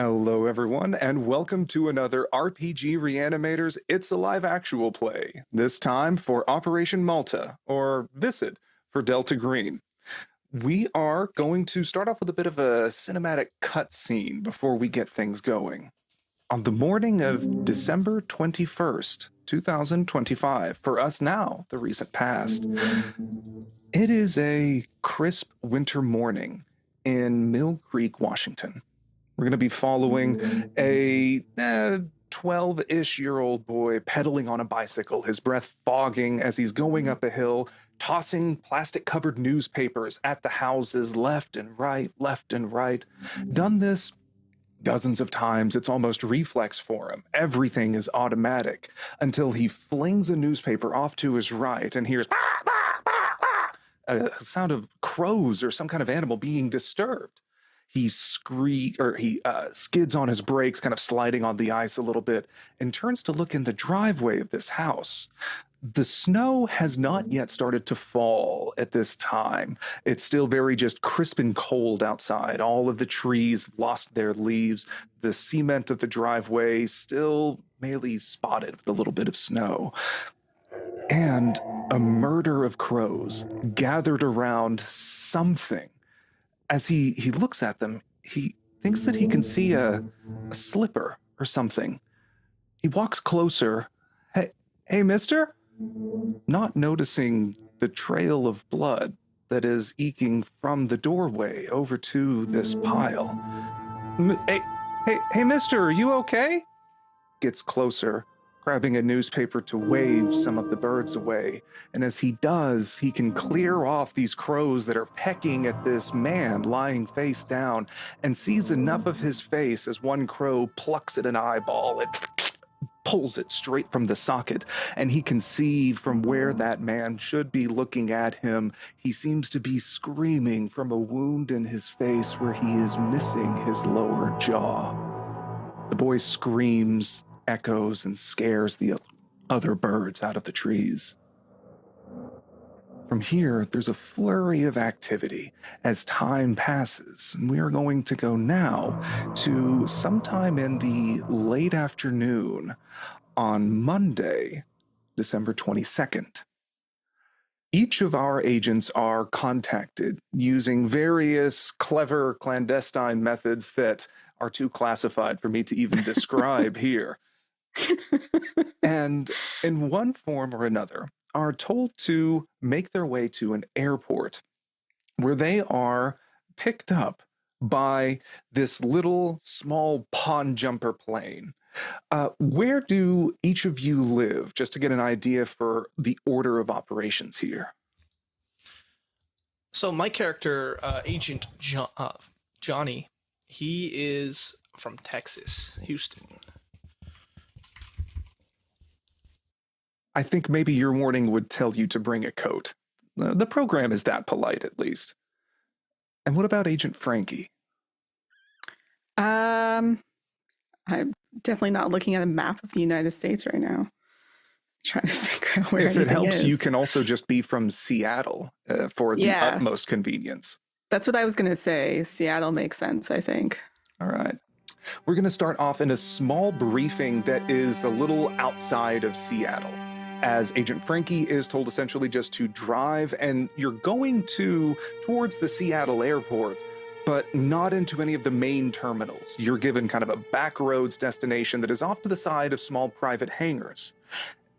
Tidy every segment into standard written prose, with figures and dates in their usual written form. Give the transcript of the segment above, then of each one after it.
Hello, everyone, and welcome to another RPG Reanimators It's a Live Actual Play, this time for Operation Malta, or Viscid for Delta Green. We are going to start off with a bit of a cinematic cutscene before we get things going. On the morning of December 21st, 2025, for us now, the recent past, it is a crisp winter morning in Mill Creek, Washington. We're going to be following a 12-ish year old boy pedaling on a bicycle, his breath fogging as he's going up a hill, tossing plastic-covered newspapers at the houses left and right, left and right. Done this dozens of times. It's almost reflex for him. Everything is automatic until he flings a newspaper off to his right and hears a sound of crows or some kind of animal being disturbed. He skids on his brakes, kind of sliding on the ice a little bit, and turns to look in the driveway of this house. The snow has not yet started to fall at this time. It's still very just crisp and cold outside. All of the trees lost their leaves. The cement of the driveway still merely spotted with a little bit of snow. And a murder of crows gathered around something. As he looks at them, he thinks that he can see a slipper or something. He walks closer. Hey, mister? Not noticing the trail of blood that is eking from the doorway over to this pile. Hey, mister, are you okay? Gets closer, grabbing a newspaper to wave some of the birds away. And as he does, he can clear off these crows that are pecking at this man lying face down, and sees enough of his face as one crow plucks at an eyeball. It pulls it straight from the socket, and he can see from where that man should be looking at him. He seems to be screaming from a wound in his face where he is missing his lower jaw. The boy screams, echoes, and scares the other birds out of the trees. From here, there's a flurry of activity as time passes, and we are going to go now to sometime in the late afternoon on Monday, December 22nd. Each of our agents are contacted using various clever clandestine methods that are too classified for me to even describe here. And in one form or another are told to make their way to an airport where they are picked up by this little small pond jumper plane. Where do each of you live, just to get an idea for the order of operations here? So my character, Agent Johnny, he is from Texas, Houston. I think maybe your warning would tell you to bring a coat. The program is that polite, at least. And what about Agent Frankie? I'm definitely not looking at a map of the United States right now. Trying to figure out where If it helps, is. you can also just be from Seattle for the utmost convenience. That's what I was going to say. Seattle makes sense, I think. All right. We're going to start off in a small briefing that is a little outside of Seattle, as Agent Frankie is told essentially just to drive, and you're going towards the Seattle airport, but not into any of the main terminals. You're given kind of a back roads destination that is off to the side of small private hangars.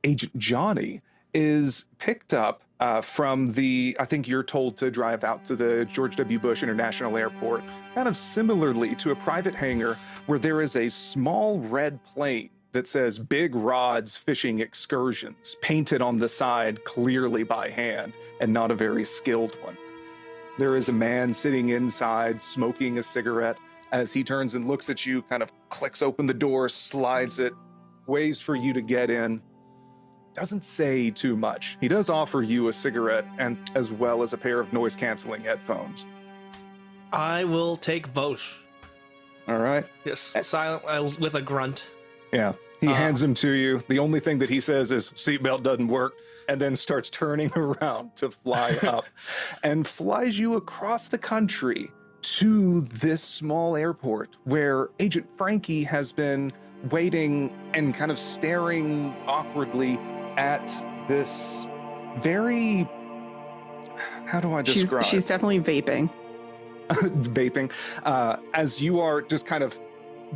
Agent Johnny is picked up from I think you're told to drive out to the George W. Bush International Airport, kind of similarly to a private hangar where there is a small red plane that says Big Rod's Fishing Excursions, painted on the side clearly by hand, and not a very skilled one. There is a man sitting inside smoking a cigarette. As he turns and looks at you, kind of clicks open the door, slides it, waves for you to get in. Doesn't say too much. He does offer you a cigarette, and as well as a pair of noise-canceling headphones. I will take both. All right. Yes, silent with a grunt. Yeah, he hands them to you. The only thing that he says is, seatbelt doesn't work, and then starts turning around to fly up and flies you across the country to this small airport where Agent Frankie has been waiting and kind of staring awkwardly at this very, how do I describe? She's definitely vaping. Vaping. As you are just kind of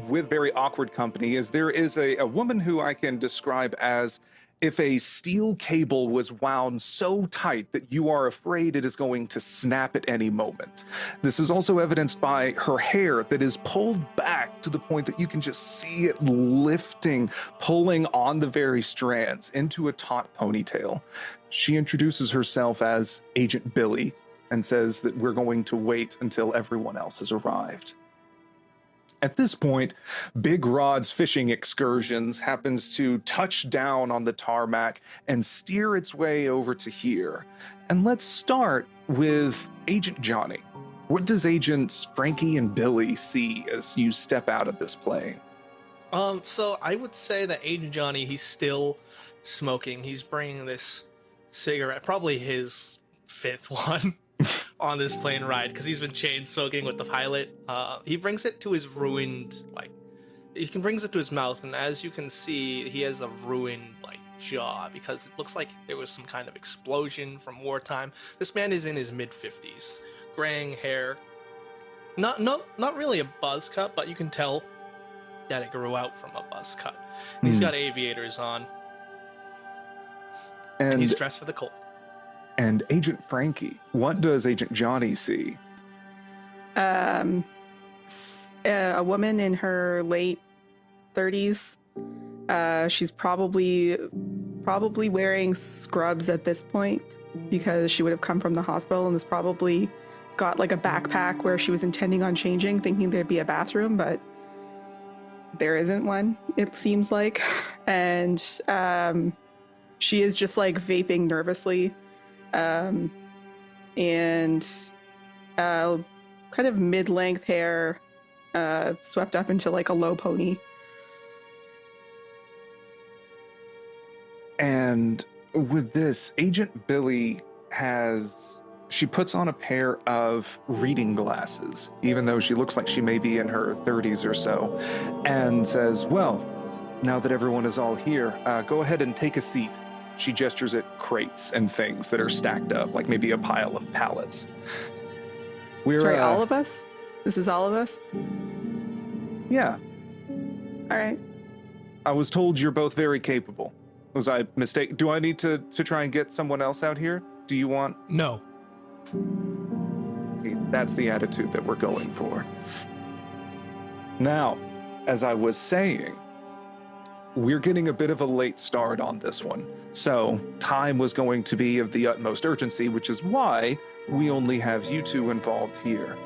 with very awkward company, is there is a woman who I can describe as if a steel cable was wound so tight that you are afraid it is going to snap at any moment. This is also evidenced by her hair that is pulled back to the point that you can just see it lifting, pulling on the very strands into a taut ponytail. She introduces herself as Agent Billy and says that we're going to wait until everyone else has arrived. At this point, Big Rod's fishing excursions happens to touch down on the tarmac and steer its way over to here. And let's start with Agent Johnny. What does Agents Frankie and Billy see as you step out of this plane? So I would say that Agent Johnny, he's still smoking. He's bringing this cigarette, probably his fifth one, on this plane ride, because he's been chain smoking with the pilot. He brings it to his ruined, brings it to his mouth, and as you can see, he has a ruined, jaw, because it looks like there was some kind of explosion from wartime. This man is in his mid-50s, graying hair. Not really a buzz cut, but you can tell that it grew out from a buzz cut. And he's got aviators on, and he's dressed for the cold. And Agent Frankie, what does Agent Johnny see? A woman in her late 30s. She's probably wearing scrubs at this point because she would have come from the hospital and has probably got like a backpack where she was intending on changing, thinking there'd be a bathroom, but there isn't one, it seems like. And she is just like vaping nervously. And kind of mid-length hair, swept up into like a low pony. And with this, Agent Billy she puts on a pair of reading glasses, even though she looks like she may be in her 30s or so, and says, well, now that everyone is all here, go ahead and take a seat. She gestures at crates and things that are stacked up, like maybe a pile of pallets. Sorry, all of us? This is all of us? Yeah. All right. I was told you're both very capable. Was I mistaken? Do I need to try and get someone else out here? Do you want... No. See, that's the attitude that we're going for. Now, as I was saying, we're getting a bit of a late start on this one. So time was going to be of the utmost urgency, which is why we only have you two involved here.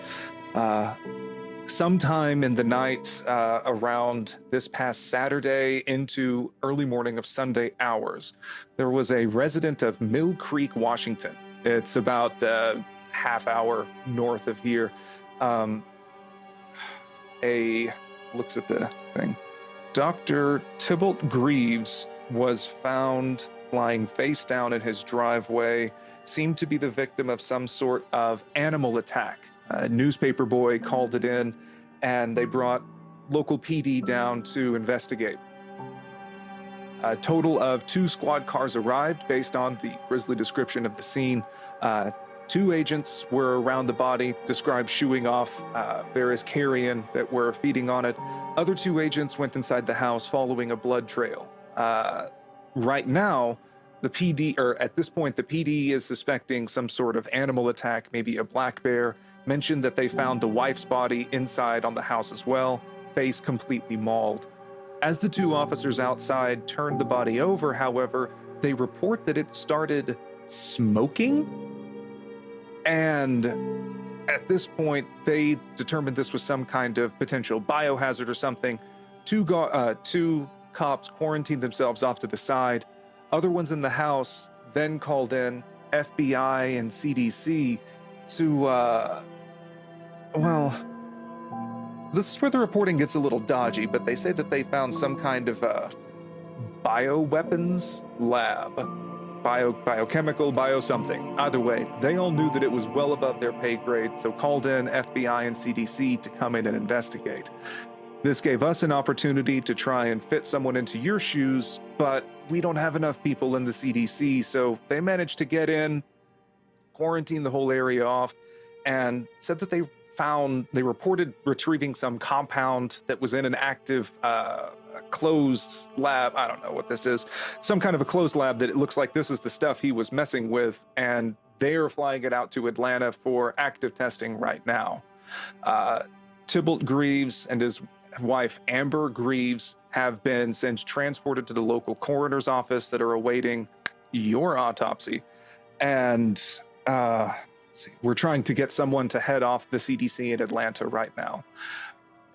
Sometime in the night around this past Saturday into early morning of Sunday hours, there was a resident of Mill Creek, Washington. It's about a half hour north of here. Looks at the thing. Dr. Tybalt Greaves was found lying face down in his driveway, seemed to be the victim of some sort of animal attack. A newspaper boy called it in, and they brought local PD down to investigate. A total of 2 squad cars arrived based on the grisly description of the scene. 2 agents were around the body, described shooing off various carrion that were feeding on it. Other 2 agents went inside the house following a blood trail. Right now, at this point, the PD is suspecting some sort of animal attack, maybe a black bear. Mentioned that they found the wife's body inside on the house as well, face completely mauled. As the 2 officers outside turned the body over, however, they report that it started smoking. And at this point, they determined this was some kind of potential biohazard or something. 2 cops quarantined themselves off to the side. Other ones in the house then called in FBI and CDC to, this is where the reporting gets a little dodgy, but they say that they found some kind of bioweapons lab. biochemical, bio something. Either way, they all knew that it was well above their pay grade, so called in FBI and CDC to come in and investigate. This gave us an opportunity to try and fit someone into your shoes, but we don't have enough people in the CDC, so they managed to get in, quarantine the whole area off, and said that they reported retrieving some compound that was in an active closed lab. I don't know what this is. Some kind of a closed lab that it looks like this is the stuff he was messing with, and they're flying it out to Atlanta for active testing right now. Tybalt Greaves and his wife Amber Greaves have been since transported to the local coroner's office that are awaiting your autopsy. And we're trying to get someone to head off the CDC in Atlanta right now.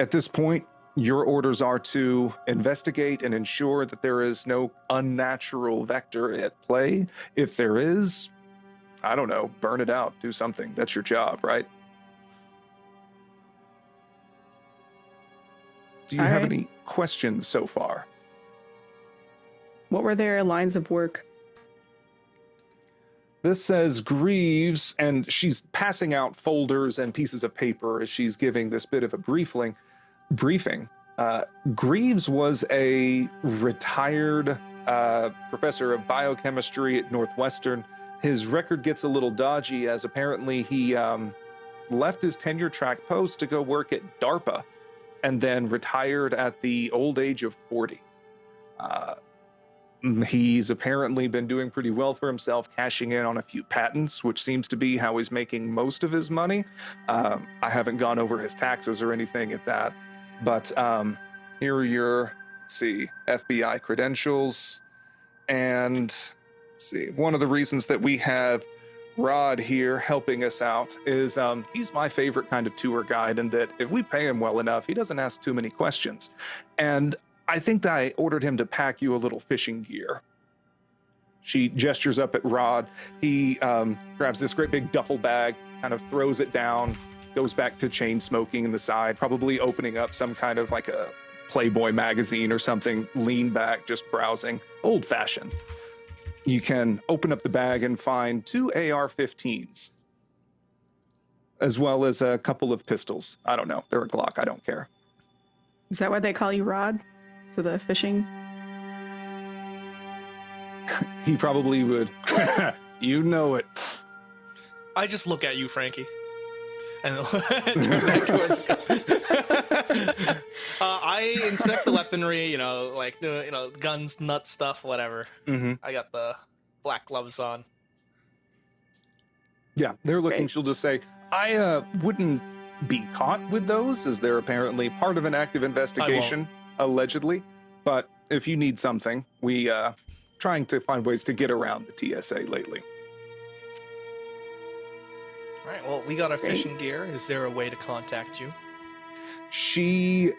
At this point, your orders are to investigate and ensure that there is no unnatural vector at play. If there is, I don't know, burn it out, do something. That's your job, right? Do you have any questions so far? What were their lines of work? This says Greaves, and she's passing out folders and pieces of paper as she's giving this bit of a briefing. Greaves was a retired professor of biochemistry at Northwestern. His record gets a little dodgy, as apparently he left his tenure track post to go work at DARPA and then retired at the old age of 40. He's apparently been doing pretty well for himself, cashing in on a few patents, which seems to be how he's making most of his money. I haven't gone over his taxes or anything at that, but here are your, FBI credentials. And one of the reasons that we have Rod here helping us out is he's my favorite kind of tour guide, in that if we pay him well enough, he doesn't ask too many questions. And I think I ordered him to pack you a little fishing gear. She gestures up at Rod. He grabs this great big duffel bag, kind of throws it down, goes back to chain smoking in the side, probably opening up some kind of like a Playboy magazine or something, lean back, just browsing, old fashioned. You can open up the bag and find 2 AR-15s, as well as a couple of pistols. I don't know. They're a Glock. I don't care. Is that why they call you Rod? So the fishing? He probably would. You know it. I just look at you, Frankie, and turn back towards the I inspect the weaponry, like the, guns, nut stuff, whatever. Mm-hmm. I got the black gloves on. Yeah, they're looking. Great. She'll just say, I wouldn't be caught with those, as they're apparently part of an active investigation, allegedly. But if you need something, we trying to find ways to get around the TSA lately. All right, well, we got our fishing gear. Is there a way to contact you? She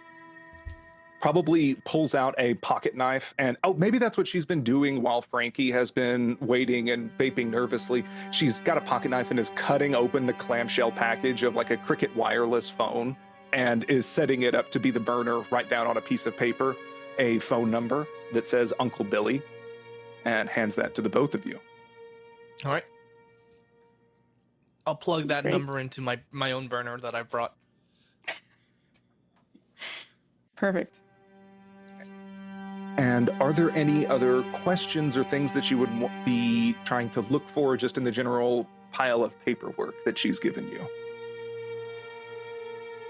probably pulls out a pocket knife, and maybe that's what she's been doing while Frankie has been waiting and vaping nervously. She's got a pocket knife and is cutting open the clamshell package of like a Cricket wireless phone and is setting it up to be the burner, right down on a piece of paper a phone number that says Uncle Billy, and hands that to the both of you. All right. I'll plug that Great. number into my own burner that I brought. Perfect. And are there any other questions or things that you would be trying to look for just in the general pile of paperwork that she's given you?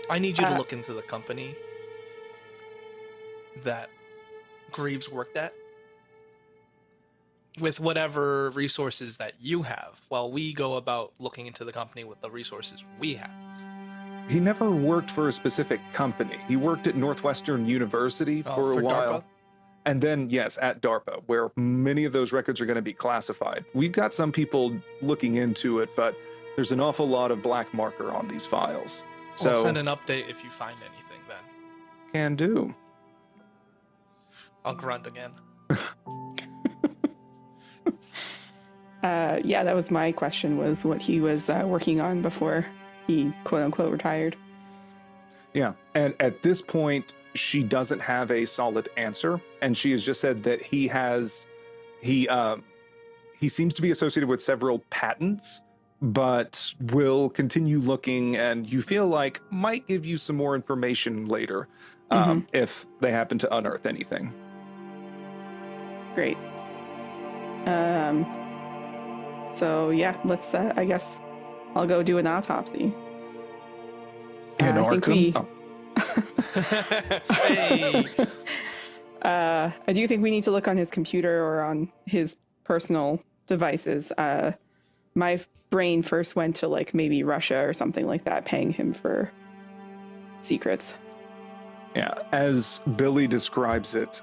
I need you to look into the company that Greaves worked at with whatever resources that you have, while we go about looking into the company with the resources we have. He never worked for a specific company. He worked at Northwestern University for a while. DARPA? And then, yes, at DARPA, where many of those records are going to be classified. We've got some people looking into it, but there's an awful lot of black marker on these files. So We'll send an update if you find anything then. Can do. I'll grunt again. Yeah, that was my question, was what he was working on before he quote unquote retired. Yeah. And at this point, she doesn't have a solid answer. And she has just said that he he seems to be associated with several patents, but will continue looking, and you feel like might give you some more information later if they happen to unearth anything. Great. So yeah, let's. I guess I'll go do an autopsy. In I think Arkham? Hey. I do think we need to look on his computer or on his personal devices. My brain first went to like maybe Russia or something like that, paying him for secrets. Yeah, as Billy describes it,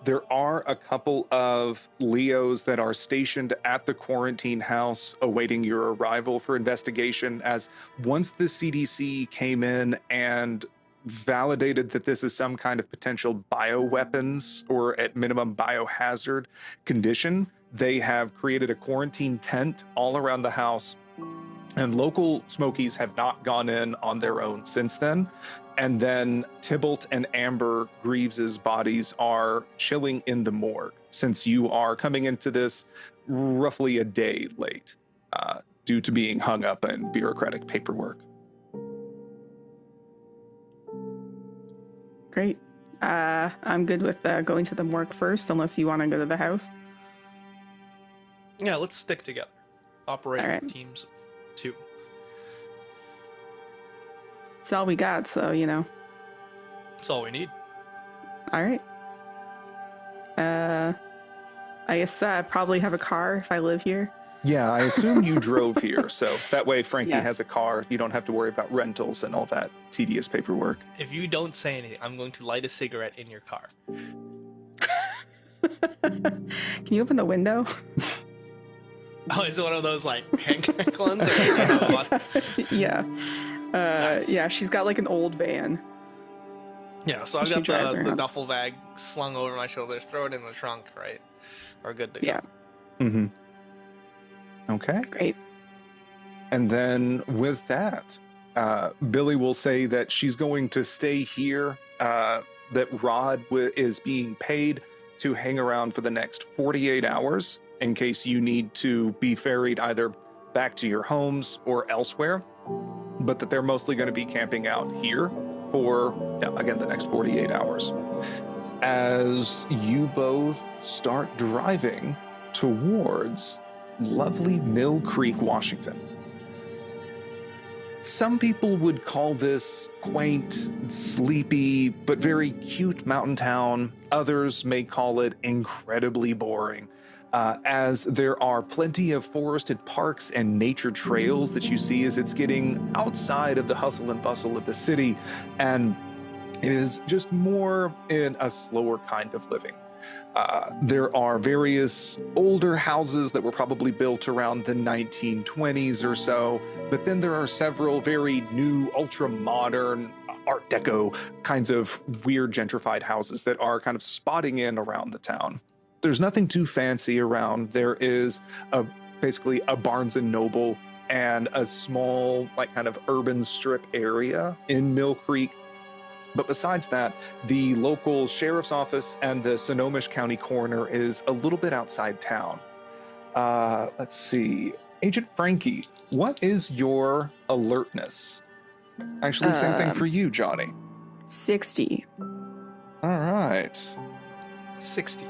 there are a couple of Leos that are stationed at the quarantine house awaiting your arrival for investigation, as once the CDC came in and validated that this is some kind of potential bioweapons or at minimum biohazard condition, they have created a quarantine tent all around the house, and local Smokies have not gone in on their own since then. And then Tybalt and Amber Greaves's bodies are chilling in the morgue, since you are coming into this roughly a day late due to being hung up in bureaucratic paperwork. Great. I'm good with going to the morgue first, unless you want to go to the house. Yeah, let's stick together. Operate All in right. teams of 2. It's all we got, so That's all we need. All right. I guess I probably have a car if I live here. Yeah, I assume you drove here, so that way Frankie Yeah. has a car. You don't have to worry about rentals and all that tedious paperwork. If you don't say anything, I'm going to light a cigarette in your car. Can you open the window? Oh, is it one of those like hand crank ones? Or do you have one? Yeah. Nice. Yeah, she's got like an old van. Yeah, so I've She got drives the around. duffel bag slung over my shoulders. Throw it in the trunk, right? We're good to go. Yeah. Mm-hmm. Okay. Great. And then with that, Billy will say that she's going to stay here, that Rod is being paid to hang around for the next 48 hours in case you need to be ferried either back to your homes or elsewhere, but that they're mostly going to be camping out here for, again, the next 48 hours. As you both start driving towards lovely Mill Creek, Washington. Some people would call this quaint, sleepy, but very cute mountain town. Others may call it incredibly boring, as there are plenty of forested parks and nature trails that you see as it's getting outside of the hustle and bustle of the city, and is just more in a slower kind of living. There are various older houses that were probably built around the 1920s or so, but then there are several very new, ultra-modern, Art Deco kinds of weird gentrified houses that are kind of spotting in around the town. There's nothing too fancy around. There is basically a Barnes & Noble and a small, like, kind of urban strip area in Mill Creek. But besides that, the local sheriff's office and the Sonoma County coroner is a little bit outside town. Let's see. Agent Frankie, what is your alertness? Actually, same thing for you, Johnny. 60. All right. 60.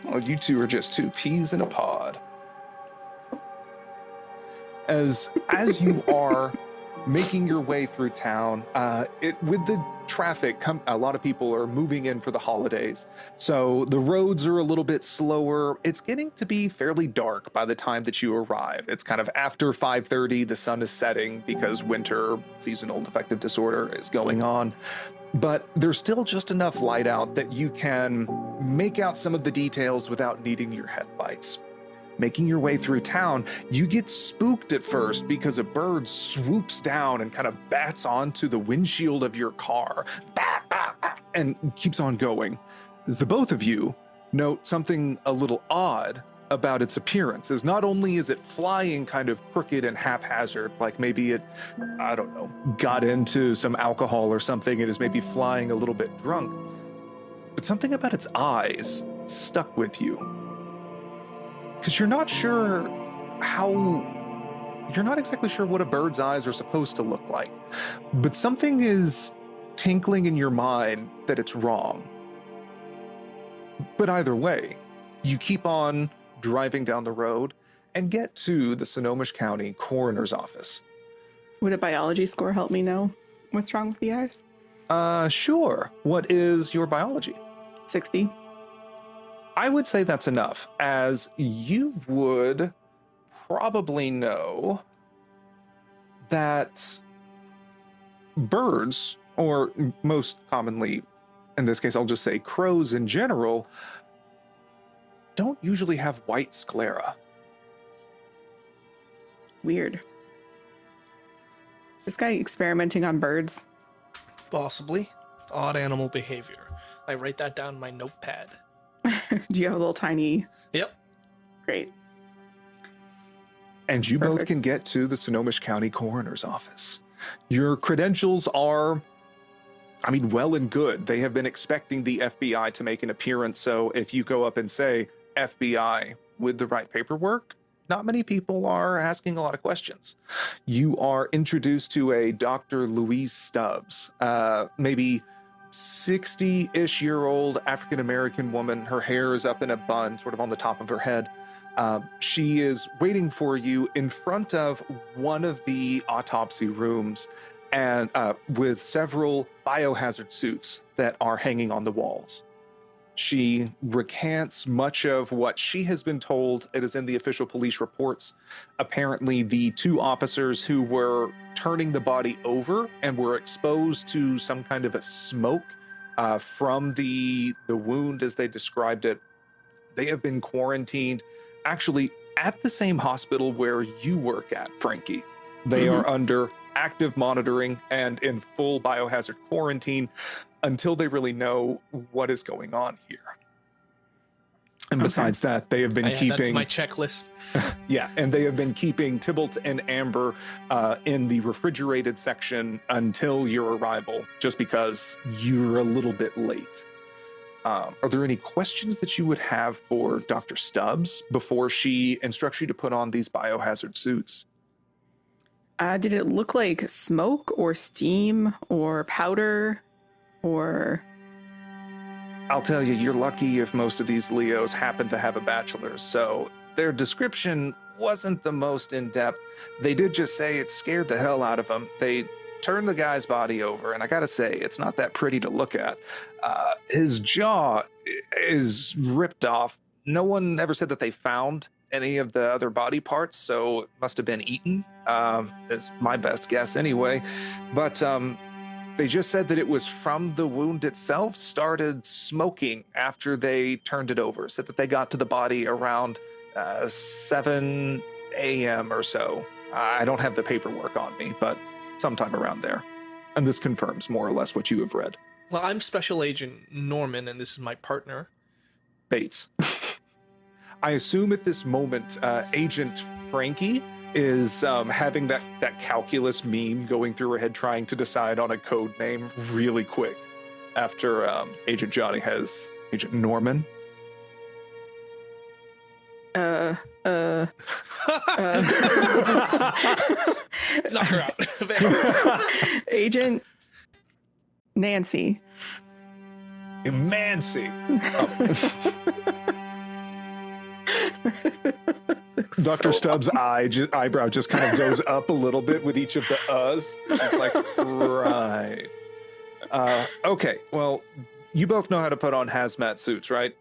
Well, you two are just two peas in a pod. As you are making your way through town, with the traffic, a lot of people are moving in for the holidays, so the roads are a little bit slower. It's getting to be fairly dark by the time that you arrive. It's kind of after 5:30, the sun is setting because winter seasonal affective disorder is going on. But there's still just enough light out that you can make out some of the details without needing your headlights. Making your way through town, you get spooked at first because a bird swoops down and kind of bats onto the windshield of your car, and keeps on going. As the both of you note something a little odd about its appearance, as not only is it flying kind of crooked and haphazard, like maybe it, I don't know, got into some alcohol or something, it is maybe flying a little bit drunk, but something about its eyes stuck with you. because you're not sure how. You're not exactly sure what a bird's eyes are supposed to look like, but something is tinkling in your mind that it's wrong. But either way, you keep on driving down the road and get to the Sonoma County Coroner's Office. Would a biology score help me know what's wrong with the eyes? Sure. What is your biology? 60. I would say that's enough, as you would probably know that birds, or most commonly, in this case, I'll just say crows in general, don't usually have white sclera. Weird. Is this guy experimenting on birds? Possibly. Odd animal behavior. I write that down in my notepad. Do you have a little tiny... Yep. Great. And you both Perfect. can get to the Sonoma County Coroner's Office. Your credentials are, well and good. They have been expecting the FBI to make an appearance, so if you go up and say FBI with the right paperwork, not many people are asking a lot of questions. You are introduced to a Dr. Louise Stubbs, maybe 60-ish year old African-American woman. Her hair is up in a bun, sort of on the top of her head. She is waiting for you in front of one of the autopsy rooms, and with several biohazard suits that are hanging on the walls. She recants much of what she has been told. It is in the official police reports. Apparently, the two officers who were turning the body over and were exposed to some kind of a smoke from the wound, as they described it, they have been quarantined actually at the same hospital where you work at, Frankie. They are under active monitoring and in full biohazard quarantine until they really know what is going on here. And besides that, they have been keeping... That's my checklist. Yeah, and they have been keeping Tybalt and Amber in the refrigerated section until your arrival, just because you're a little bit late. Are there any questions that you would have for Dr. Stubbs before she instructs you to put on these biohazard suits? Did it look like smoke or steam or powder or... I'll tell you, you're lucky if most of these Leos happen to have a bachelor's, so their description wasn't the most in-depth. They did just say it scared the hell out of them. They turned the guy's body over, and I gotta say, it's not that pretty to look at. His jaw is ripped off. No one ever said that they found any of the other body parts, so it must have been eaten. Is my best guess anyway. But they just said that it was from the wound itself, started smoking after they turned it over. Said that they got to the body around 7 a.m. or so. I don't have the paperwork on me, but sometime around there. And this confirms more or less what you have read. Well, I'm Special Agent Norman, and this is my partner. Bates. I assume at this moment, Agent Frankie is having that calculus meme going through her head, trying to decide on a code name really quick after Agent Johnny has Agent Norman. Knock her out. Agent Nancy. Mancy. Dr. Stubbs' eyebrow just kind of goes up a little bit with each of the uhs. She's like, right. Okay, well, you both know how to put on hazmat suits, right?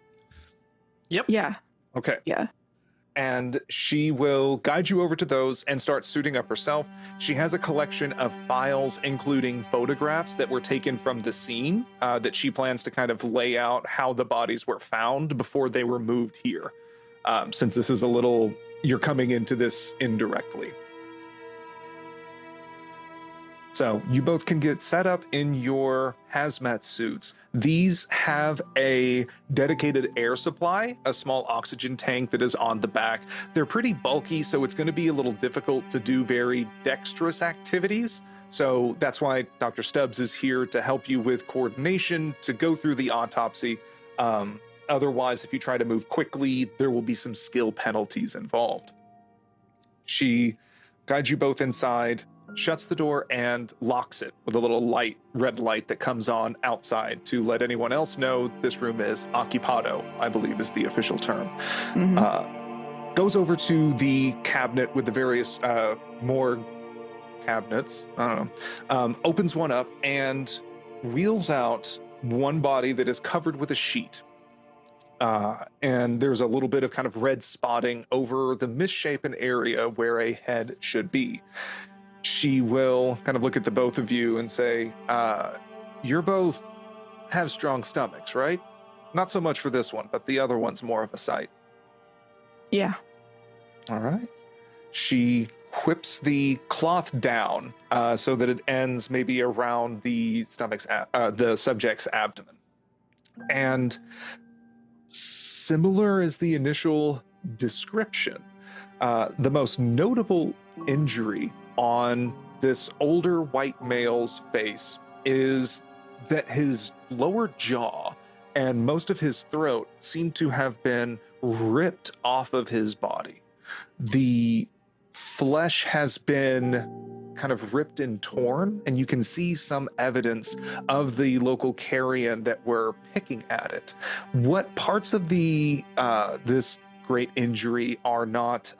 Yep. Yeah. Okay. Yeah. And she will guide you over to those and start suiting up herself. She has a collection of files, including photographs that were taken from the scene, that she plans to kind of lay out how the bodies were found before they were moved here. Since this is you're coming into this indirectly. So you both can get set up in your hazmat suits. These have a dedicated air supply, a small oxygen tank that is on the back. They're pretty bulky, so it's going to be a little difficult to do very dexterous activities. So that's why Dr. Stubbs is here to help you with coordination, to go through the autopsy. Otherwise, if you try to move quickly, there will be some skill penalties involved. She guides you both inside, shuts the door, and locks it with a little red light that comes on outside to let anyone else know this room is occupado, I believe is the official term. Goes over to the cabinet with the various more cabinets, I don't know, opens one up and wheels out one body that is covered with a sheet. And there's a little bit of kind of red spotting over the misshapen area where a head should be. She will kind of look at the both of you and say, you're both have strong stomachs, right? Not so much for this one, but the other one's more of a sight. Yeah. All right. She whips the cloth down so that it ends maybe around the the subject's abdomen. And similar as the initial description, the most notable injury on this older white male's face is that his lower jaw and most of his throat seem to have been ripped off of his body. The flesh has been kind of ripped and torn, and you can see some evidence of the local carrion that were picking at it. What parts of the this great injury are not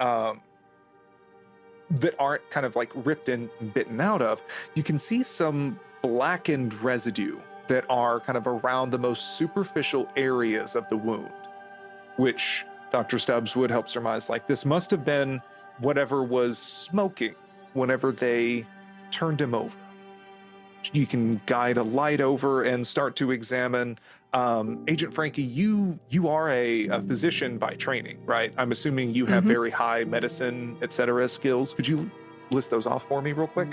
that aren't kind of like ripped and bitten out of? You can see some blackened residue that are kind of around the most superficial areas of the wound, which Dr. Stubbs would help surmise, like, this must have been whatever was smoking whenever they turned him over. You can guide a light over and start to examine. Agent Frankie, you are a physician by training, right? I'm assuming you have very high medicine, etc. skills. Could you list those off for me real quick?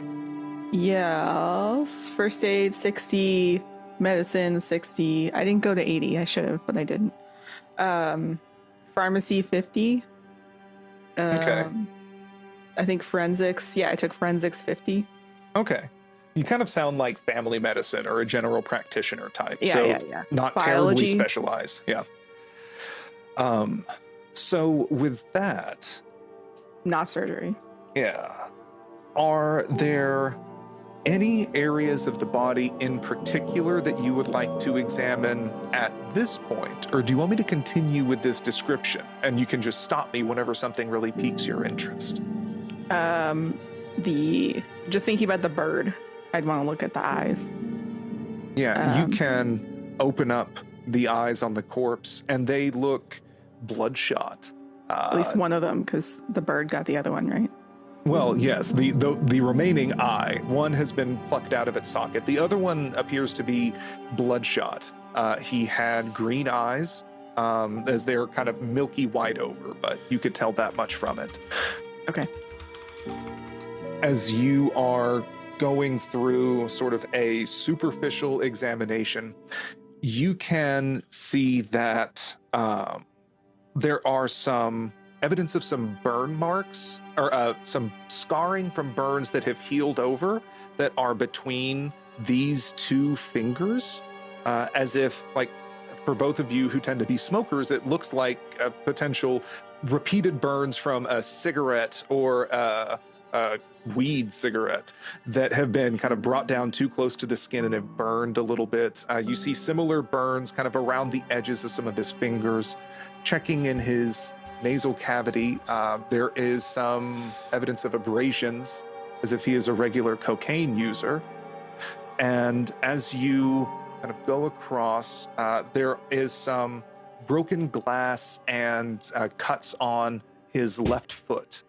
Yes. First aid 60, medicine 60. I didn't go to 80. I should have, but I didn't. Pharmacy 50. Okay. I think forensics. Yeah, I took forensics 50. Okay. You kind of sound like family medicine or a general practitioner type. Yeah, so yeah. not Biology. terribly specialized. Yeah. So with that, Not surgery. yeah. Are there any areas of the body in particular that you would like to examine at this point? Or do you want me to continue with this description and you can just stop me whenever something really piques your interest? Just thinking about the bird, I'd want to look at the eyes. Yeah, you can open up the eyes on the corpse and they look bloodshot. At least one of them, because the bird got the other one, right? Well, yes, the remaining eye, one has been plucked out of its socket. The other one appears to be bloodshot. He had green eyes, as they're kind of milky white over, but you could tell that much from it. Okay. As you are going through sort of a superficial examination, you can see that there are some evidence of some burn marks or some scarring from burns that have healed over that are between these two fingers, as if, like, for both of you who tend to be smokers, it looks like a potential repeated burns from a cigarette or a weed cigarette that have been kind of brought down too close to the skin and have burned a little bit. You see similar burns kind of around the edges of some of his fingers. Checking in his nasal cavity, there is some evidence of abrasions, as if he is a regular cocaine user. And as you kind of go across, there is some broken glass and cuts on his left foot.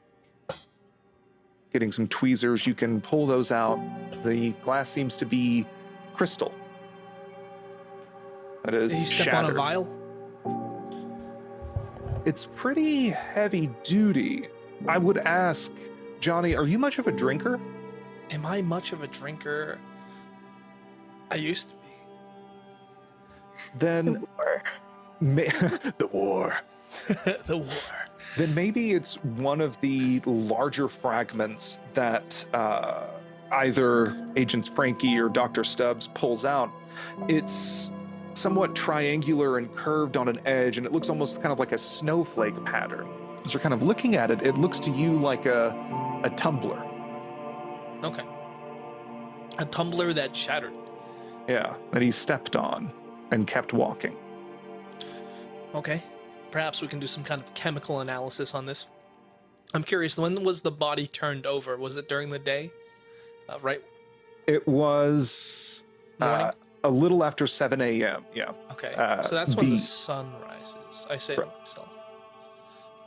Getting some tweezers, you can pull those out. The glass seems to be crystal. That is Did he step shattered. on a vial? It's pretty heavy duty. I would ask, Johnny, are you much of a drinker? Am I much of a drinker? I used to be. Then the war. The war. Then maybe it's one of the larger fragments that either Agents Frankie or Dr. Stubbs pulls out. It's somewhat triangular and curved on an edge, and it looks almost kind of like a snowflake pattern. As you're kind of looking at it, it looks to you like a tumbler. Okay. A tumbler that shattered. Yeah, that he stepped on and kept walking. Okay. Perhaps we can do some kind of chemical analysis on this. I'm curious, when was the body turned over? Was it during the day? Right? It was Morning? a little after 7 a.m., yeah. Okay. So that's when the sun rises. I say to myself.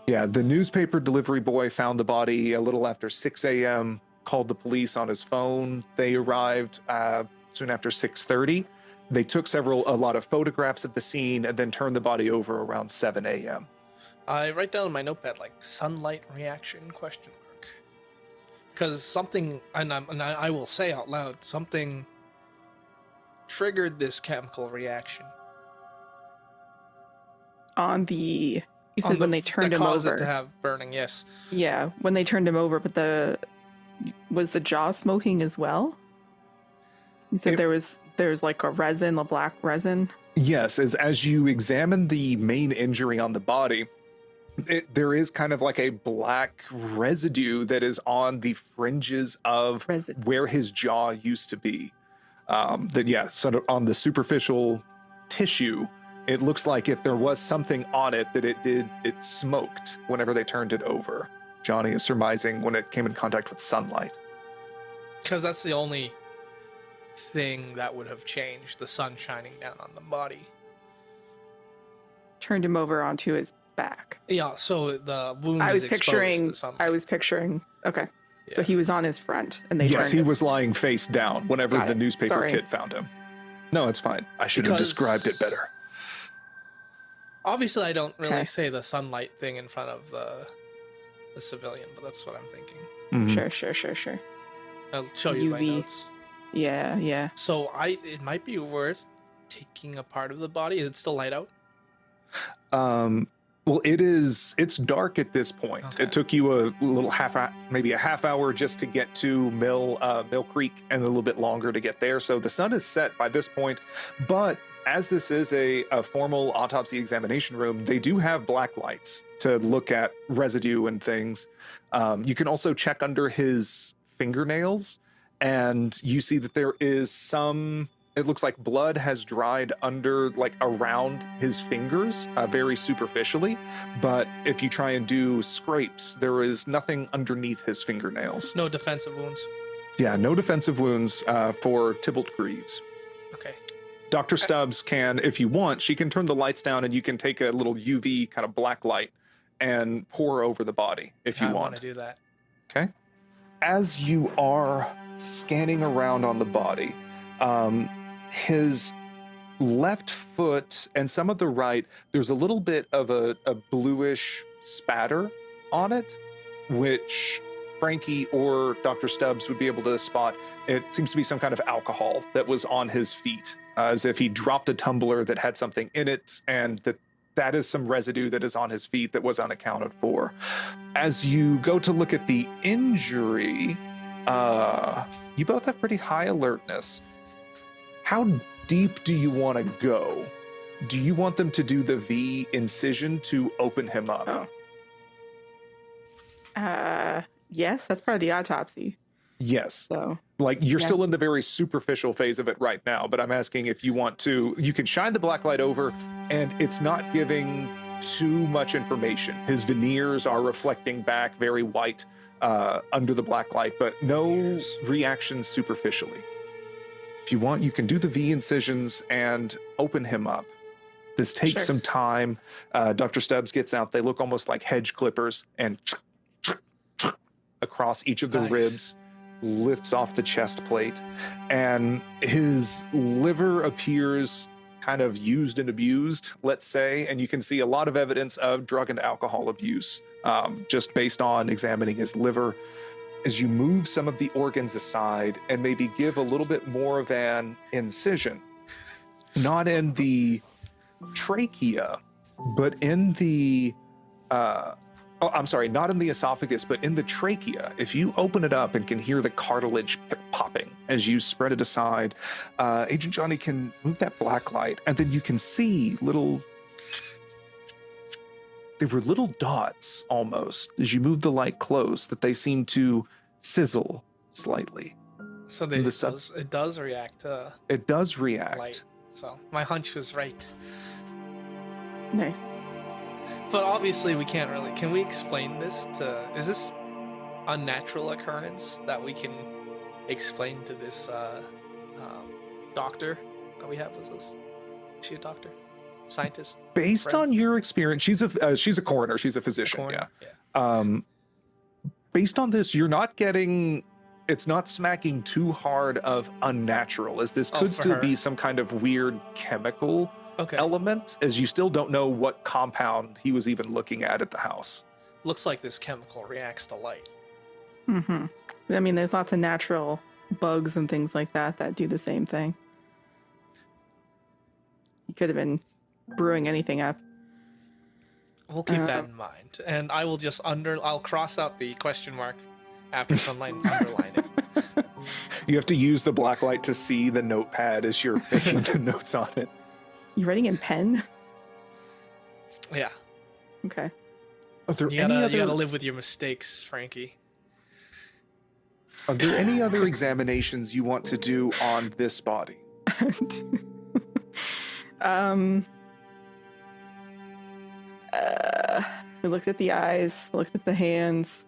Yeah, the newspaper delivery boy found the body a little after 6 a.m., called the police on his phone. They arrived soon after 6:30. They took a lot of photographs of the scene and then turned the body over around 7 a.m. I write down in my notepad, like, sunlight reaction, ? Because something, and I will say out loud, something triggered this chemical reaction. On the, you said when they turned him caused over. it to have burning, yes. Yeah, when they turned him over, but was the jaw smoking as well? You said there's like a black resin. Yes, as you examine the main injury on the body, there is kind of like a black residue that is on the fringes of where his jaw used to be. Sort of on the superficial tissue, it looks like if there was something on it that it smoked whenever they turned it over. Johnny is surmising when it came in contact with sunlight. Because that's the only thing that would have changed, the sun shining down on the body. Turned him over onto his back. Yeah, so the wound I was is exposed to sunlight. Okay. Yeah. So he was on his front and they Yes, turned he him. was lying face down whenever Got the it. newspaper Sorry. kid found him. No, it's fine. I should have described it better. Obviously, I don't really Okay. say the sunlight thing in front of the civilian, but that's what I'm thinking. Mhm. Sure. I'll show you my UV. notes. Yeah. So it might be worth taking a part of the body. Is it still light out? Well, it's dark at this point. Okay. It took you a little maybe a half hour just to get to Mill Creek and a little bit longer to get there. So the sun is set by this point, but as this is a formal autopsy examination room, they do have black lights to look at residue and things. You can also check under his fingernails, and you see that there is it looks like blood has dried under, like around his fingers, very superficially. But if you try and do scrapes, there is nothing underneath his fingernails. No defensive wounds. Yeah, no defensive wounds for Tybalt Greaves. Okay. Dr. Stubbs can, if you want, she can turn the lights down and you can take a little UV kind of black light and pour over the body if you I want. want to do that. Okay. As you are scanning around on the body, his left foot and some of the right, there's a little bit of a bluish spatter on it, which Frankie or Dr. Stubbs would be able to spot. It seems to be some kind of alcohol that was on his feet, as if he dropped a tumbler that had something in it, and that is some residue that is on his feet that was unaccounted for. As you go to look at the injury, you both have pretty high alertness. How deep do you want to go? Do you want them to do the V incision to open him up? Yes, that's part of the autopsy. Yes. So Like, you're Yeah. still in the very superficial phase of it right now, but I'm asking if you want to, you can shine the black light over, and it's not giving too much information. His veneers are reflecting back very white under the black light, but no Veneers. reaction superficially. If you want, you can do the V incisions and open him up. This takes Sure. some time. Dr. Stubbs gets out. They look almost like hedge clippers, and across each of the Nice. ribs, lifts off the chest plate, and his liver appears kind of used and abused, let's say, and you can see a lot of evidence of drug and alcohol abuse just based on examining his liver. As you move some of the organs aside and maybe give a little bit more of an incision, not in the trachea, but in the Oh, I'm sorry, not in the esophagus, but in the trachea. If you open it up and can hear the cartilage popping as you spread it aside, Agent Johnny can move that black light, and then you can see they were little dots almost as you move the light close that they seem to sizzle slightly. So it does react to It does react. light. So my hunch was right. Nice. But obviously we can't really. Can we explain this is this a natural occurrence that we can explain to this doctor that we have with us? Is she a doctor? Scientist? Based Friend? on your experience, she's a coroner, she's a physician, Coroner? yeah. Based on this, you're not getting, it's not smacking too hard of unnatural, as this could for still her. be some kind of weird chemical Okay. element, as you still don't know what compound he was even looking at the house. Looks like this chemical reacts to light. Mm-hmm. I mean, there's lots of natural bugs and things like that do the same thing. He could have been brewing anything up. We'll keep that in mind. And I will just I'll cross out the question mark after sunlight and underline it. You have to use the black light to see the notepad as you're making the notes on it. You writing in pen? Yeah. Okay. Are there You gotta live with your mistakes, Frankie. Are there any other examinations you want to do on this body? We looked at the eyes, looked at the hands.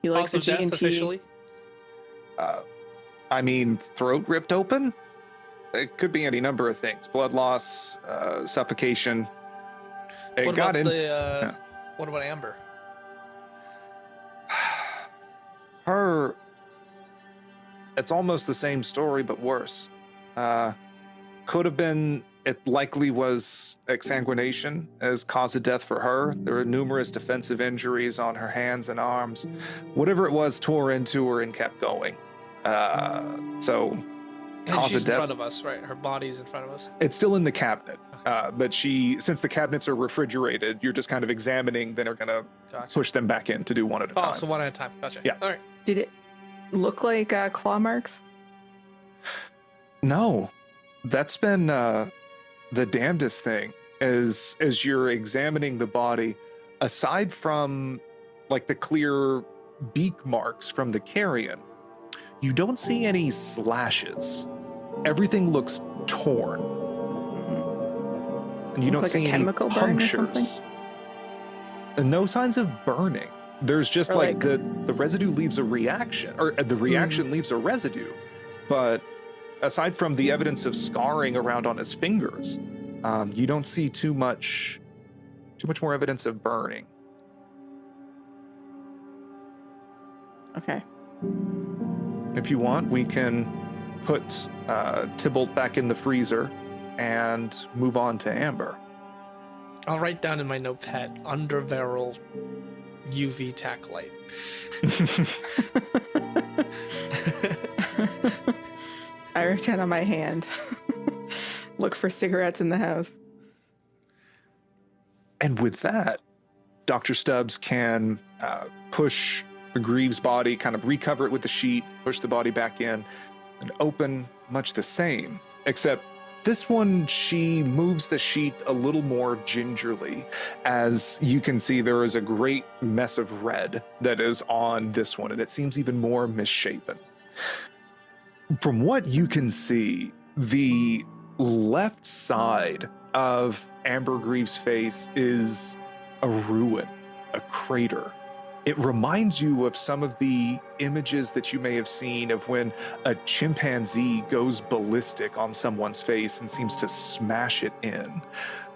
He likes Cause a of death G&T. officially? I mean, throat ripped open? It could be any number of things. Blood loss, suffocation. It What got about in. what about Amber? Her, it's almost the same story, but worse. Could have been, it likely was exsanguination as cause of death for her. There were numerous defensive injuries on her hands and arms. Whatever it was tore into her and kept going. So, And cause she's of in death. front of us, right? Her body's in front of us. It's still in the cabinet, but since the cabinets are refrigerated, you're just kind of examining, then are going to Gotcha. push them back in to do one at a Oh, time. so one at a time. Gotcha. Yeah. All right. Did it look like claw marks? No, that's been the damnedest thing. As you're examining the body, aside from like the clear beak marks from the carrion, you don't see any slashes. Everything looks torn, and you Looks don't like a see any chemical burn or punctures. And no signs of burning. There's just Or like like- the residue leaves a reaction, or the reaction leaves a residue. But aside from the evidence of scarring around on his fingers, you don't see too much more evidence of burning. Okay. If you want, we can put Tybalt back in the freezer and move on to Amber. I'll write down in my notepad under barrel UV tack light. I wrote down on my hand. Look for cigarettes in the house. And with that, Dr. Stubbs can push the Greaves body, kind of recover it with the sheet, push the body back in, and open much the same, except this one, she moves the sheet a little more gingerly. As you can see, there is a great mess of red that is on this one, and it seems even more misshapen. From what you can see, the left side of Amber Greaves' face is a ruin, a crater. It reminds you of some of the images that you may have seen of when a chimpanzee goes ballistic on someone's face and seems to smash it in.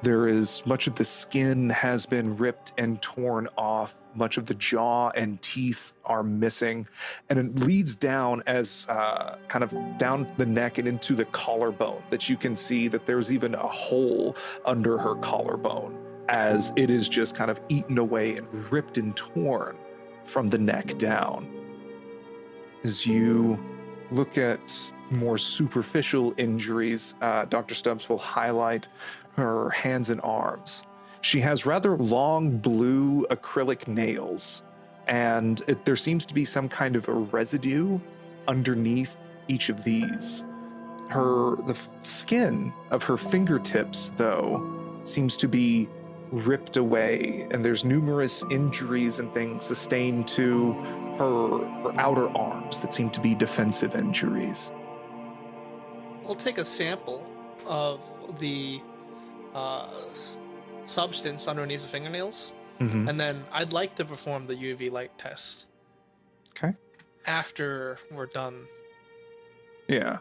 There is much of the skin has been ripped and torn off. Much of the jaw and teeth are missing. And it leads down as kind of down the neck and into the collarbone, that you can see that there's even a hole under her collarbone, as it is just kind of eaten away and ripped and torn from the neck down. As you look at more superficial injuries, Dr. Stubbs will highlight her hands and arms. She has rather long blue acrylic nails, and there seems to be some kind of a residue underneath each of these. The skin of her fingertips, though, seems to be ripped away, and there's numerous injuries and things sustained to her outer arms that seem to be defensive injuries. We'll take a sample of the substance underneath the fingernails, and then I'd like to perform the UV light test. Okay. After we're done. Yeah.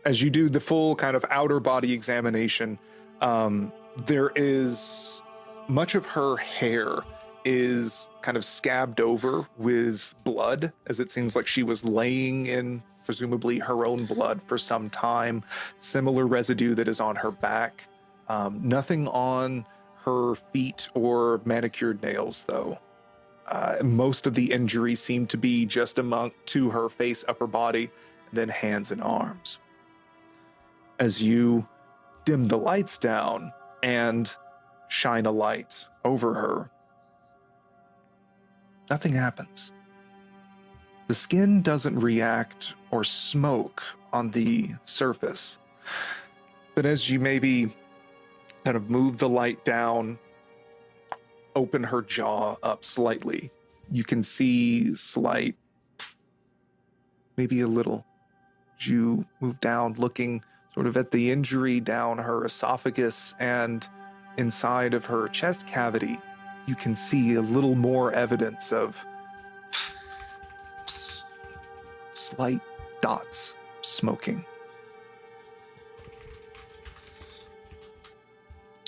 As you do the full kind of outer body examination, there is much of her hair is kind of scabbed over with blood, as it seems like she was laying in presumably her own blood for some time. Similar residue that is on her back. Nothing on her feet or manicured nails, though. Most of the injuries seem to be just to her face, upper body, then hands and arms. As you dim the lights down and shine a light over her, nothing happens. The skin doesn't react or smoke on the surface. But as you maybe kind of move the light down, open her jaw up slightly, you can see slight, maybe a little. As you move down, looking sort of at the injury down her esophagus and inside of her chest cavity, you can see a little more evidence of slight dots smoking.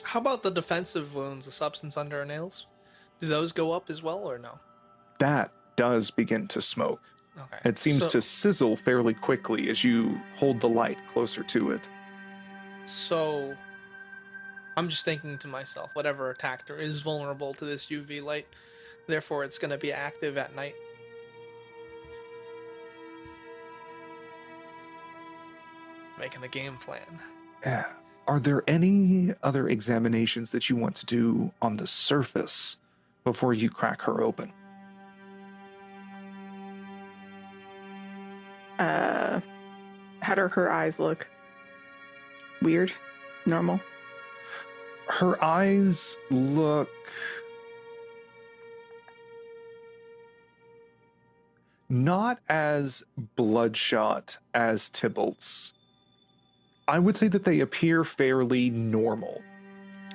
How about the defensive wounds, the substance under her nails? Do those go up as well or no? That does begin to smoke. Okay. It seems to sizzle fairly quickly as you hold the light closer to it. So, I'm just thinking to myself, whatever attacked her is vulnerable to this UV light. Therefore, it's going to be active at night. Making a game plan. Yeah. Are there any other examinations that you want to do on the surface before you crack her open? How do her eyes look? Weird? Normal? Her eyes look not as bloodshot as Tybalt's. I would say that they appear fairly normal.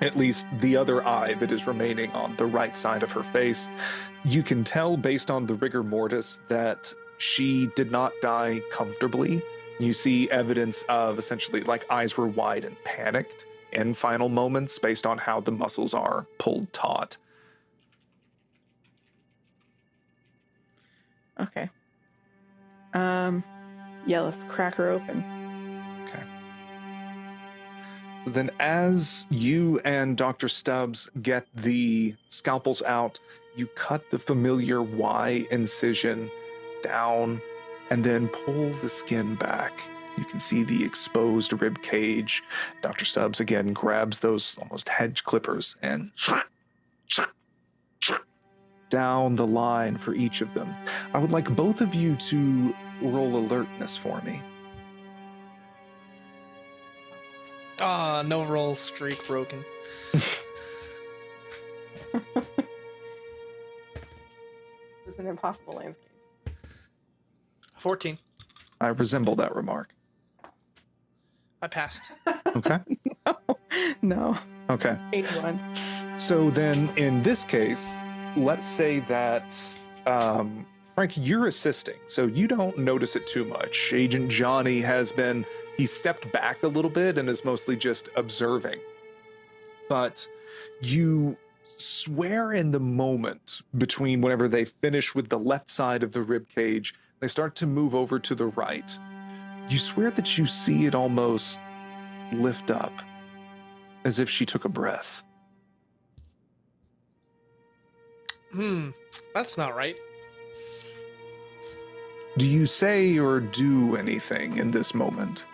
At least the other eye that is remaining on the right side of her face. You can tell based on the rigor mortis that she did not die comfortably. You see evidence of essentially like eyes were wide and panicked in final moments based on how the muscles are pulled taut. Okay. Yeah, let's crack her open. Okay. So then as you and Dr. Stubbs get the scalpels out, you cut the familiar Y incision down and then pull the skin back. You can see the exposed rib cage. Dr. Stubbs again grabs those almost hedge clippers and down the line for each of them. I would like both of you to roll alertness for me. No roll streak broken. This is an impossible landscape. 14. I resemble that remark. I passed. Okay. No. Okay. 81. So then in this case, let's say that, Frank, you're assisting, so you don't notice it too much. Agent Johnny he stepped back a little bit and is mostly just observing. But you swear in the moment between whenever they finish with the left side of the rib cage, they start to move over to the right. You swear that you see it almost lift up, as if she took a breath. That's not right. Do you say or do anything in this moment?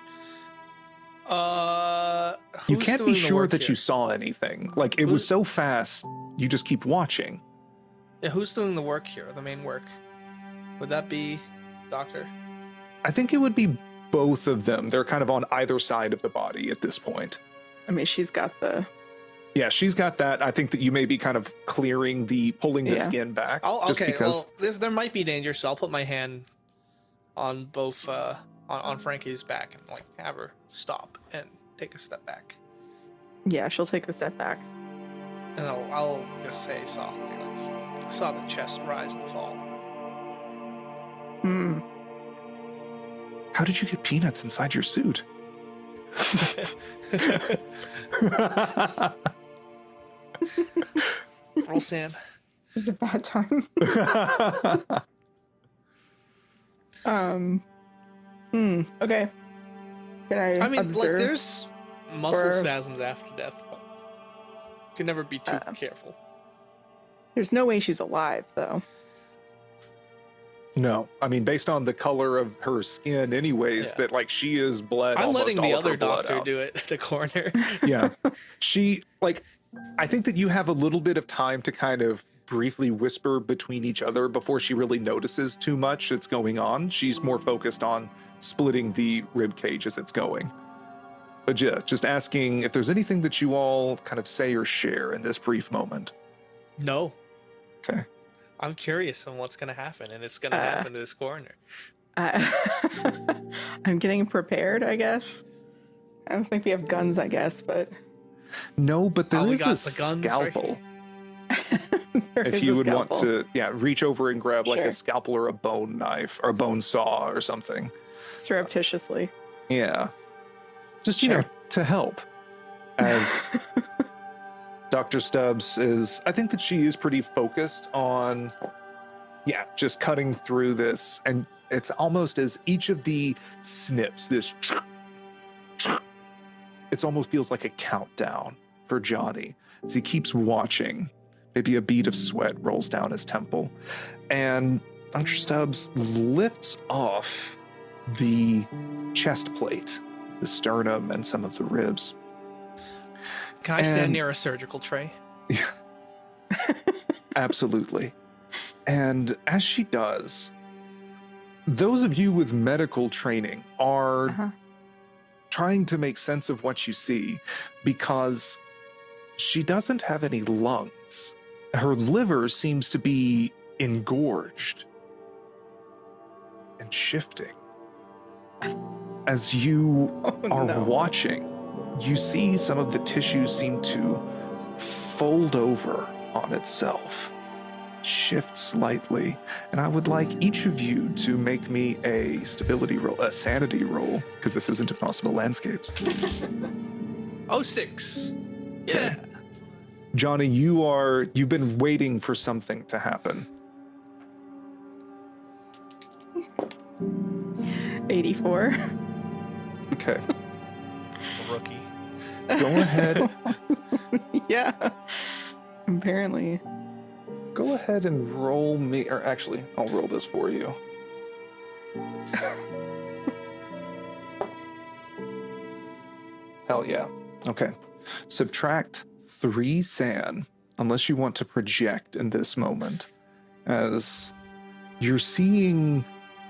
You Who's can't be doing the sure work that here? you saw anything. Like, it was so fast, you just keep watching. Yeah, who's doing the work here? The main work? Would that be Doctor? I think it would be both of them. They're kind of on either side of the body at this point. I mean, she's got the. Yeah, she's got that. I think that you may be kind of pulling the skin back. Just Okay, because. well, there might be danger, so I'll put my hand on both on Frankie's back and like have her stop and take a step back, Yeah, she'll take a step back. and I'll just say softly, like, I saw the chest rise and fall. Hmm. How did you get peanuts inside your suit? Roll sand. It's a bad time. Okay. Can I I mean, observe? like, there's muscle or- spasms after death, but you can never be too careful. There's no way she's alive, though. No, I mean, based on the color of her skin, anyways, Yeah. that like she is bled. I'm almost letting all the of her other blood doctor out. do it. The coroner. Yeah, she like. I think that you have a little bit of time to kind of briefly whisper between each other before she really notices too much that's going on. She's more focused on splitting the rib cage as it's going. But yeah, just asking if there's anything that you all kind of say or share in this brief moment. No, Okay. I'm curious on what's gonna happen, and it's gonna happen to this coroner. I'm getting prepared, I guess. I don't think we have guns, I guess, but No, but there we is got a the guns right scalpel. there If is you a would want scalpel. to, reach over and grab like Sure. a scalpel or a bone knife or a bone saw or something. Surreptitiously. Yeah. Just, Sure. to help. As Dr. Stubbs is, I think that she is pretty focused on, just cutting through this. And it's almost as each of the snips, this, it almost feels like a countdown for Johnny as he keeps watching. Maybe a bead of sweat rolls down his temple. And Dr. Stubbs lifts off the chest plate, the sternum, and some of the ribs. Can I stand And- near a surgical tray? Absolutely. And as she does, those of you with medical training are Uh-huh. trying to make sense of what you see because she doesn't have any lungs. Her liver seems to be engorged and shifting. As you Oh, are no. watching, you see some of the tissue seem to fold over on itself, shift slightly, and I would like each of you to make me a stability roll, a sanity roll, because this isn't Impossible Landscapes. 06. Yeah. Johnny, you've been waiting for something to happen. 84. Okay, Rookie. go ahead. Yeah. Apparently. Go ahead and roll me, or actually, I'll roll this for you. Hell yeah. Okay. Subtract 3 sand, unless you want to project in this moment, as you're seeing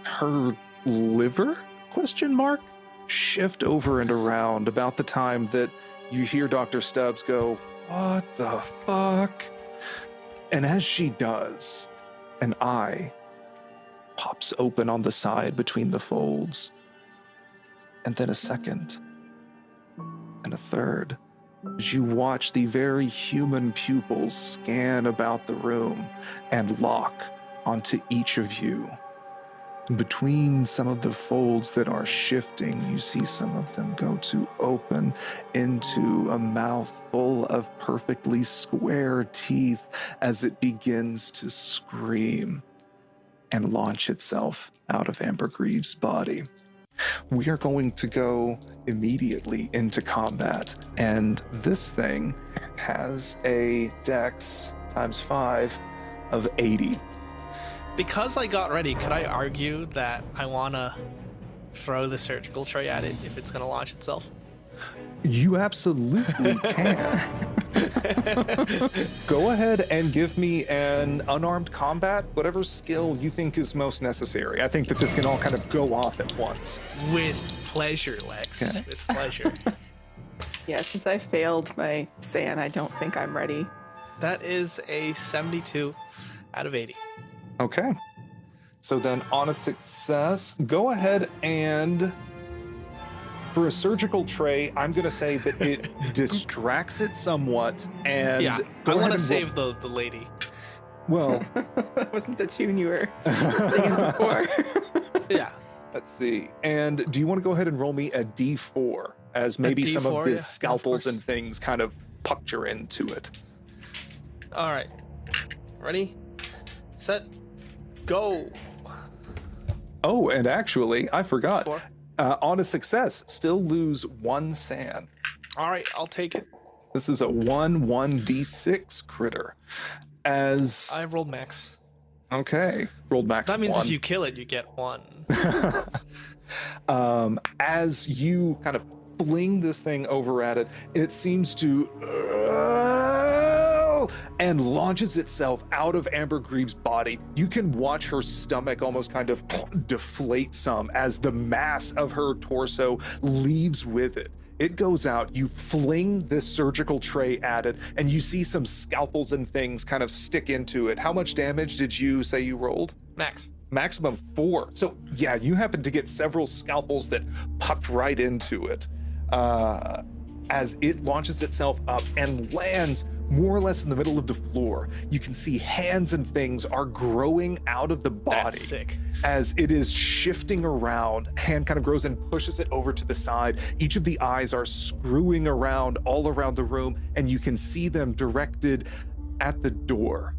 her liver, question mark, shift over and around about the time that you hear Dr. Stubbs go, "What the fuck?" And as she does, an eye pops open on the side between the folds, and then a second, and a third, as you watch the very human pupils scan about the room and lock onto each of you. Between some of the folds that are shifting, you see some of them go to open into a mouth full of perfectly square teeth as it begins to scream and launch itself out of Amber Greaves' body. We are going to go immediately into combat, and this thing has a dex times 5 of 80. Because I got ready, could I argue that I want to throw the surgical tray at it if it's going to launch itself? You absolutely can. Go ahead and give me an unarmed combat, whatever skill you think is most necessary. I think that this can all kind of go off at once. With pleasure, Lex. Okay. With pleasure. Yeah, since I failed my SAN, I don't think I'm ready. That is a 72 out of 80. Okay. So then on a success, go ahead and for a surgical tray, I'm going to say that it distracts it somewhat. And Yeah, go I want ahead to and save the lady. Well, That wasn't the tune you were singing before. Yeah. let's see. And do you want to go ahead and roll me a D4 as maybe some of D4, the yeah, of scalpels course. and things kind of puncture into it? All right. Ready, set, go. Oh, and actually, I forgot. 4. On a success, still lose 1 SAN. All right, I'll take it. This is a 1d6 critter. As I rolled max. okay, rolled max. That means 1. if you kill it, you get 1. As you kind of fling this thing over at it, it seems to and launches itself out of Amber Greaves' body. You can watch her stomach almost kind of deflate some as the mass of her torso leaves with it. It goes out, you fling this surgical tray at it, and you see some scalpels and things kind of stick into it. How much damage did you say you rolled? Max. Maximum 4. So yeah, you happen to get several scalpels that pucked right into it as it launches itself up and lands more or less in the middle of the floor. You can see hands and things are growing out of the body. That's sick. As it is shifting around, hand kind of grows and pushes it over to the side. Each of the eyes are screwing around all around the room, and you can see them directed at the door.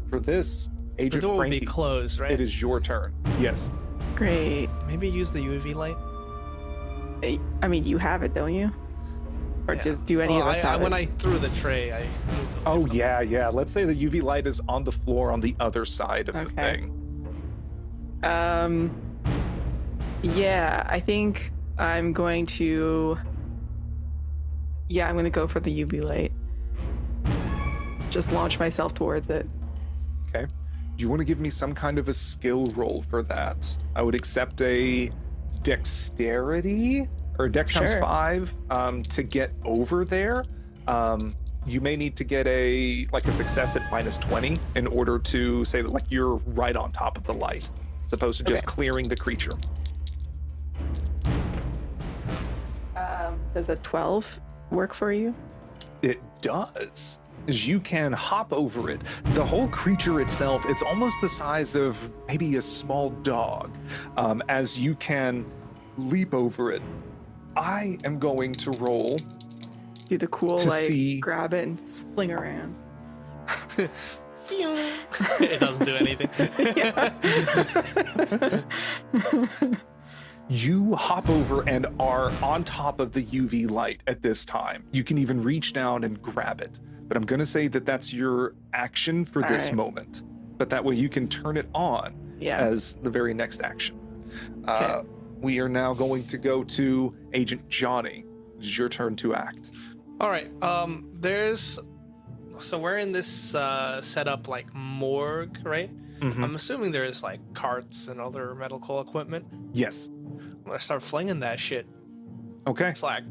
For this, The Agent door will be Frankie, closed, right? it is your turn. Yes. Great. Maybe use the UV light. I mean, you have it, don't you? Or Yeah. just do any of us have when it? I threw the tray, I moved away Oh, from it. yeah. Let's say the UV light is on the floor on the other side of the Okay. thing. Yeah, I think I'm going to. Yeah, I'm going to go for the UV light. Just launch myself towards it. Okay. Do you want to give me some kind of a skill roll for that? I would accept a dexterity or dex times Sure. 5 to get over there. You may need to get a success at -20 in order to say that you're right on top of the light, as opposed to just Okay. clearing the creature. Does a 12 work for you? It does. As you can hop over it. The whole creature itself, it's almost the size of maybe a small dog. As you can leap over it. I am going to roll. Do the cool, To like, see- grab it and fling around. It doesn't do anything. You hop over and are on top of the UV light at this time. You can even reach down and grab it. But I'm going to say that that's your action for All this right. moment. But that way you can turn it on Yeah. as the very next action. Okay. We are now going to go to Agent Johnny. It is your turn to act. All right. So we're in this setup like morgue, right? Mhm. I'm assuming there's like carts and other medical equipment. Yes. I'm gonna start flinging that shit. Okay. It's like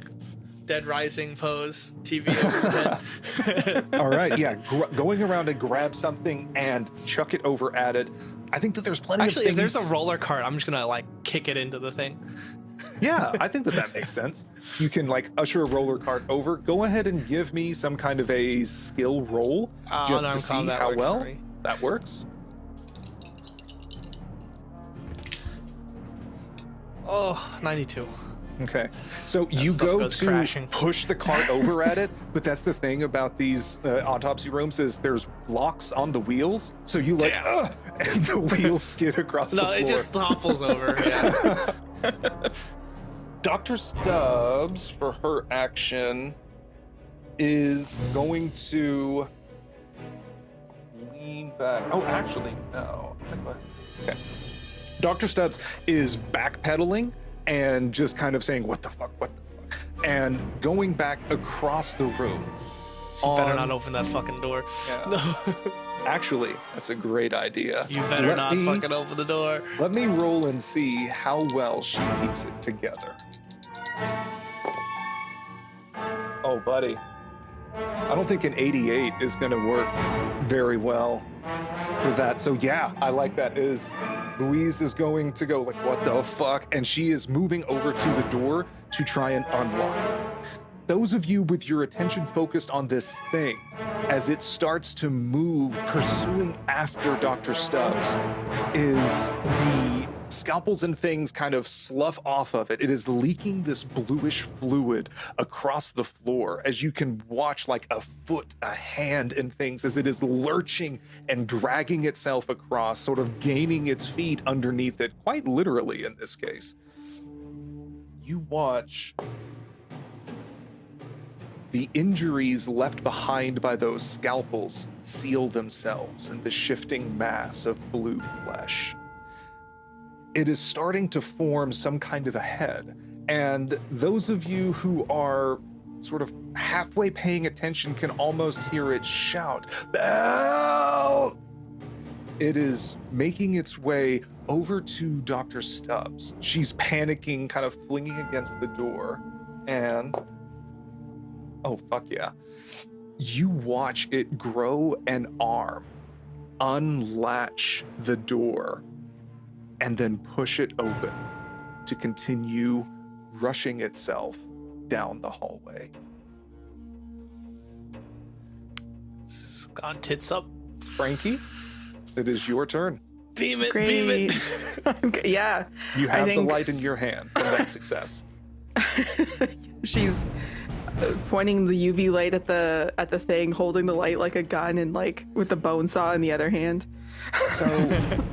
Dead Rising pose, TV overhead. All right. Yeah. Going around and grab something and chuck it over at it. I think that there's plenty Actually, of if things. there's a roller cart, I'm just gonna like kick it into the thing. Yeah, I think that makes sense. You can usher a roller cart over. Go ahead and give me some kind of a skill roll just to Unarmed see combat how works well for me. that works. Oh, 92. Okay. So you stuff go goes to crashing. push the cart over at it, but that's the thing about these autopsy rooms is there's locks on the wheels. So you Damn. and the wheels skid across the No, floor. it just topples over. Yeah. Dr. Stubbs, for her action, is going to lean back. Oh, actually, no. Okay. Dr. Stubbs is backpedaling and just kind of saying, what the fuck? and going back across the room. She better not open that fucking door. Yeah. No. Actually, that's a great idea. You better not fucking open the door. Let me roll and see how well she keeps it together. Oh, buddy. I don't think an 88 is going to work very well for that. So yeah, I like that. Louise is going to go like, what the fuck? And she is moving over to the door to try and unlock it. Those of you with your attention focused on this thing, as it starts to move, pursuing after Dr. Stubbs, is the scalpels and things kind of slough off of it. It is leaking this bluish fluid across the floor as you can watch like a foot, a hand, and things as it is lurching and dragging itself across, sort of gaining its feet underneath it, quite literally in this case. You watch the injuries left behind by those scalpels seal themselves in the shifting mass of blue flesh. It is starting to form some kind of a head, and those of you who are sort of halfway paying attention can almost hear it shout, "Belle!" It is making its way over to Dr. Stubbs. She's panicking, kind of flinging against the door, and oh, fuck yeah. You watch it grow an arm, unlatch the door, and then push it open to continue rushing itself down the hallway. It's gone tits up. Frankie, it is your turn. Beam it, Great. beam it. Yeah. You have think- the light in your hand from that success. She's pointing the UV light at the thing, holding the light like a gun, and like with the bone saw in the other hand. So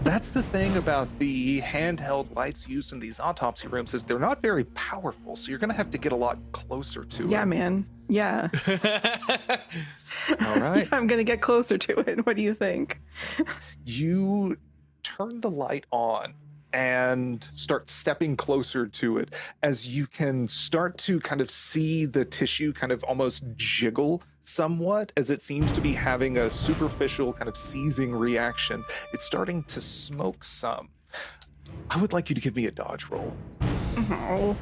that's the thing about the handheld lights used in these autopsy rooms is they're not very powerful, so you're gonna have to get a lot closer to it. Yeah, man. Yeah. All right. I'm gonna get closer to it. What do you think? You turn the light on and start stepping closer to it as you can start to kind of see the tissue kind of almost jiggle somewhat as it seems to be having a superficial kind of seizing reaction. It's starting to smoke some. I would like you to give me a dodge roll. Oh.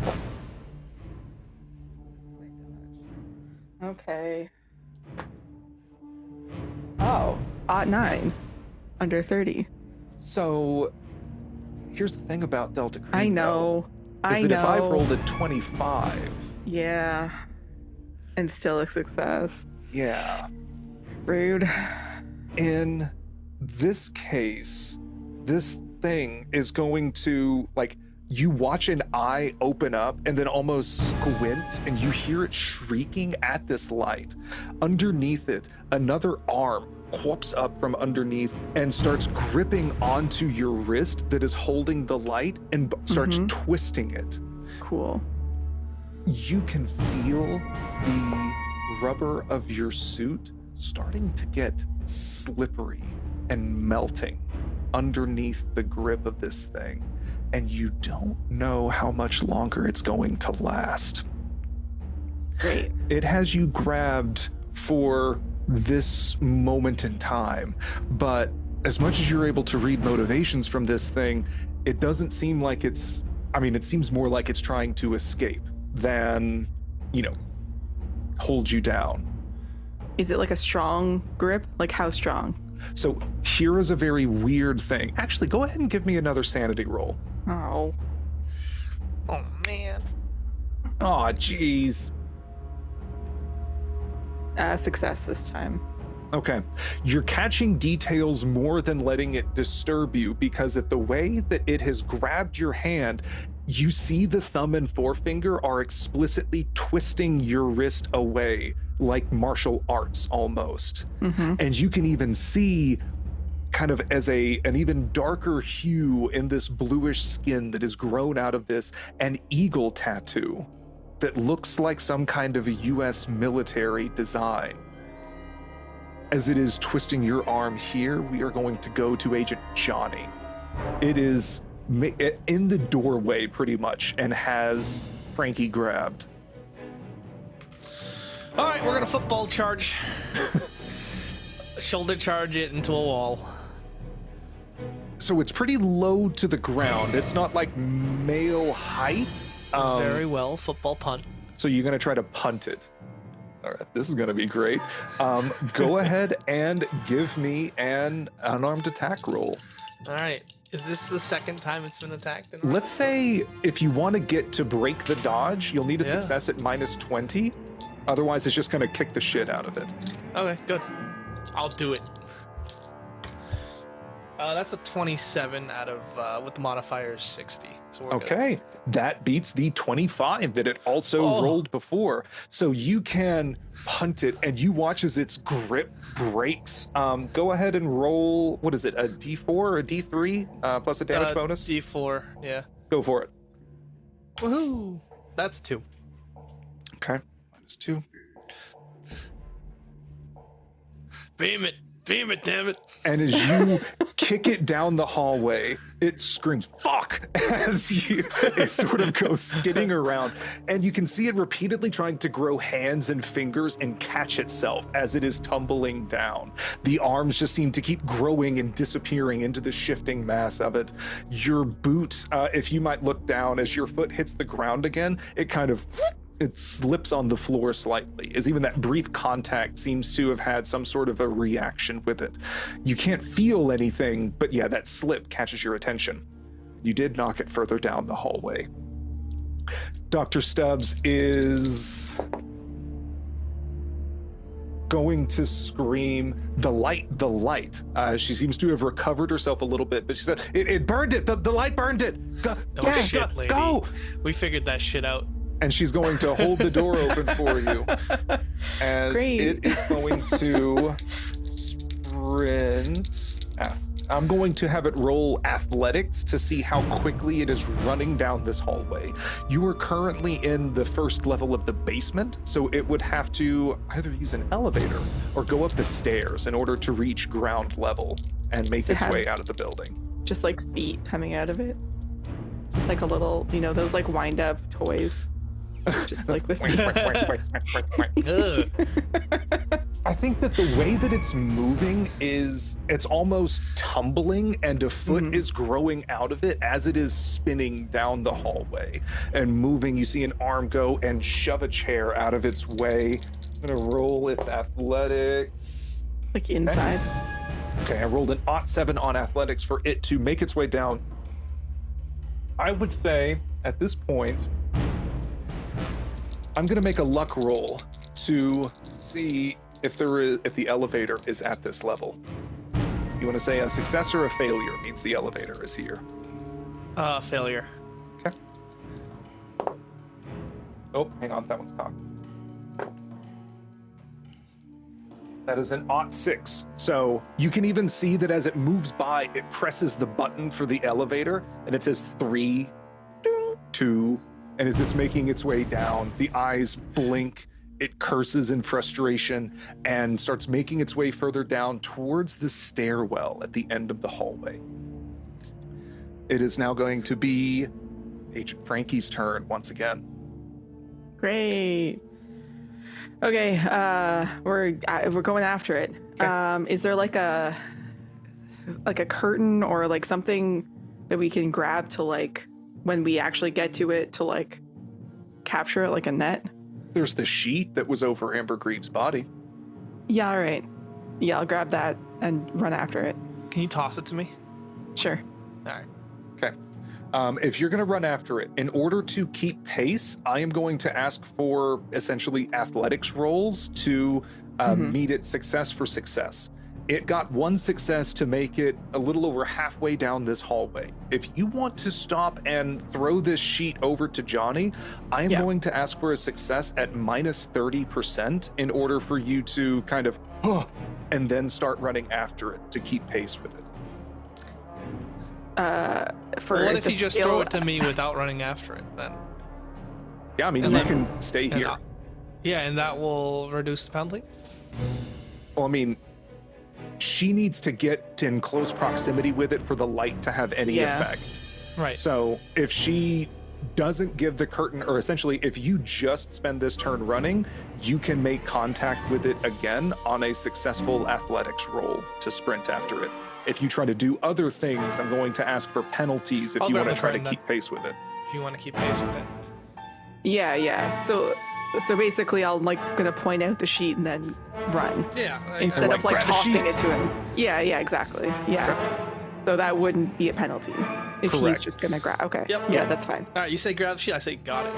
Okay. Oh, odd 9. Under 30. So here's the thing about Delta Green. I know. Is that if I rolled a 25, Yeah. And still a success. yeah. Rude. In this case, this thing is going to, like, you watch an eye open up and then almost squint, and you hear it shrieking at this light. Underneath it, another arm whoops up from underneath and starts gripping onto your wrist that is holding the light and starts twisting it. Cool. You can feel the rubber of your suit starting to get slippery and melting underneath the grip of this thing, and you don't know how much longer it's going to last. Great. It has you grabbed for this moment in time, but as much as you're able to read motivations from this thing, it doesn't seem like it seems more like it's trying to escape than, hold you down. Is it like a strong grip? Like how strong? So here is a very weird thing. Actually, go ahead and give me another sanity roll. Oh. Oh man. Aw, jeez. Success this time. Okay. You're catching details more than letting it disturb you, because at the way that it has grabbed your hand, you see the thumb and forefinger are explicitly twisting your wrist away, like martial arts almost. And you can even see kind of as an even darker hue in this bluish skin that has grown out of this, an eagle tattoo that looks like some kind of a US military design. As it is twisting your arm here, we are going to go to Agent Johnny. It is in the doorway pretty much and has Frankie grabbed. All right, we're gonna football charge. Shoulder charge it into a wall. So it's pretty low to the ground. It's not like male height. Very well, football punt. So you're going to try to punt it. All right, this is going to be great. Go ahead and give me an unarmed attack roll. All right, is this the second time it's been attacked? Let's say if you want to get to break the dodge, you'll need a success at -20. Otherwise, it's just going to kick the shit out of it. Okay, good. I'll do it. That's a 27 out of, with the modifier 60. So we're Okay, that beats the 25 that it also rolled before. So you can punt it, and you watch as its grip breaks. Go ahead and roll, what is it, a D4 or a D3 plus a damage bonus? D4, yeah. Go for it. Woohoo! That's 2. Okay, -2. Beam it, damn it. And as you kick it down the hallway, it screams, fuck, as it sort of goes skidding around. And you can see it repeatedly trying to grow hands and fingers and catch itself as it is tumbling down. The arms just seem to keep growing and disappearing into the shifting mass of it. Your boot, if you might look down, as your foot hits the ground again, it slips on the floor slightly, as even that brief contact seems to have had some sort of a reaction with it. You can't feel anything, but yeah, that slip catches your attention. You did knock it further down the hallway. Dr. Stubbs is going to scream, the light. She seems to have recovered herself a little bit, but she said, it burned it, the light burned it. Lady. Go. We figured that shit out. And she's going to hold the door open for you as Great. it is going to sprint. I'm going to have it roll athletics to see how quickly it is running down this hallway. You are currently in the first level of the basement, so it would have to either use an elevator or go up the stairs in order to reach ground level and make its way out of the building. Just like feet coming out of it. Just like a little, those like wind up toys. Just like the feet. I think that the way that it's moving is it's almost tumbling, and a foot is growing out of it as it is spinning down the hallway and moving. You see an arm go and shove a chair out of its way. I'm gonna roll its athletics. Like inside. Okay, I rolled an +7 on athletics for it to make its way down. I would say at this point, I'm gonna make a luck roll to see if the elevator is at this level. You want to say a success or a failure means the elevator is here? Failure. Okay. Oh, hang on, that one's cocked. That is an +6. So you can even see that as it moves by, it presses the button for the elevator, and it says 3, 2, and as it's making its way down, the eyes blink, it curses in frustration, and starts making its way further down towards the stairwell at the end of the hallway. It is now going to be Agent Frankie's turn once again. Great. Okay, we're going after it. Okay. Is there like a curtain or like something that we can grab to like when we actually get to it to like capture it, like a net? There's the sheet that was over Amber Greaves' body. Yeah, all right. Yeah, I'll grab that and run after it. Can you toss it to me? Sure. All right. Okay. If you're going to run after it, in order to keep pace, I am going to ask for essentially athletics rolls to meet its success for success. It got 1 success to make it a little over halfway down this hallway. If you want to stop and throw this sheet over to Johnny, I am going to ask for a success at -30% in order for you to kind of, and then start running after it to keep pace with it. What if you just throw it to me without running after it, then? Yeah, I mean, And you then- can stay here. And that will reduce the penalty? Well, I mean, she needs to get in close proximity with it for the light to have any effect. Right. So if she doesn't give the curtain, or essentially if you just spend this turn running, you can make contact with it again on a successful athletics roll to sprint after it. If you try to do other things, I'm going to ask for penalties if I'll you grab want to the try to curtain keep pace with it. If you want to keep pace with it. Yeah. So basically, I'm like gonna point out the sheet and then run Yeah. instead like, of like grab the tossing sheet. it to him. Yeah, exactly. Yeah. So that wouldn't be a penalty if he's Correct. just gonna grab. Okay. Yep. Yeah, that's fine. All right, you say grab the sheet. I say got it.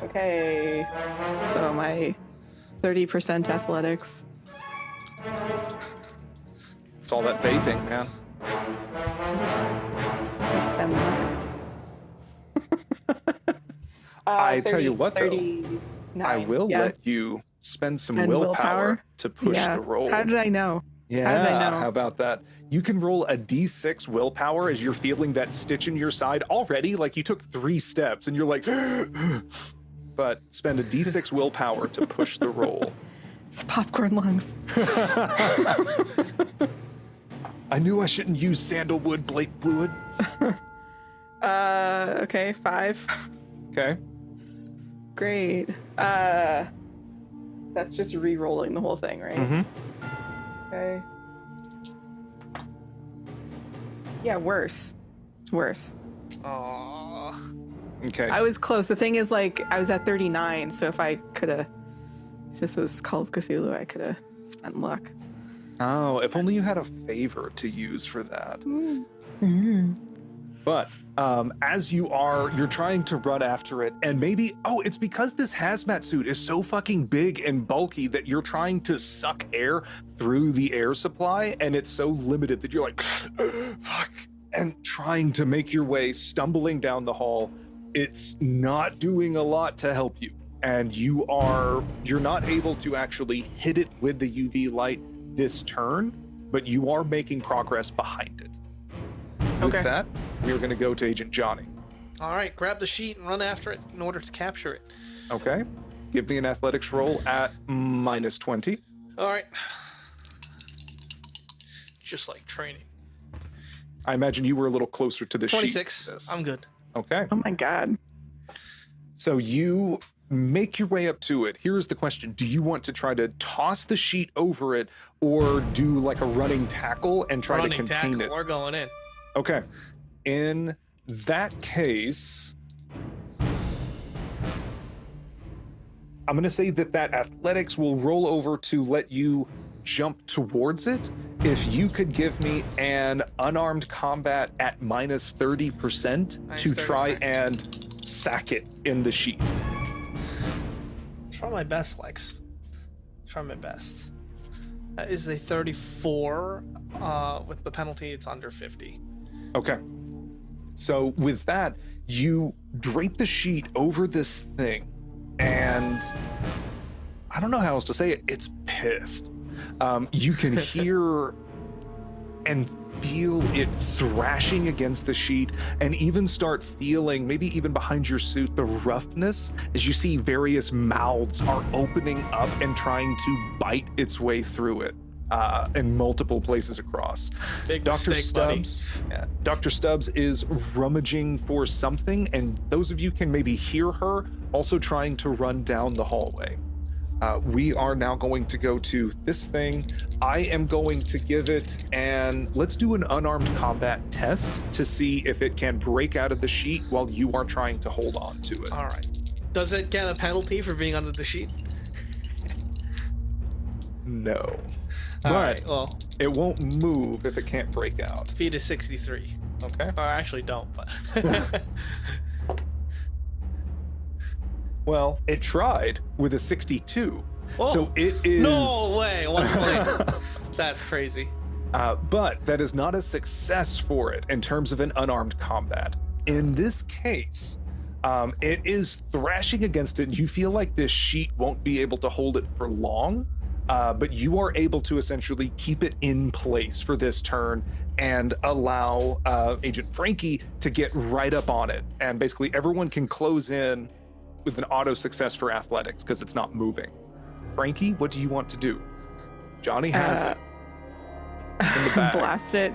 Okay. So my 30% athletics. It's all that vaping, man. I spend luck. I tell you what, though, 39. I will Yeah. let you spend some And willpower to push Yeah. the roll. How did I know? Yeah, How did I know? how about that? You can roll a d6 willpower as you're feeling that stitch in your side already. Like you took 3 steps and you're like, but spend a d6 willpower to push the roll. It's the popcorn lungs. I knew I shouldn't use sandalwood blade fluid. Okay, 5. Okay. Great. That's just re-rolling the whole thing, right? Mm-hmm. Okay. Yeah, worse. It's worse. Aww. Okay. I was close. The thing is, like, I was at 39, so if this was Call of Cthulhu, I could have spent luck. Oh, if only you had a favor to use for that. But as you're trying to run after it, and maybe, it's because this hazmat suit is so fucking big and bulky that you're trying to suck air through the air supply, and it's so limited that you're like, fuck, and trying to make your way, stumbling down the hall. It's not doing a lot to help you, and you're not able to actually hit it with the UV light this turn, but you are making progress behind it. With Okay. that, we're going to go to Agent Johnny. All right, grab the sheet and run after it in order to capture it. Okay. Give me an athletics roll at -20. All right. Just like training. I imagine you were a little closer to the 26. sheet. This. I'm good. Okay. Oh my god. So you make your way up to it. Here's the question. Do you want to try to toss the sheet over it or do like a running tackle and try to Running contain tackle. it? We're going in. Okay. In that case, I'm going to say that athletics will roll over to let you jump towards it. If you could give me an unarmed combat at -30% to try 30%. and sack it in the sheet. Try my best, Lex. Try my best. That is a 34. With the penalty, it's under 50. Okay. So with that, you drape the sheet over this thing, and I don't know how else to say it. It's pissed. You can hear and feel it thrashing against the sheet, and even start feeling, maybe even behind your suit, the roughness as you see various mouths are opening up and trying to bite its way through it. In multiple places across. Big Dr. mistake, buddy. Stubbs, Dr. Stubbs is rummaging for something, and those of you can maybe hear her also trying to run down the hallway. We are now going to go to this thing. I am going to give it, and let's do an unarmed combat test to see if it can break out of the sheet while you are trying to hold on to it. All right. Does it get a penalty for being under the sheet? No. All But right. Well, it won't move if it can't break out. feet is 63. Okay. Or actually don't, but. Well, it tried with a 62. Oh, So it is. No way. 1 point. That's crazy. But that is not a success for it in terms of an unarmed combat. In this case, it is thrashing against it, and you feel like this sheet won't be able to hold it for long, but you are able to essentially keep it in place for this turn and allow Agent Frankie to get right up on it. And basically everyone can close in with an auto success for athletics because it's not moving. Frankie, what do you want to do? Johnny has it in the bag. Blast it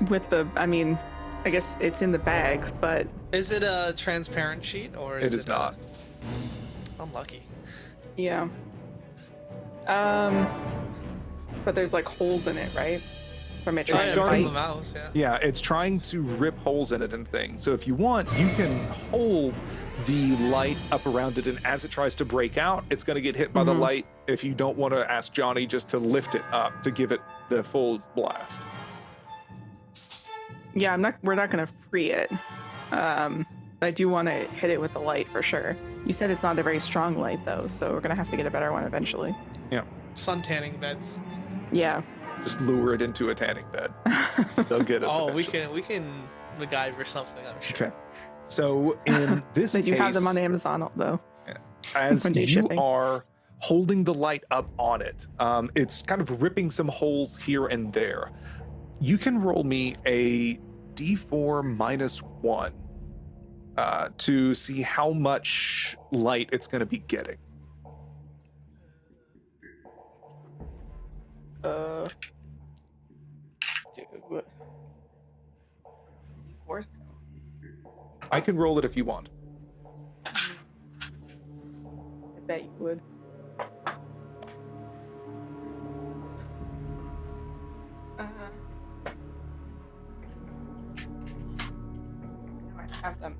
with the. I mean, I guess it's in the bags, but Is it a transparent sheet or is It is it not. Unlucky. yeah. But there's like holes in it, right? From it trying to starting- the bite. mouse, yeah. Yeah, it's trying to rip holes in it and things. So if you want, you can hold the light up around it, and as it tries to break out, it's going to get hit by the light. If you don't want to ask Johnny just to lift it up to give it the full blast. Yeah, we're not gonna free it. But I do want to hit it with the light for sure. You said it's not a very strong light though, so we're gonna have to get a better one eventually. Yeah, Sun tanning beds. Yeah. just lure it into a tanning bed. They'll get us. Oh, eventually. we can MacGyver something, I'm sure. Okay. So in this They do have them case, on Amazon though. as one day you shipping. are holding the light up on it, it's kind of ripping some holes here and there. You can roll me a d4 minus 1 to see how much light it's going to be getting. Dude. Force. I can roll it if you want. I bet you would. I have them.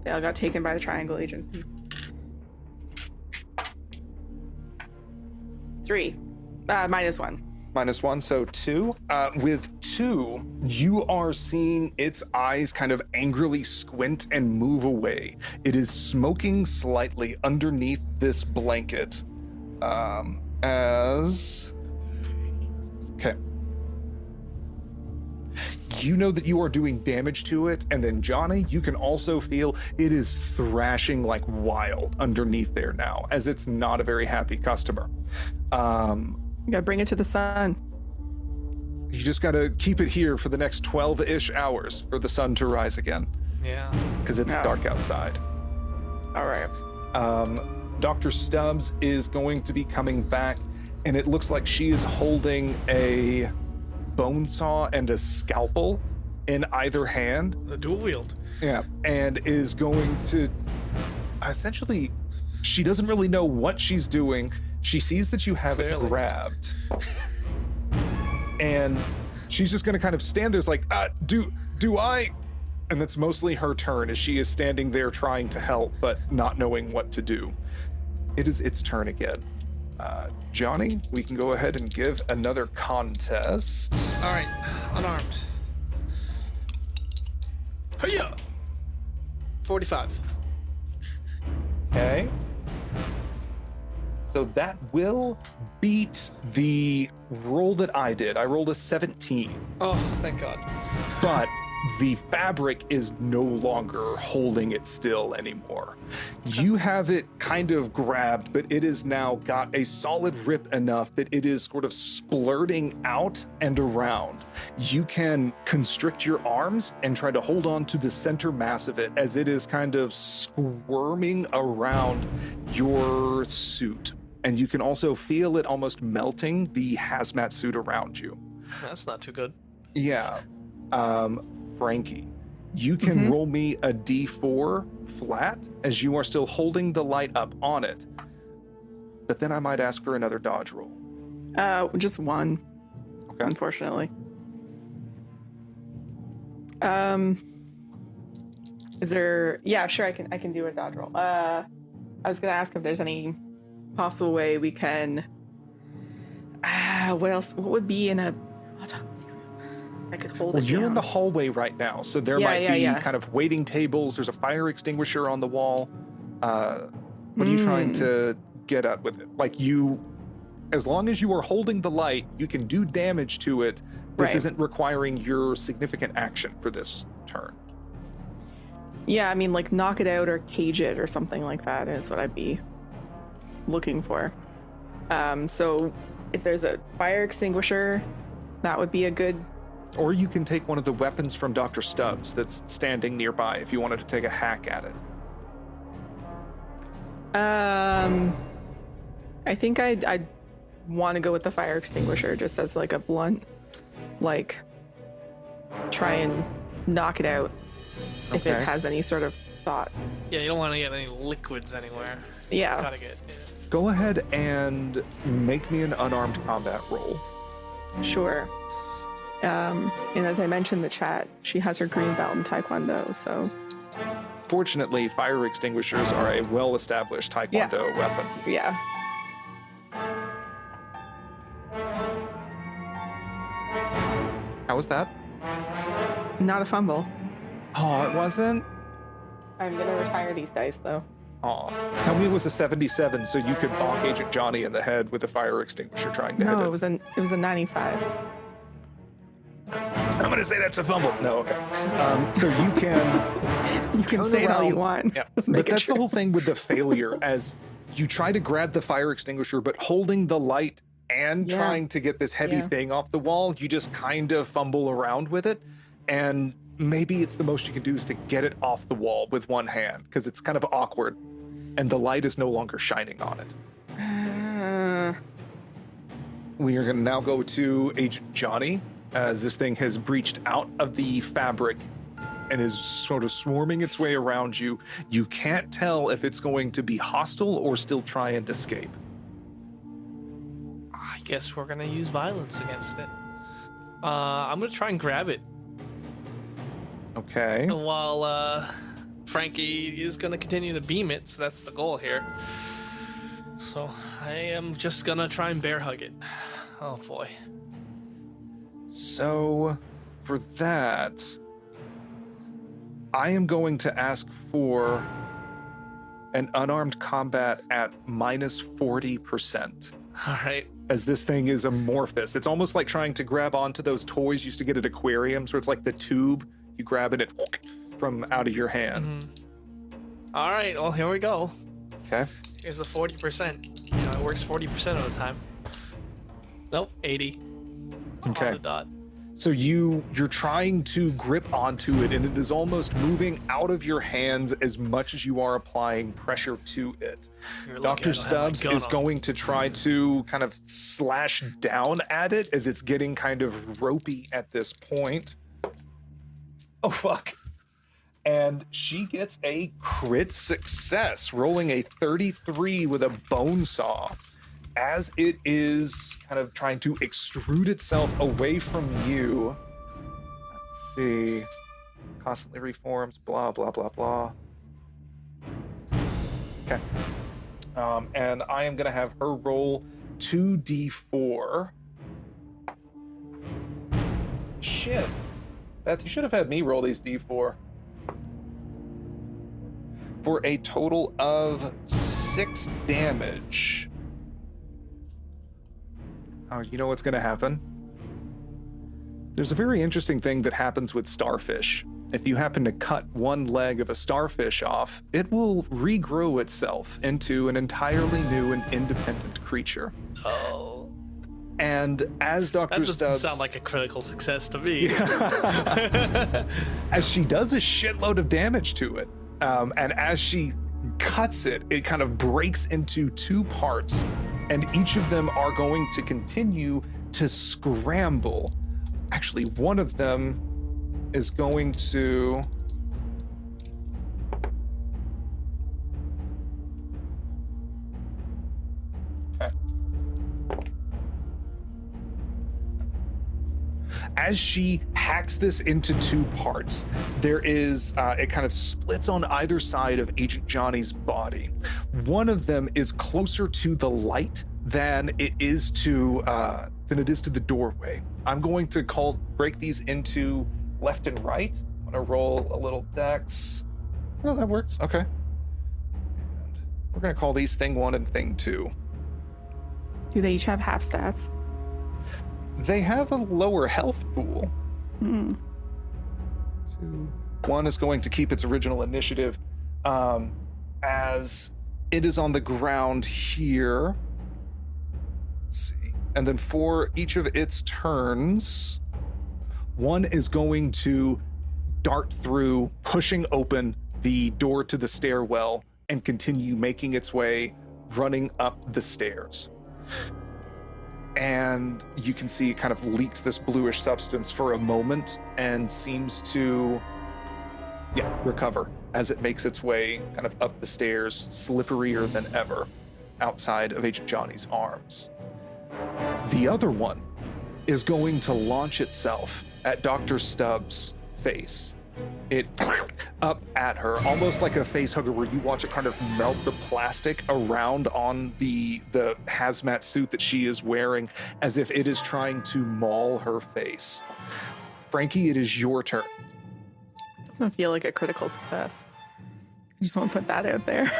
They all got taken by the Triangle Agency. 3. Minus 1. Minus 1, so 2. With 2, you are seeing its eyes kind of angrily squint and move away. It is smoking slightly underneath this blanket. As... Okay. You know that you are doing damage to it, and then Johnny, you can also feel it is thrashing like wild underneath there now, as it's not a very happy customer. You gotta bring it to the sun. You just gotta keep it here for the next 12-ish hours for the sun to rise again, Yeah. because it's Yeah. dark outside. All right. Dr. Stubbs is going to be coming back, and it looks like she is holding a bone saw and a scalpel in either hand. The dual wield. Yeah, and is going to essentially, she doesn't really know what she's doing. She sees that you have it Clearly. grabbed, and she's just going to kind of stand there, like, do I? And that's mostly her turn, as she is standing there trying to help, but not knowing what to do. It is its turn again. Johnny, we can go ahead and give another contest. All right, unarmed. Hiya! 45. Okay. So that will beat the roll that I did. I rolled a 17, Oh, thank God. but the fabric is no longer holding it still anymore. You have it kind of grabbed, but it has now got a solid rip enough that it is sort of splurting out and around. You can constrict your arms and try to hold on to the center mass of it as it is kind of squirming around your suit. And you can also feel it almost melting the hazmat suit around you. That's not too good. Yeah. Frankie, you can roll me a d4 flat as you are still holding the light up on it. But then I might ask for another dodge roll. Just one. Okay. Unfortunately. Is there? Yeah, sure. I can do a dodge roll. I was gonna ask if there's any possible way we can. What else? What would be in a autopsy room? I could hold Well, it you're in down. the hallway right now, so there might be kind of waiting tables. There's a fire extinguisher on the wall. What are you trying to get at with it? Like as long as you are holding the light, you can do damage to it. This Right. isn't requiring your significant action for this turn. Yeah, I mean, like knock it out or cage it or something like that is what I'd be looking for. So if there's a fire extinguisher, that would be a good. Or you can take one of the weapons from Dr. Stubbs that's standing nearby if you wanted to take a hack at it. I think I'd want to go with the fire extinguisher just as like a blunt, like try and knock it out if Okay. it has any sort of thought. Yeah, you don't want to get any liquids anywhere. Yeah. Gotta get. Yeah. Go ahead and make me an unarmed combat roll. Sure. And as I mentioned in the chat, she has her green belt in Taekwondo, so Fortunately, fire extinguishers are a well-established Taekwondo weapon. yeah. How was that? Not a fumble. Oh, it wasn't? I'm gonna retire these dice though. Aw. Tell me it was a 77 so you could bonk Agent Johnny in the head with a fire extinguisher trying to hit No, it. it was a 95. I'm going to say that's a fumble. No, okay. So you can... You can turn say it all you around- want. Yeah. Just But make it that's the true. whole thing with the failure, as you try to grab the fire extinguisher, but holding the light and Yeah. trying to get this heavy Yeah. thing off the wall, you just kind of fumble around with it. And maybe it's the most you can do is to get it off the wall with one hand, because it's kind of awkward. And the light is no longer shining on it. We are going to now go to Agent Johnny, as this thing has breached out of the fabric and is sort of swarming its way around you. You can't tell if it's going to be hostile or still try and escape. I guess we're gonna use violence against it. I'm gonna try and grab it Okay. while Frankie is gonna continue to beam it. So that's the goal here. So I am just gonna try and bear hug it. Oh boy. So for that, I am going to ask for an unarmed combat at minus 40%. All right. As this thing is amorphous. It's almost like trying to grab onto those toys you used to get at aquariums, where it's like the tube, you grab it from out of your hand. All right. Well, here we go. Okay. Here's the 40%. You know, it works 40% of the time. Nope, 80. Okay. On the dot. So you're trying to grip onto it, and it is almost moving out of your hands as much as you are applying pressure to it. You're lucky Dr. I don't have my Stubbs gun is on. going to try to kind of slash down at it as it's getting kind of ropey at this point. Oh, fuck. And she gets a crit success, rolling a 33 with a bone saw, as it is kind of trying to extrude itself away from you. Let's see. Constantly reforms, blah, blah, blah, blah. Okay. And I am going to have her roll 2d4. Shit. Beth, you should have had me roll these d4. For a total of 6 damage. Oh, you know what's going to happen? There's a very interesting thing that happens with starfish. If you happen to cut one leg of a starfish off, it will regrow itself into an entirely new and independent creature. Oh. And as That Dr. doesn't Stubbs... sound like a critical success to me. as she does a shitload of damage to it, and as she cuts it, it kind of breaks into 2 parts, and each of them are going to continue to scramble. Actually, one of them is going to... Okay. As she hacks this into 2 parts, there is, it kind of splits on either side of Agent Johnny's body. One of them is closer to the light than it is to the doorway. I'm going to break these into left and right. I'm gonna roll a little dex. Oh, that works, okay. And we're gonna call these Thing 1 and Thing 2. Do they each have half stats? They have a lower health pool. Hmm. 2. 1 is going to keep its original initiative, as it is on the ground here. Let's see. And then for each of its turns, 1 is going to dart through, pushing open the door to the stairwell, and continue making its way, running up the stairs. and you can see it kind of leaks this bluish substance for a moment and seems to, recover as it makes its way kind of up the stairs, slipperier than ever, outside of Agent Johnny's arms. The other one is going to launch itself at Dr. Stubbs' face. It up at her, almost like a face hugger where you watch it kind of melt the plastic around on the hazmat suit that she is wearing, as if it is trying to maul her face. Frankie, it is your turn. This doesn't feel like a critical success. I just want to put that out there.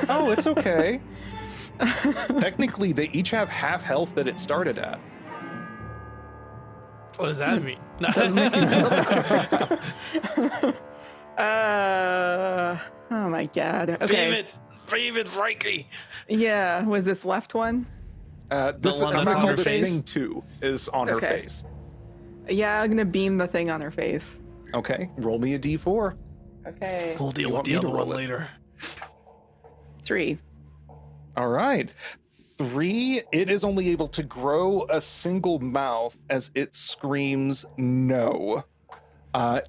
Oh, it's okay. Technically, they each have half health that it started at. What does that mean? Doesn't make you feel better. Oh my god. Okay. Brave it, Frankie. Yeah, was this left one? This one I'm that's gonna on call her this face? thing 2 is on her Okay. face. Yeah, I'm gonna beam the thing on her face. Okay, roll me a d4. Okay. We'll deal You with want the me other to one roll it? later. 3. All right. 3, it is only able to grow a single mouth as it screams no.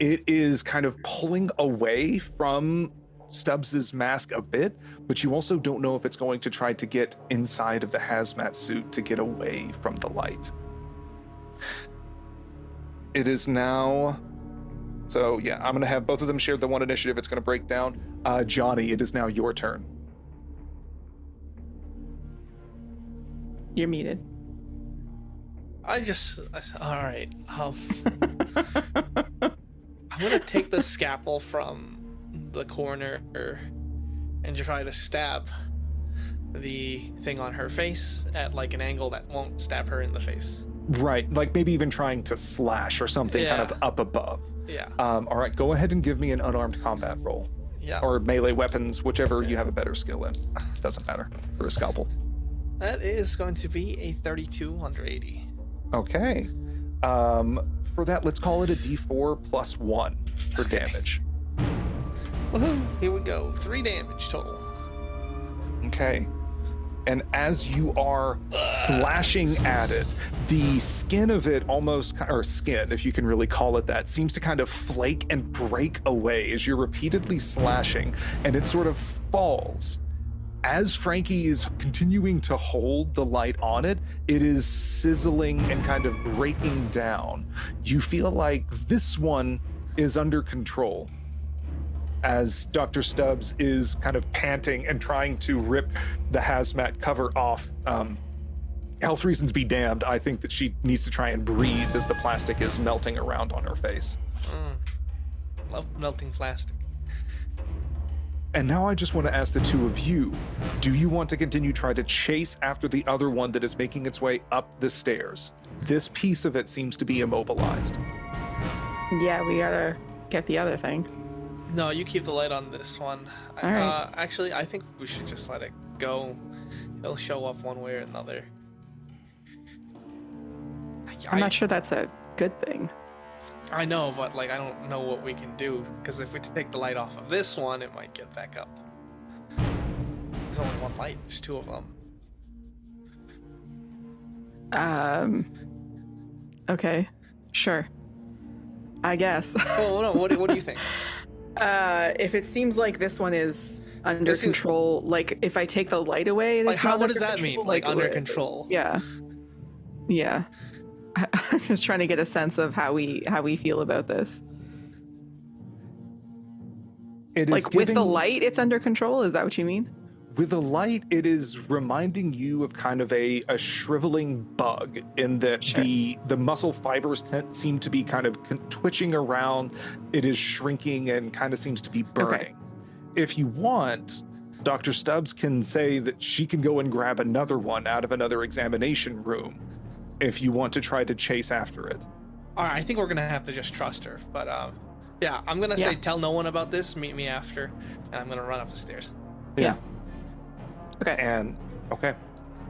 It is kind of pulling away from Stubbs's mask a bit, but you also don't know if it's going to try to get inside of the hazmat suit to get away from the light. It is now... So yeah, I'm going to have both of them share the one initiative it's going to break down. Johnny, it is now your turn. You're muted. All right. I'm gonna take the scalpel from the corner and try to stab the thing on her face at like an angle that won't stab her in the face. Right, like maybe even trying to slash or something kind Yeah. of up above. Yeah. All right, go ahead and give me an unarmed combat roll. Yeah. Or melee weapons, whichever you have a better skill in. Doesn't matter. For a scalpel. That is going to be a 32 under 80. Okay. For that, let's call it a d4 plus 1 for damage. Woohoo! Here we go. 3 damage total. Okay. And as you are slashing at it, the skin of it almost, or skin, if you can really call it that, seems to kind of flake and break away as you're repeatedly slashing, and it sort of falls. As Frankie is continuing to hold the light on it, it is sizzling and kind of breaking down. You feel like this one is under control, as Dr. Stubbs is kind of panting and trying to rip the hazmat cover off. Health reasons be damned, I think that she needs to try and breathe as the plastic is melting around on her face. Love melting plastic. And now I just want to ask the two of you, do you want to continue try to chase after the other one that is making its way up the stairs? This piece of it seems to be immobilized. Yeah, we gotta get the other thing. No, you keep the light on this one. All right. Actually, I think we should just let it go. It'll show up one way or another. I'm not sure that's a good thing. I know, but like I don't know what we can do, because if we take the light off of this one, it might get back up. There's only one light. There's 2 of them. Okay. Sure. I guess. Oh no! What do you think? If it seems like this one is under This seems- control, like if I take the light away, Like it's how? not What does under that mean? control? Like under control? Yeah. Yeah. I'm just trying to get a sense of how we feel about this. It is Like with the giving- light, it's under control. Is that what you mean? With the light, it is reminding you of kind of a shriveling bug in that Sure. the muscle fibers seem to be kind of twitching around. It is shrinking and kind of seems to be burning. If you want, Dr. Stubbs can say that she can go and grab another one out of another examination room if you want to try to chase after it. All right, I think we're gonna have to just trust her. But yeah, I'm gonna say Yeah. tell no one about this. Meet me after, and I'm gonna run up the stairs. Yeah. Okay. And, okay.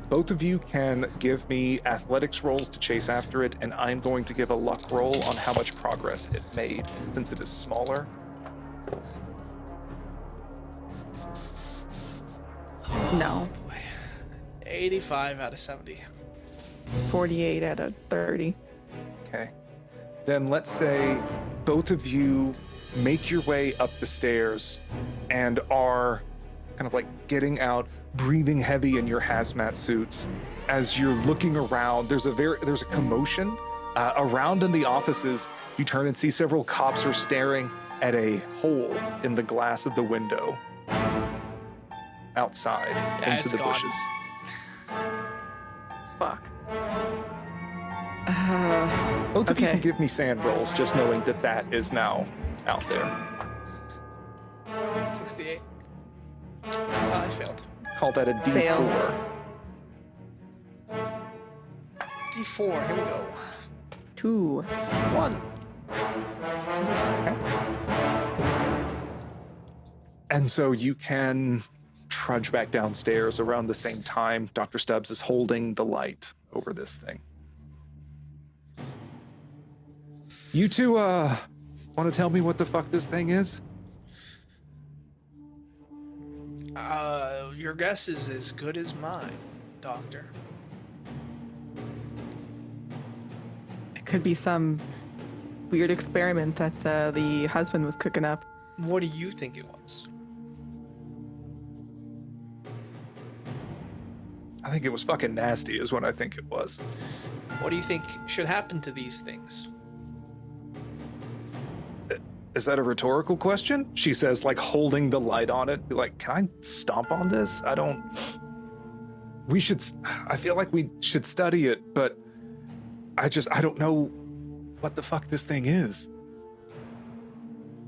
Both of you can give me athletics rolls to chase after it, and I'm going to give a luck roll on how much progress it made, since it is smaller. No. 85 out of 70. 48 out of 30. Okay. Then let's say both of you make your way up the stairs and are kind of like getting out, breathing heavy in your hazmat suits. As you're looking around, there's a commotion around in the offices. You turn and see several cops are staring at a hole in the glass of the window outside into the gone. bushes. Fuck. Both of you Okay. can give me sand rolls, just knowing that that is now out there. 68. I failed. Call that a D4. Fail. D4, here we go. 2. 1. And so you can trudge back downstairs around the same time. Dr. Stubbs is holding the light over this thing. You two, want to tell me what the fuck this thing is? Your guess is as good as mine, Doctor. It could be some weird experiment that the husband was cooking up. What do you think it was? I think it was fucking nasty is what I think it was. What do you think should happen to these things? Is that a rhetorical question? She says, like, holding the light on it. Be like, can I stomp on this? I feel like we should study it, but I don't know what the fuck this thing is.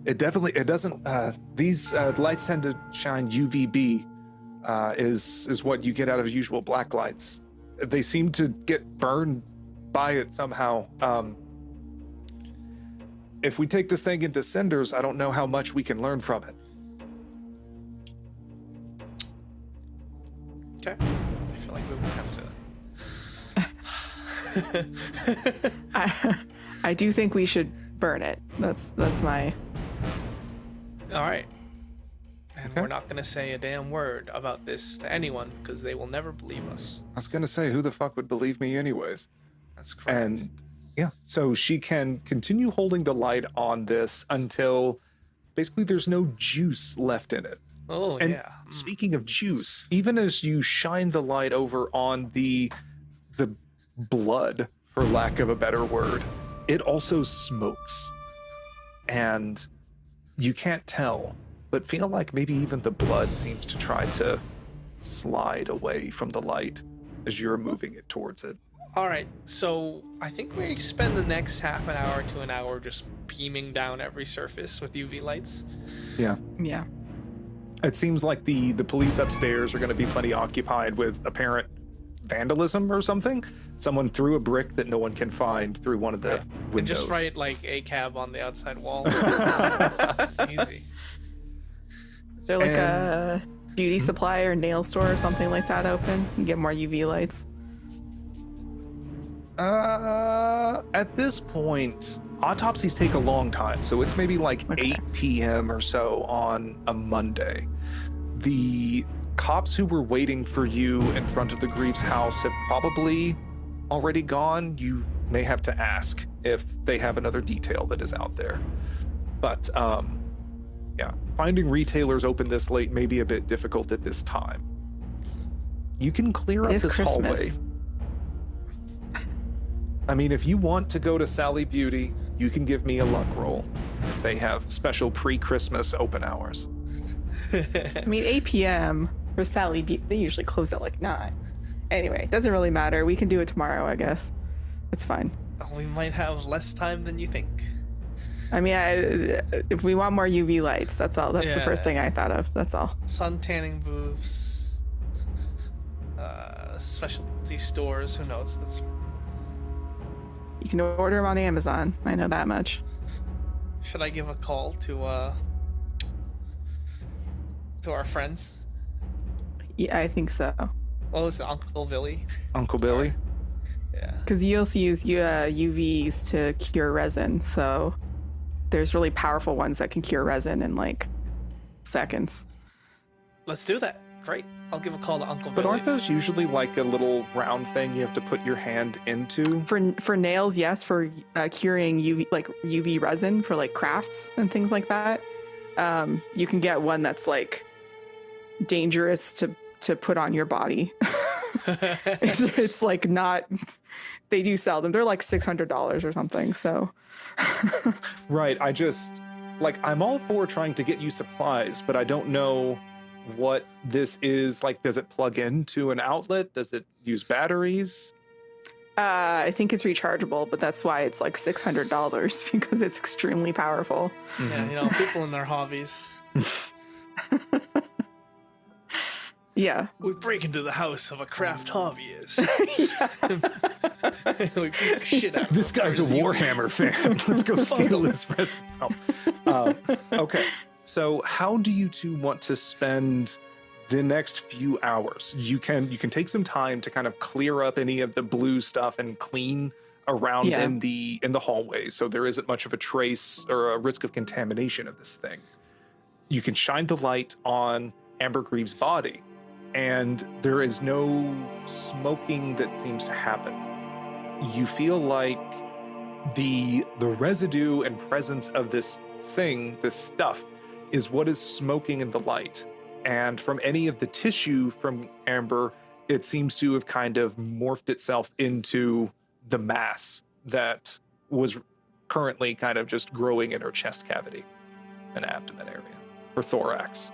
It doesn't, these lights tend to shine UVB, is what you get out of usual black lights. They seem to get burned by it somehow. If we take this thing into cinders, I don't know how much we can learn from it. Okay. I feel like we would have to. I do think we should burn it. That's my. All right. And Okay. we're not going to say a damn word about this to anyone because they will never believe us. I was gonna say, who the fuck would believe me anyways? That's correct. And yeah, so she can continue holding the light on this until basically there's no juice left in it. oh, And yeah. speaking of juice, even as you shine the light over on the blood, for lack of a better word, it also smokes. And you can't tell, but feel like maybe even the blood seems to try to slide away from the light as you're moving it towards it. All right. So I think we spend the next half an hour to an hour just beaming down every surface with UV lights. Yeah. Yeah. It seems like the police upstairs are going to be plenty occupied with apparent vandalism or something. Someone threw a brick that no one can find through one of the windows. And just write like a cab on the outside wall. Easy. Is there like a beauty supply or nail store or something like that open? You get more UV lights. At this point, autopsies take a long time, so it's maybe like Okay. 8 p.m. or so on a Monday. The cops who were waiting for you in front of the Greaves house have probably already gone. You may have to ask if they have another detail that is out there. But, yeah, finding retailers open this late may be a bit difficult at this time. You can clear It up is this hallway. Christmas. I mean, if you want to go to Sally Beauty, you can give me a luck roll. If they have special pre-Christmas open hours. I mean, 8 p.m. for Sally B. They usually close at like 9. Anyway, it doesn't really matter. We can do it tomorrow, I guess. It's fine. We might have less time than you think. I mean, if we want more UV lights, that's all. That's the first Yeah. thing I thought of. That's all. Sun tanning booths, specialty stores. Who knows? That's You can order them on Amazon. I know that much. Should I give a call to our friends? Yeah, I think so. What was it, Uncle Billy? Uncle Billy? Yeah. Because you also use UVs to cure resin, so there's really powerful ones that can cure resin in like seconds. Let's do that. Great. I'll give a call to Uncle But Billy. aren't those usually like a little round thing you have to put your hand into? For nails, yes. For curing UV resin for like crafts and things like that, you can get one that's like dangerous to put on your body. It's like not. They do sell them. They're like $600 or something. So. Right. I just like I'm all for trying to get you supplies, but I don't know what this is. Like, does it plug into an outlet? Does it use batteries? I think it's rechargeable, but that's why it's like $600 because it's extremely powerful. Yeah, people in their hobbies. Yeah. We break into the house of a craft hobbyist. We beat the shit out of This him guy's for a his UV. Warhammer fan. Let's go steal his present. Oh. Okay. So how do you two want to spend the next few hours? You can take some time to kind of clear up any of the blue stuff and clean around Yeah. in the hallway, so there isn't much of a trace or a risk of contamination of this thing. You can shine the light on Amber Greaves' body, and there is no smoking that seems to happen. You feel like the residue and presence of this thing, this stuff, is what is smoking in the light. And from any of the tissue from Amber, it seems to have kind of morphed itself into the mass that was currently kind of just growing in her chest cavity and abdomen area, her thorax,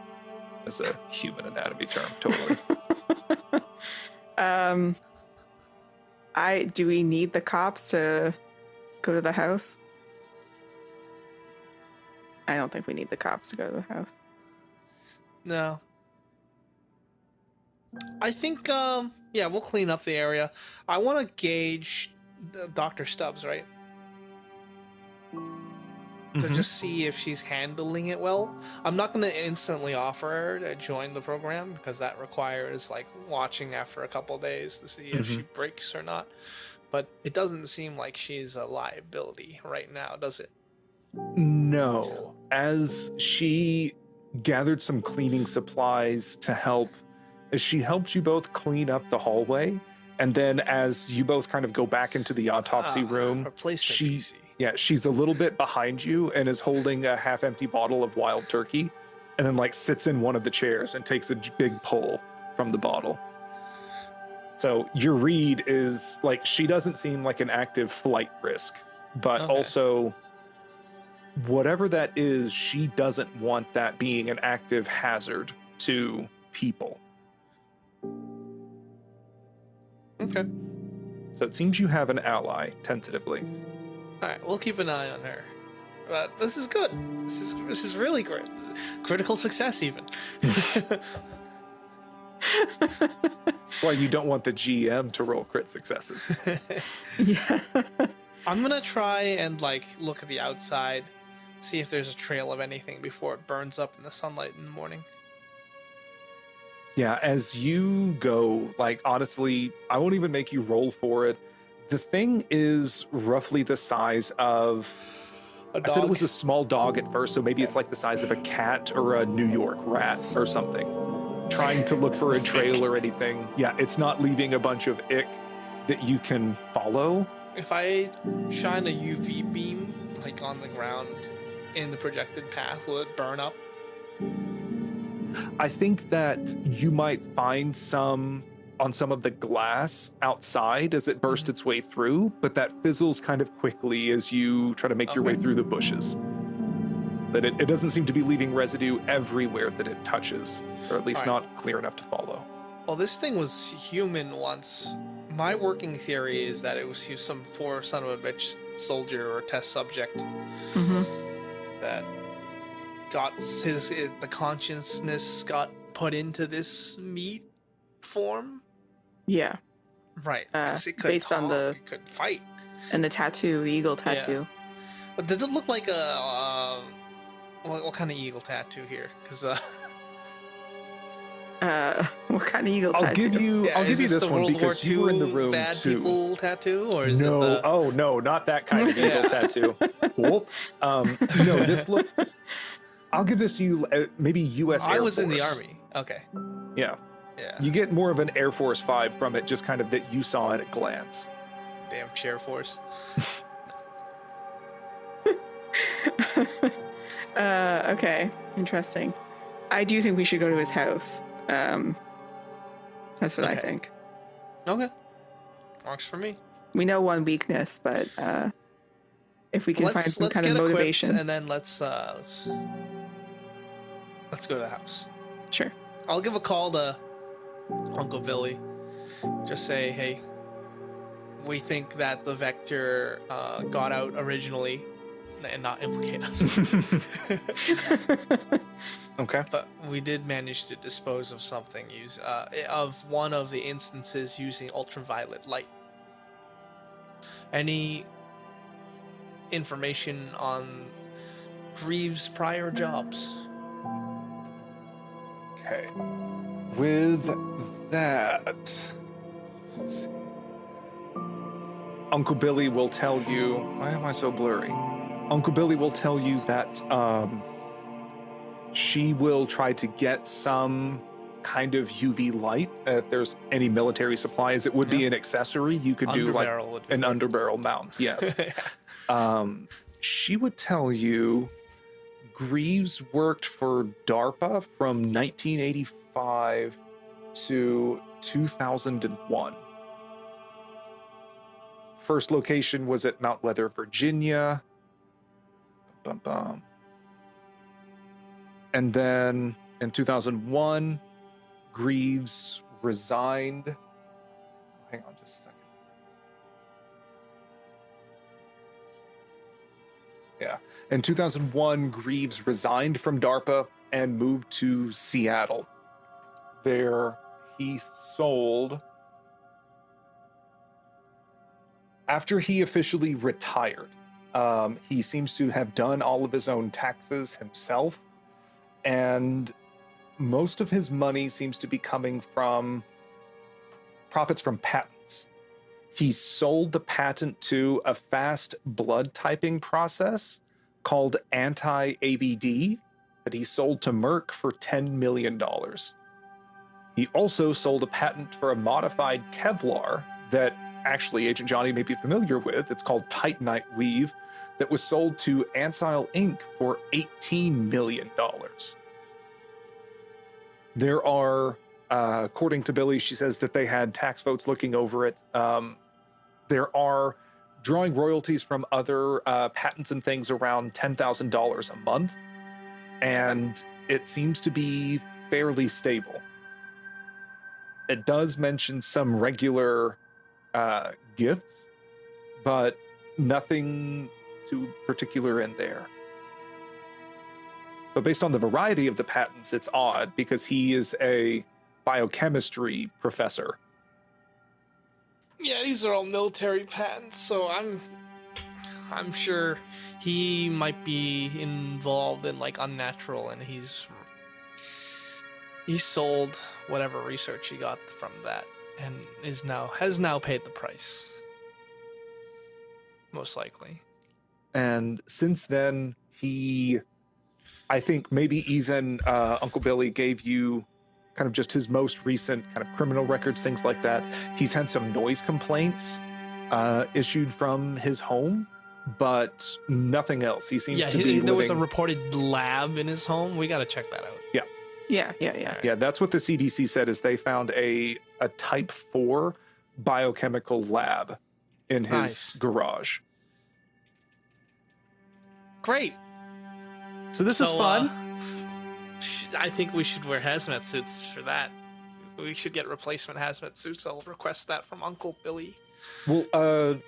as a human anatomy term, totally. Do we need the cops to go to the house? I don't think we need the cops to go to the house. No. I think, we'll clean up the area. I want to gauge Dr. Stubbs, right? To just see if she's handling it well. I'm not going to instantly offer her to join the program because that requires like watching after a couple days to see if she breaks or not. But it doesn't seem like she's a liability right now, does it? No. As she gathered some cleaning supplies to help, as she helped you both clean up the hallway, and then as you both kind of go back into the autopsy room, Replacement PC. Yeah, she's a little bit behind you and is holding a half-empty bottle of wild turkey, and then like sits in one of the chairs and takes a big pull from the bottle. So your read is like she doesn't seem like an active flight risk, but also whatever that is, she doesn't want that being an active hazard to people. Okay. So it seems you have an ally, tentatively. All right, we'll keep an eye on her. But this is good. This is really great. Critical success, even. Well, you don't want the GM to roll crit successes. Yeah. I'm gonna try and like look at the outside, see if there's a trail of anything before it burns up in the sunlight in the morning. Yeah, as you go, like, honestly, I won't even make you roll for it. The thing is roughly the size of... I said it was a small dog at first, so maybe it's like the size of a cat or a New York rat or something. Trying to look for a trail or anything. Yeah, it's not leaving a bunch of ick that you can follow. If I shine a UV beam, like on the ground in the projected path, will it burn up? I think that you might find some on some of the glass outside as it bursts its way through, but that fizzles kind of quickly as you try to make your way through the bushes. That it doesn't seem to be leaving residue everywhere that it touches, or at least not clear enough to follow. Well, this thing was human once. My working theory is that it was some poor son of a bitch soldier or test subject that got the consciousness got put into this meat form. Yeah. Right. 'Cause it could based on talk, it could fight. And the tattoo, the eagle tattoo. But did it look like a what kind of eagle tattoo here? Because What kind of eagle I'll tattoo? give you this one because you were in the room bad too. people tattoo, or is No, it the... oh no, not that kind of eagle tattoo. Whoop. No, this looks. I'll give this to you. Maybe U.S. Air I was in the Force. army. Okay. Yeah. Yeah. You get more of an Air Force vibe from it, just kind of that you saw at a glance. Damn chair force. Okay, interesting. I do think we should go to his house. That's what I Okay. think. Okay. Works for me. We know one weakness, but if we can find some Let's kind of get equipped motivation, and then let's go to the house. sure. I'll give a call to Uncle Billy. Just say, hey, we think that the Vector got out originally and not implicate us. Okay. But we did manage to dispose of something of one of the instances using ultraviolet light. Any information on Greaves' prior jobs? Okay. With that, let's see. Uncle Billy will tell you. Why am I so blurry? Uncle Billy will tell you that she will try to get some kind of UV light. If there's any military supplies, it would be an accessory. You could do like Underbarrel would be an good. underbarrel mount. Yes. She would tell you Greaves worked for DARPA from 1985 to 2001. First location was at Mount Weather, Virginia. Bum, bum, bum. And then in 2001, Greaves resigned. Hang on just a second. Yeah. In 2001, Greaves resigned from DARPA and moved to Seattle. There, he sold. After he officially retired, he seems to have done all of his own taxes himself. And most of his money seems to be coming from profits from patents. He sold the patent to a fast blood typing process called anti-ABD that he sold to Merck for $10 million. He also sold a patent for a modified Kevlar that actually Agent Johnny may be familiar with. It's called Titanite Weave, that was sold to Ansile Inc. for $18 million. There are, according to Billy, she says that they had tax votes looking over it. There are drawing royalties from other patents and things around $10,000 a month, and it seems to be fairly stable. It does mention some regular gifts, but nothing too particular in there. But based on the variety of the patents, it's odd because he is a biochemistry professor. Yeah, these are all military patents, so I'm sure he might be involved in like unnatural, and he sold whatever research he got from that, and has now paid the price, most likely. And since then, I think maybe even Uncle Billy gave you kind of just his most recent kind of criminal records, things like that. He's had some noise complaints issued from his home, but nothing else. He seems to be there was a living. reported lab in his home. We got to check that out. Yeah. Yeah, that's what the CDC said, is they found a type 4 biochemical lab in his Nice. garage. Great. So this is fun. I think we should wear hazmat suits for that. We should get replacement hazmat suits. I'll request that from Uncle Billy. Well,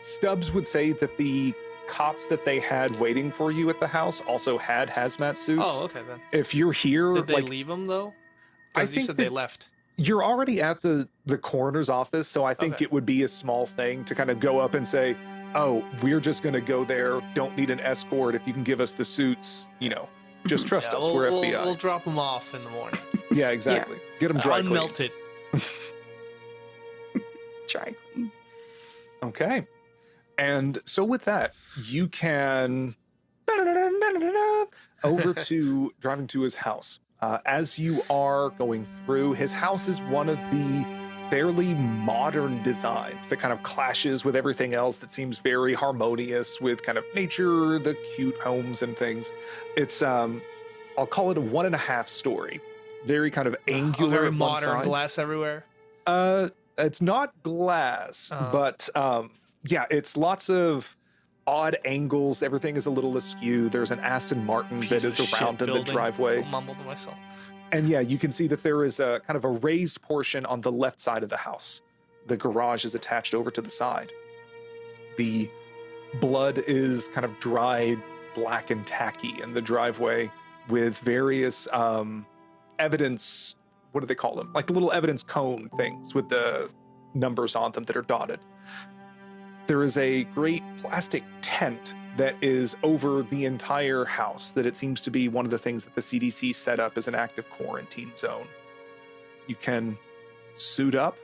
Stubbs would say that the cops that they had waiting for you at the house also had hazmat suits. Oh, okay then. If you're here, Did they like, leave them though? I Because you think said they that- left. you're already at the coroner's office, so I think Okay. it would be a small thing to kind of go up and say, oh, we're just going to go there, don't need an escort. If you can give us the suits, just trust us. We're FBI. We'll drop them off in the morning. Yeah, exactly. Get them dry cleaned. Unmelted. Dry clean. Okay. And so with that, you can driving to his house. As you are going through, his house is one of the fairly modern designs that kind of clashes with everything else that seems very harmonious with kind of nature, the cute homes and things. It's, I'll call it a 1.5 story, very kind of A angular very at one modern side. glass everywhere. It's not glass, but yeah, it's lots of odd angles. Everything is a little askew. There's an Aston Martin that is around in the driveway. I'll mumble to myself. And yeah, you can see that there is a kind of a raised portion on the left side of the house. The garage is attached over to the side. The blood is kind of dried, black and tacky in the driveway with various evidence. What do they call them? Like the little evidence cone things with the numbers on them that are dotted. There is a great plastic tent that is over the entire house, that it seems to be one of the things that the CDC set up as an active quarantine zone. You can suit up,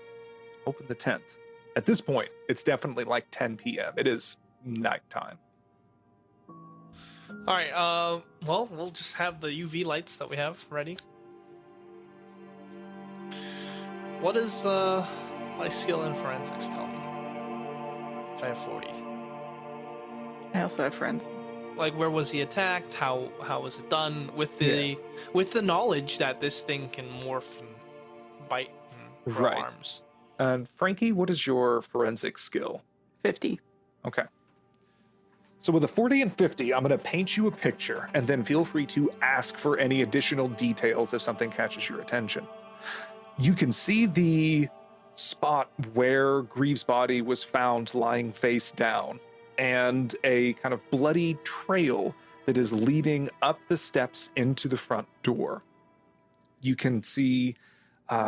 open the tent. At this point, it's definitely like 10 p.m. It is nighttime. All right. Well, we'll just have the UV lights that we have ready. What does my skill in forensics tell me? If I have 40. I also have friends. Like, where was he attacked? How was it done? With the knowledge that this thing can morph and bite and grow Right. arms. And Frankie, what is your forensic skill? 50. Okay. So with a 40 and 50, I'm going to paint you a picture, and then feel free to ask for any additional details if something catches your attention. You can see the spot where Greaves' body was found lying face down, and a kind of bloody trail that is leading up the steps into the front door. You can see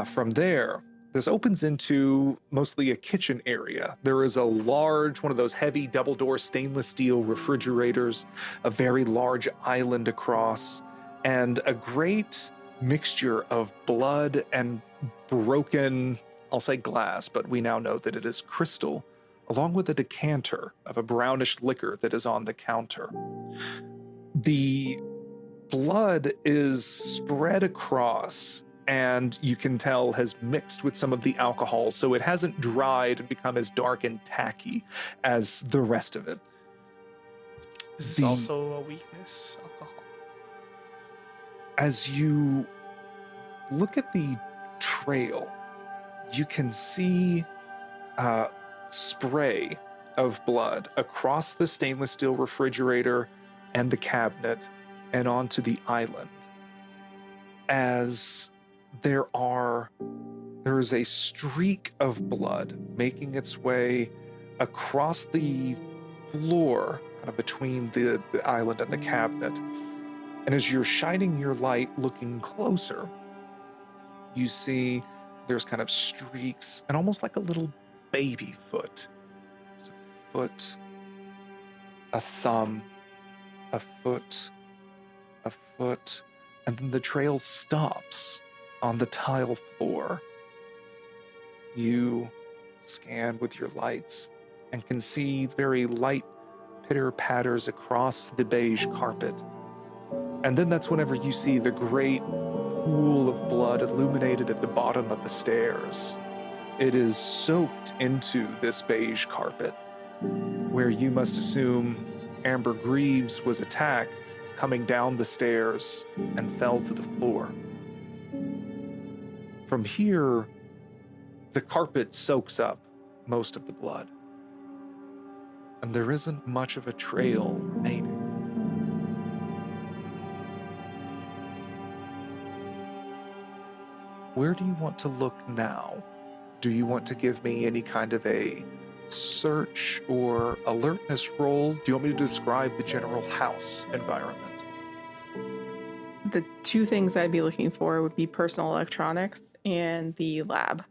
from there, this opens into mostly a kitchen area. There is a large, one of those heavy double-door stainless steel refrigerators, a very large island across, and a great mixture of blood and broken, I'll say glass, but we now know that it is crystal, along with a decanter of a brownish liquor that is on the counter. The blood is spread across, and you can tell has mixed with some of the alcohol, so it hasn't dried and become as dark and tacky as the rest of it. Is this also a weakness, alcohol? As you look at the trail, you can see spray of blood across the stainless steel refrigerator and the cabinet and onto the island. As there is a streak of blood making its way across the floor, kind of between the island and the cabinet. And as you're shining your light looking closer, you see there's kind of streaks and almost like a little baby foot. There's a foot, a thumb, a foot, and then the trail stops on the tile floor. You scan with your lights and can see very light pitter-patters across the beige carpet. And then that's whenever you see the great pool of blood illuminated at the bottom of the stairs. It is soaked into this beige carpet, where you must assume Amber Greaves was attacked coming down the stairs and fell to the floor. From here, the carpet soaks up most of the blood, and there isn't much of a trail remaining. Where do you want to look now? Do you want to give me any kind of a search or alertness roll? Do you want me to describe the general house environment? The two things I'd be looking for would be personal electronics and the lab.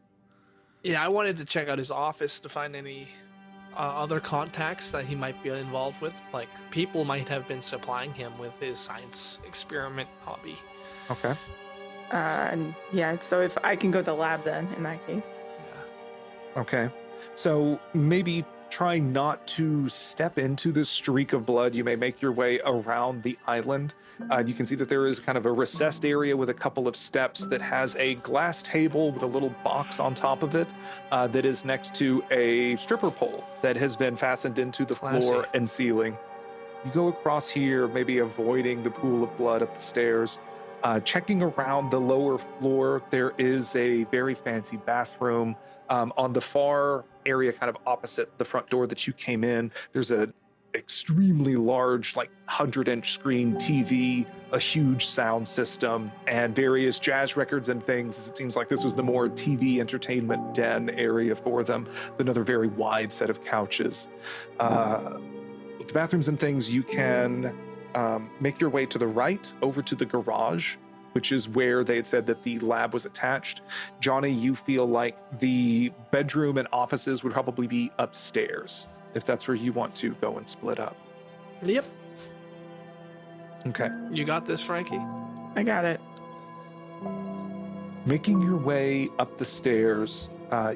Yeah, I wanted to check out his office to find any other contacts that he might be involved with. Like, people might have been supplying him with his science experiment hobby. Okay. And yeah, so if I can go to the lab then, in that case. Yeah. Okay. So maybe trying not to step into this streak of blood, you may make your way around the island. You can see that there is kind of a recessed area with a couple of steps that has a glass table with a little box on top of it that is next to a stripper pole that has been fastened into the floor and ceiling. You go across here, maybe avoiding the pool of blood up the stairs. Checking around the lower floor, there is a very fancy bathroom. On the far area, kind of opposite the front door that you came in, there's a extremely large, like 100-inch screen TV, a huge sound system, and various jazz records and things. It seems like this was the more TV entertainment den area for them. Another very wide set of couches. With the bathrooms and things, you can make your way to the right over to the garage, which is where they had said that the lab was attached. Johnny, you feel like the bedroom and offices would probably be upstairs, if that's where you want to go and split up. Yep. Okay. You got this, Frankie? I got it. Making your way up the stairs,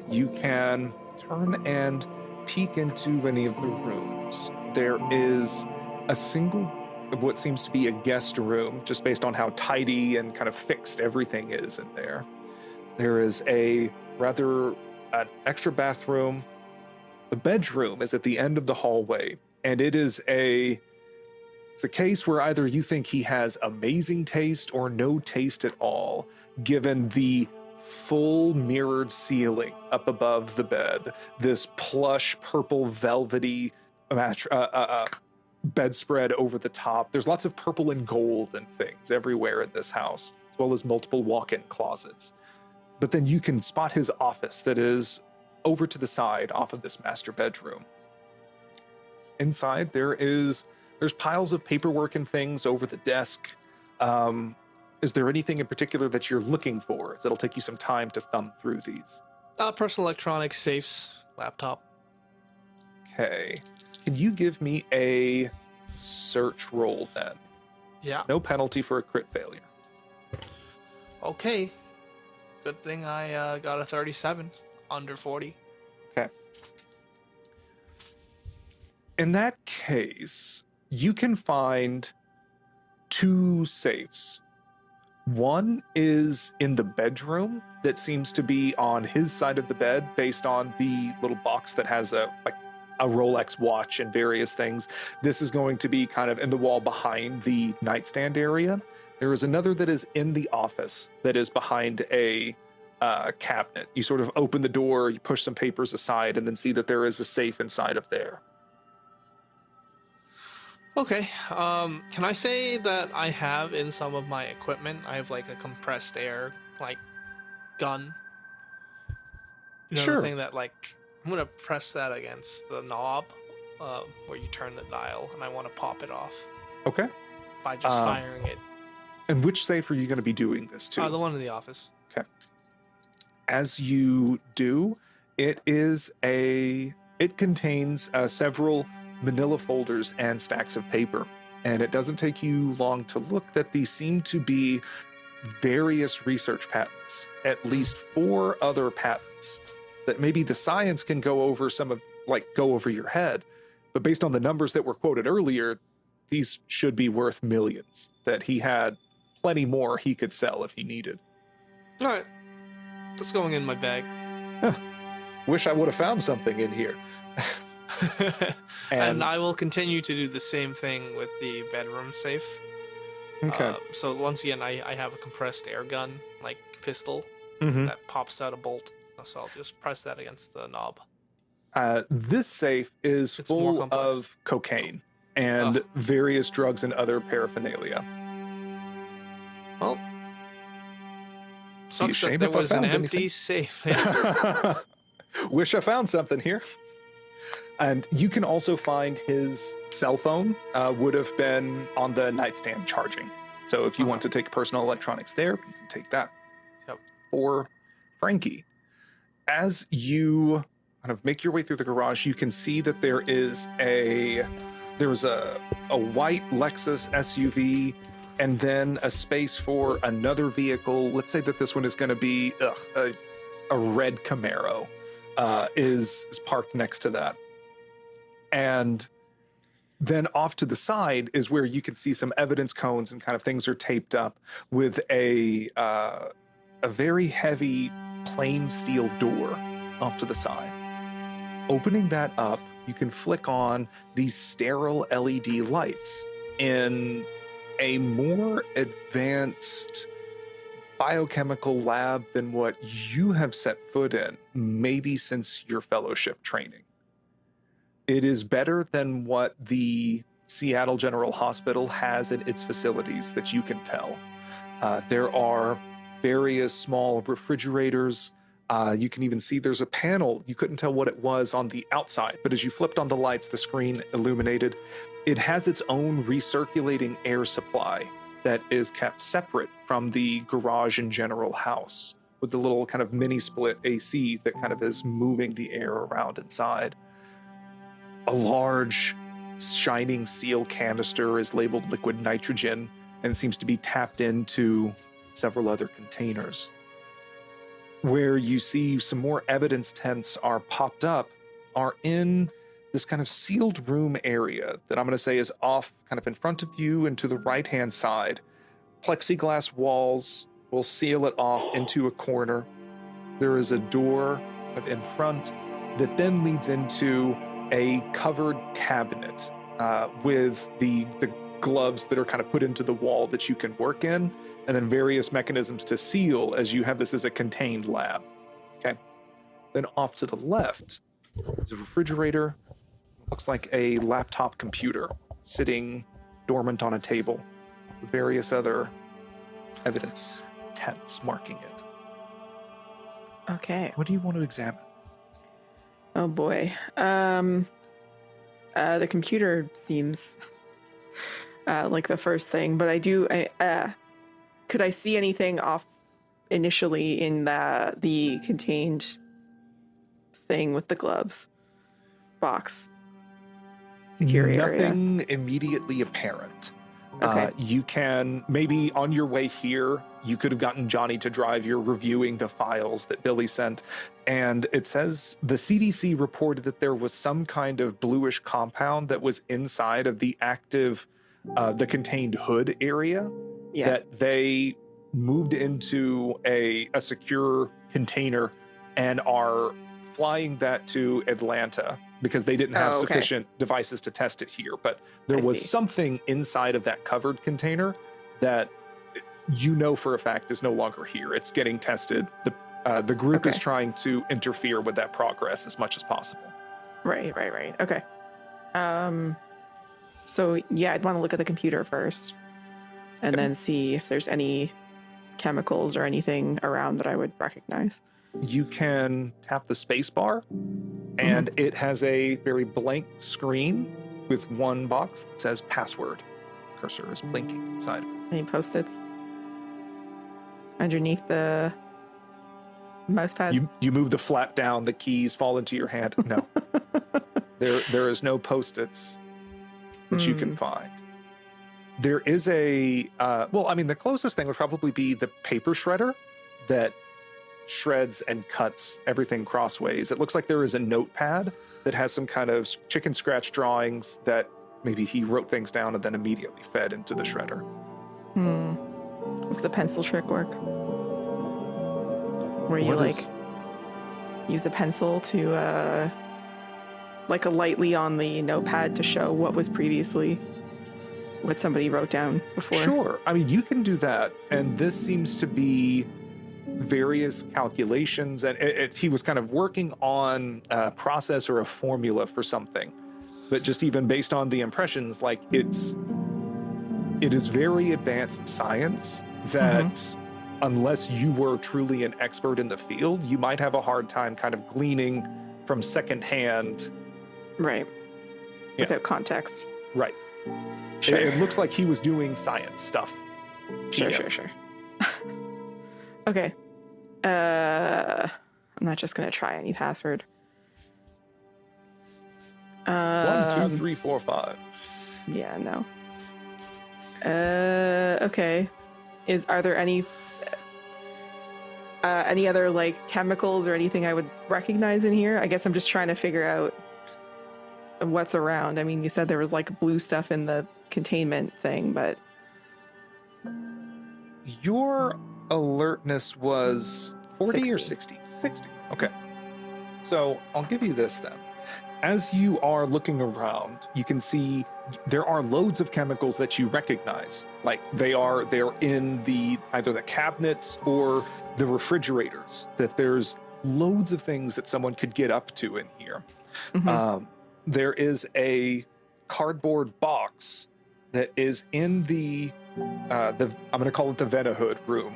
you can turn and peek into any of the rooms. There is a single of what seems to be a guest room, just based on how tidy and kind of fixed everything is in there. There is an extra bathroom. The bedroom is at the end of the hallway, and it's a case where either you think he has amazing taste or no taste at all, given the full mirrored ceiling up above the bed, this plush purple velvety bedspread over the top. There's lots of purple and gold and things everywhere in this house, as well as multiple walk-in closets. But then you can spot his office that is over to the side off of this master bedroom. Inside there's piles of paperwork and things over the desk. Is there anything in particular that you're looking for? It'll take you some time to thumb through these. Personal electronics, safes, laptop. Okay. Can you give me a search roll then? Yeah. No penalty for a crit failure. Okay. Good thing I got a 37, under 40. Okay. In that case, you can find 2 safes. One is in the bedroom that seems to be on his side of the bed based on the little box that has a Rolex watch and various things. This is going to be kind of in the wall behind the nightstand area. There is another that is in the office that is behind a cabinet. You sort of open the door, you push some papers aside, and then see that there is a safe inside of there. Okay. Can I say that I have in some of my equipment, I have like a compressed air, like, gun? You know, Sure. the thing that, like, I'm going to press that against the knob where you turn the dial, and I want to pop it off Okay. by just firing it. And which safe are you going to be doing this to? The one in the office. Okay. As you do, it contains several manila folders and stacks of paper. And it doesn't take you long to look that these seem to be various research patents, at least 4 other patents that maybe the science can go over go over your head. But based on the numbers that were quoted earlier, these should be worth millions, that he had plenty more he could sell if he needed. All right. That's going in my bag. Wish I would have found something in here. And I will continue to do the same thing with the bedroom safe. Okay. So once again, I have a compressed air gun, like pistol, Mhm. that pops out a bolt. So I'll just press that against the knob. This safe is It's more full complex. of cocaine and various drugs and other paraphernalia. Well, sucks shame that there if I was an found empty anything. safe. Wish I found something here. And you can also find his cell phone would have been on the nightstand charging. So if you want to take personal electronics there, you can take that. Yep. Or Frankie, as you kind of make your way through the garage, you can see that there's a white Lexus SUV and then a space for another vehicle. Let's say that this one is going to be a red Camaro is parked next to that. And then off to the side is where you can see some evidence cones and kind of things are taped up with a very heavy plain steel door off to the side. Opening that up, you can flick on these sterile LED lights in a more advanced biochemical lab than what you have set foot in, maybe since your fellowship training. It is better than what the Seattle General Hospital has in its facilities that you can tell. There are various small refrigerators. You can even see there's a panel. You couldn't tell what it was on the outside, but as you flipped on the lights, the screen illuminated. It has its own recirculating air supply that is kept separate from the garage and general house, with the little kind of mini split AC that kind of is moving the air around inside. A large shining seal canister is labeled liquid nitrogen and seems to be tapped into several other containers. Where you see some more evidence tents are popped up are in this kind of sealed room area that I'm going to say is off kind of in front of you and to the right-hand side. Plexiglass walls will seal it off into a corner. There is a door kind of in front that then leads into a covered cabinet with the gloves that are kind of put into the wall that you can work in, and then various mechanisms to seal as you have this as a contained lab. Okay. Then off to the left is a refrigerator. Looks like a laptop computer sitting dormant on a table with various other evidence tents marking it. Okay. What do you want to examine? Oh boy. The computer seems like the first thing, but could I see anything off initially in the contained thing with the gloves box? Security Nothing area. immediately apparent. Okay. You can, maybe on your way here, you could have gotten Johnny to drive. You're reviewing the files that Billy sent. And it says the CDC reported that there was some kind of bluish compound that was inside of the active, the contained hood area that they moved into a secure container and are flying that to Atlanta because they didn't have sufficient devices to test it here. But there was something inside of that covered container that you know for a fact is no longer here. It's getting tested. The group is trying to interfere with that progress as much as possible. Right. Okay. So yeah, I'd want to look at the computer first and then see if there's any chemicals or anything around that I would recognize. You can tap the space bar and it has a very blank screen with one box that says password. Cursor is blinking inside of it. Any post-its underneath the mouse pad? You move the flap down, the keys fall into your hand. No. There is no post-its that you can find. There is the closest thing would probably be the paper shredder that shreds and cuts everything crossways. It looks like there is a notepad that has some kind of chicken scratch drawings that maybe he wrote things down and then immediately fed into the shredder. Does the pencil trick work? Where you use the pencil to like a lightly on the notepad to show what was previously what somebody wrote down before? Sure. I mean, you can do that. And this seems to be various calculations. And he was kind of working on a process or a formula for something. But just even based on the impressions, like it is very advanced science that unless you were truly an expert in the field, you might have a hard time kind of gleaning from secondhand. Right. Yeah. Without context. Right. Sure. It looks like he was doing science stuff. Sure. Okay. I'm not just going to try any password. 1, 2, 3, 4, 5. Yeah, no. Okay. Are there any other like chemicals or anything I would recognize in here? I guess I'm just trying to figure out what's around. I mean, you said there was like blue stuff in the containment thing, but Your alertness was 40 or 60. 60? 60. Okay. So I'll give you this then. As you are looking around, you can see there are loads of chemicals that you recognize. Like they're in the either the cabinets or the refrigerators. That there's loads of things that someone could get up to in here. Mhm. There is a cardboard box that is in the I'm going to call it the Vetahood room,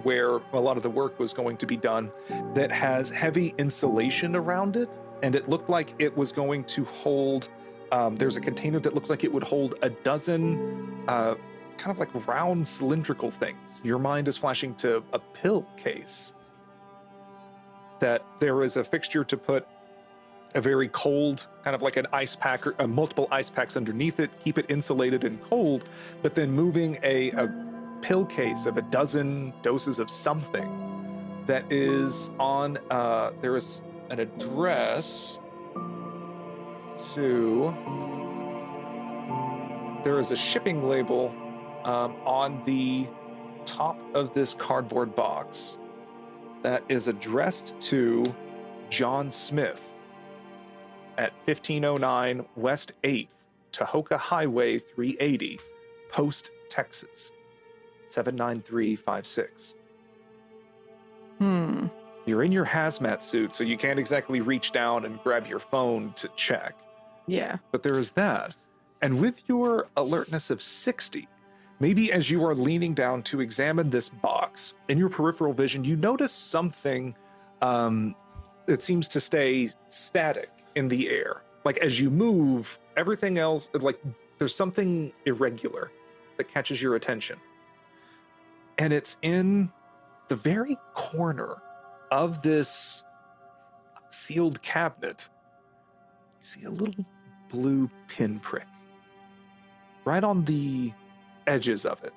where a lot of the work was going to be done, that has heavy insulation around it, and it looked like it was going to hold. There's a container that looks like it would hold a dozen, kind of like round cylindrical things. Your mind is flashing to a pill case. That there is a fixture to put a very cold, kind of like an ice pack, or multiple ice packs underneath it, keep it insulated and cold, but then moving a pill case of a dozen doses of something that is on, there is an address to, there is a shipping label on the top of this cardboard box that is addressed to John Smith at 1509 West 8th, Tahoka Highway 380, Post, Texas, 79356. You're in your hazmat suit, so you can't exactly reach down and grab your phone to check. Yeah. But there is that. And with your alertness of 60, maybe as you are leaning down to examine this box, in your peripheral vision, you notice something that seems to stay static in the air. Like as you move, everything else, like there's something irregular that catches your attention. And it's in the very corner of this sealed cabinet. You see a little blue pinprick right on the edges of it,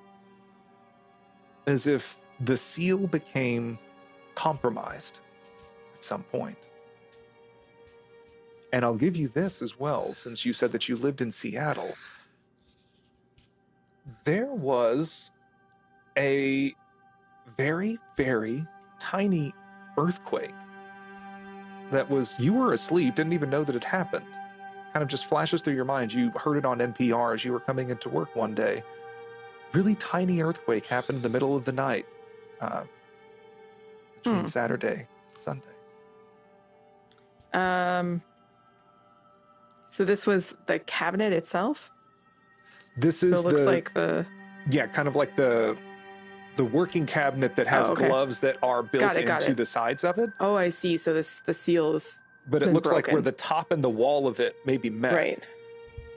as if the seal became compromised at some point. And I'll give you this as well, since you said that you lived in Seattle. There was a very, very tiny earthquake that was, you were asleep, didn't even know that it happened. Kind of just flashes through your mind. You heard it on NPR as you were coming into work one day. Really tiny earthquake happened in the middle of the night, between Saturday and Sunday. So this was the cabinet itself? This So is it looks like the... yeah, kind of like the working cabinet that has okay. gloves that are built into the sides of it. Oh, I see. So the seal is... But it looks like broken. where the top and the wall of it maybe met. Right.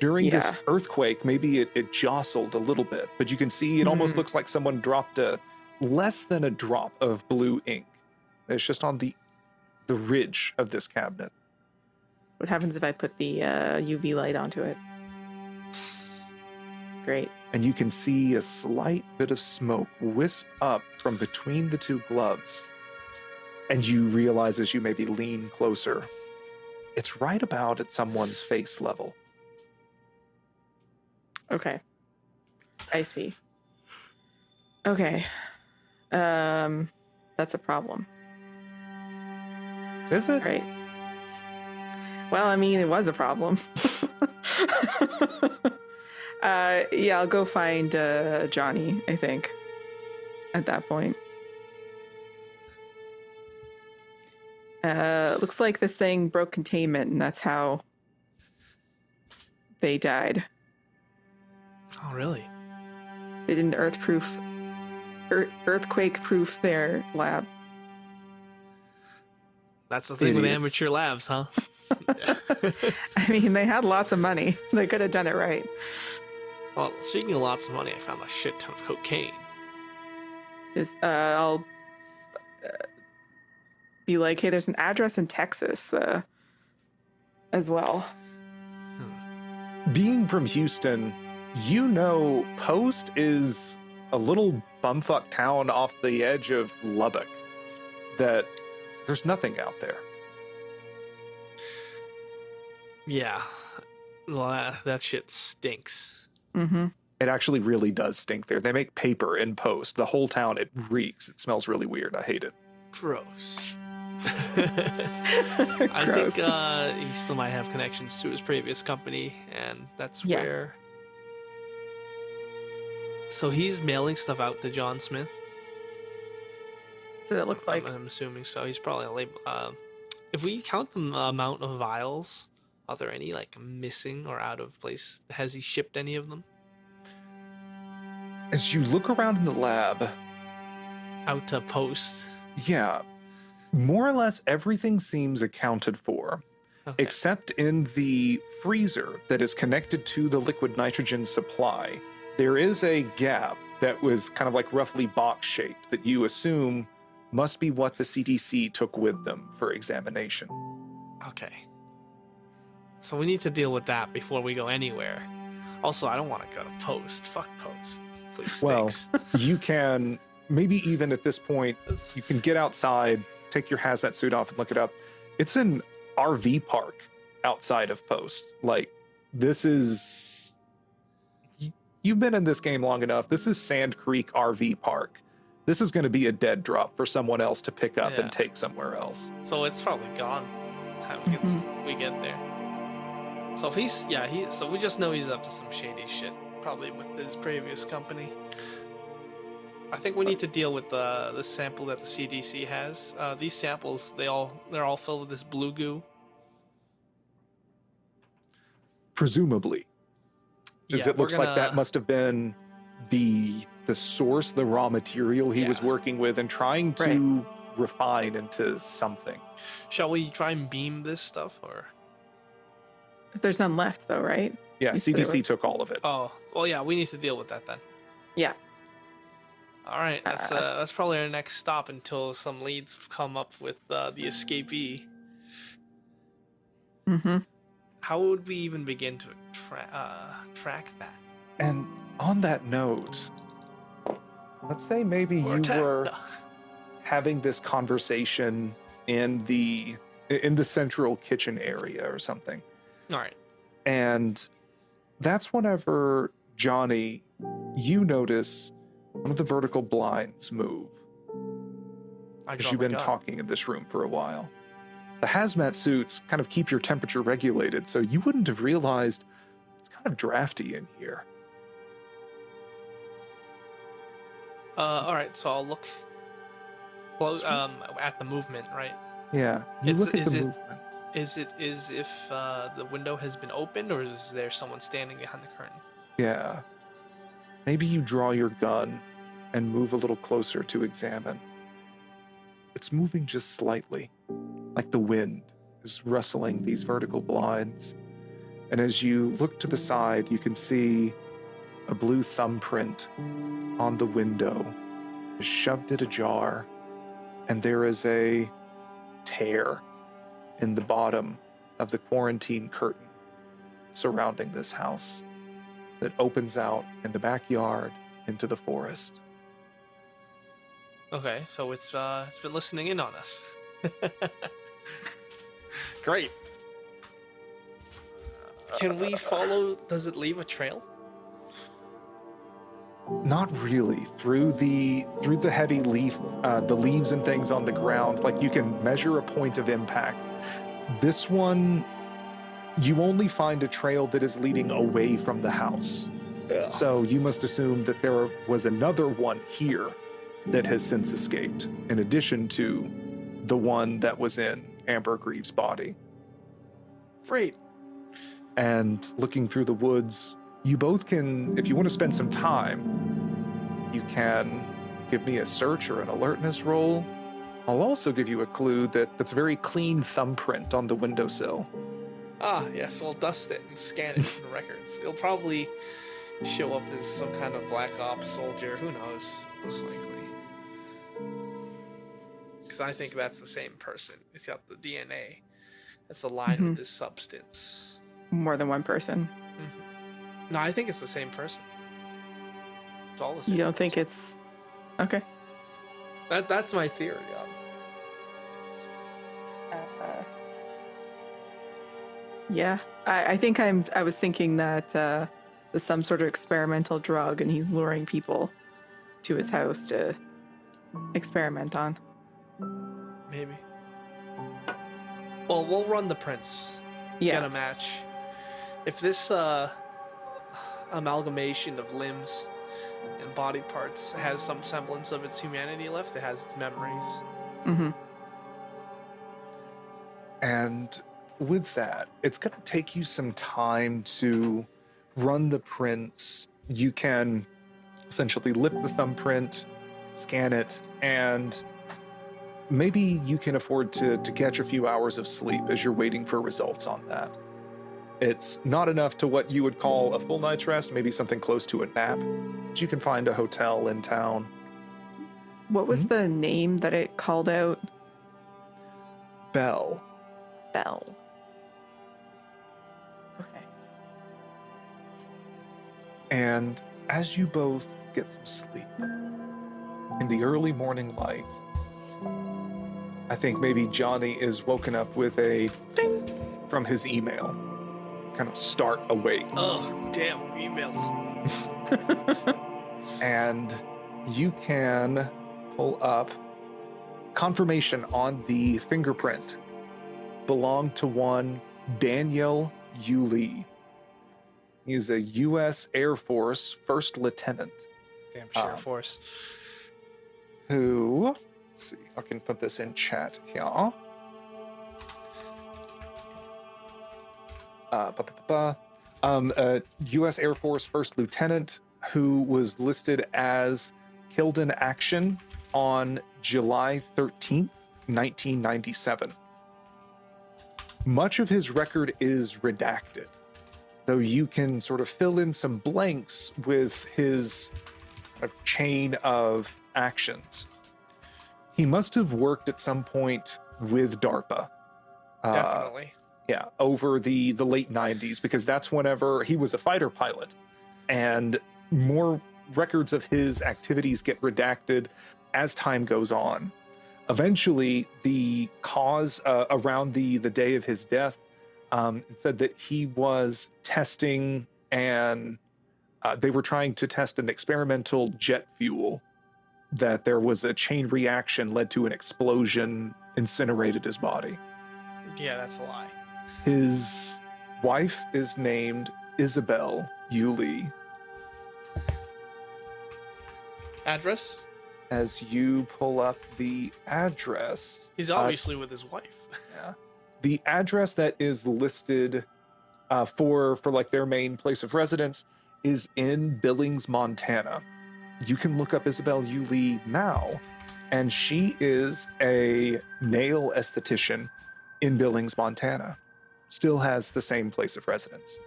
During this earthquake, maybe it jostled a little bit, but you can see it almost looks like someone dropped less than a drop of blue ink. It's just on the ridge of this cabinet. What happens if I put the UV light onto it? Great. And you can see a slight bit of smoke wisp up from between the two gloves. And you realize as you maybe lean closer, it's right about at someone's face level. Okay. I see. Okay. That's a problem. Is it? Right. Well, I mean, it was a problem. Yeah, I'll go find Johnny, I think, at that point. Looks like this thing broke containment, and that's how they died. Oh, really? They didn't earthquake-proof their lab. That's the thing with Idiots. amateur labs, huh? I mean, they had lots of money. They could have done it right. Well, speaking of lots of money, I found a shit ton of cocaine. I'll be like, hey, there's an address in Texas as well. Being from Houston, you know Post is a little bumfuck town off the edge of Lubbock. That there's nothing out there. Yeah. That shit stinks. Mm-hmm. It actually really does stink there. They make paper in post. The whole town, it reeks. It smells really weird. I hate it. Gross. I think Gross. he still might have connections to his previous company, and that's Yeah. where. So he's mailing stuff out to John Smith. So it looks like. I'm assuming so. He's probably a label. If we count the amount of vials, are there any like missing or out of place? Has he shipped any of them As you look around in the lab, out to post? yeah, more or less everything seems accounted for, Okay. except in the freezer that is connected to the liquid nitrogen supply. There is a gap that was kind of like roughly box shaped that you assume must be what the CDC took with them for examination. Okay. So we need to deal with that before we go anywhere. Also, I don't want to go to post. Fuck post. Please Well, stinks. you can, maybe even at this point, It's- you can get outside, take your hazmat suit off and look it up. It's an RV park outside of Post. Like, this is, you've been in this game long enough. This is Sand Creek RV Park. This is going to be a dead drop for someone else to pick up Yeah. and take somewhere else. So it's probably gone by the time we get there. So if so we just know he's up to some shady shit, probably with his previous company. I think we need to deal with the sample that the CDC has. These samples, they're all filled with this blue goo. Presumably. Because Yeah, it looks like that must have been the source, the raw material he was Yeah. working with and trying to refine into something. Shall we try and beam this stuff or? There's none left, though, right? Yeah, You said it CDC was- took all of it. Oh, well, yeah, we need to deal with that then. Yeah. All right, that's probably our next stop until some leads come up with the escapee. Mm-hmm. How would we even begin to track that? And on that note, let's say maybe you were having this conversation in the central kitchen area or something. All right. And that's whenever, Johnny, you notice one of the vertical blinds move. Because you've been talking in this room for a while. The hazmat suits kind of keep your temperature regulated, so you wouldn't have realized it's kind of drafty in here. All right, so I'll look close at the movement, right? Yeah, you It's- look at is the it- movement. Is it if the window has been opened, or is there someone standing behind the curtain? Yeah. Maybe you draw your gun and move a little closer to examine. It's moving just slightly, like the wind is rustling these vertical blinds. And as you look to the side, you can see a blue thumbprint on the window, shoved it ajar, and there is a tear in the bottom of the quarantine curtain surrounding this house that opens out in the backyard into the forest. Okay, so it's been listening in on us. Great. Can we follow? Does it leave a trail? Not really. Through the heavy leaf, the leaves and things on the ground, like you can measure a point of impact. This one, you only find a trail that is leading away from the house. Yeah. So you must assume that there was another one here that has since escaped, in addition to the one that was in Amber Greaves' body. Great. And looking through the woods, you both can, if you want to spend some time, you can give me a search or an alertness roll. I'll also give you a clue that's a very clean thumbprint on the windowsill. Ah, yes, we'll dust it and scan it in the records. It'll probably show up as some kind of Black Ops soldier. Who knows? Most likely. Because I think that's the same person. It's got the DNA. That's aligned with this substance. More than one person. No, I think it's the same person. It's all the same. You don't think it's okay? That's my theory. Yeah, I think I was thinking that this is some sort of experimental drug, and he's luring people to his house to experiment on. Maybe. Well, we'll run the prints. Get Yeah. a match. If this amalgamation of limbs and body parts has some semblance of its humanity left, it has its memories. Mm-hmm. And with that, it's going to take you some time to run the prints. You can essentially lift the thumbprint, scan it, and maybe you can afford to catch a few hours of sleep as you're waiting for results on that. It's not enough to what you would call a full night's rest, maybe something close to a nap. But you can find a hotel in town. What was the name that it called out? Bell. Bell. Okay. And as you both get some sleep, in the early morning light, I think maybe Johnny is woken up with a ding from his email. Kind of start awake. Ugh, damn emails. And you can pull up confirmation on the fingerprint belonged to one Daniel Yulee. He is a U.S. Air Force first lieutenant. Damn Sheriff Force. Who, let's see, I can put this in chat here. U.S. Air Force first lieutenant who was listed as killed in action on July 13th, 1997. Much of his record is redacted, though you can sort of fill in some blanks with his chain of actions. He must have worked at some point with DARPA. Definitely. Yeah, over the late 90s, because that's whenever he was a fighter pilot. And more records of his activities get redacted as time goes on. Eventually, the cause around the day of his death said that he was testing and they were trying to test an experimental jet fuel, that there was a chain reaction led to an explosion, incinerated his body. Yeah, that's a lie. His wife is named Isabel Yulee. Address? As you pull up the address, He's obviously with his wife. yeah, the address that is listed for like their main place of residence is in Billings, Montana. You can look up Isabel Yulee now, and she is a nail esthetician in Billings, Montana. Still has the same place of residence.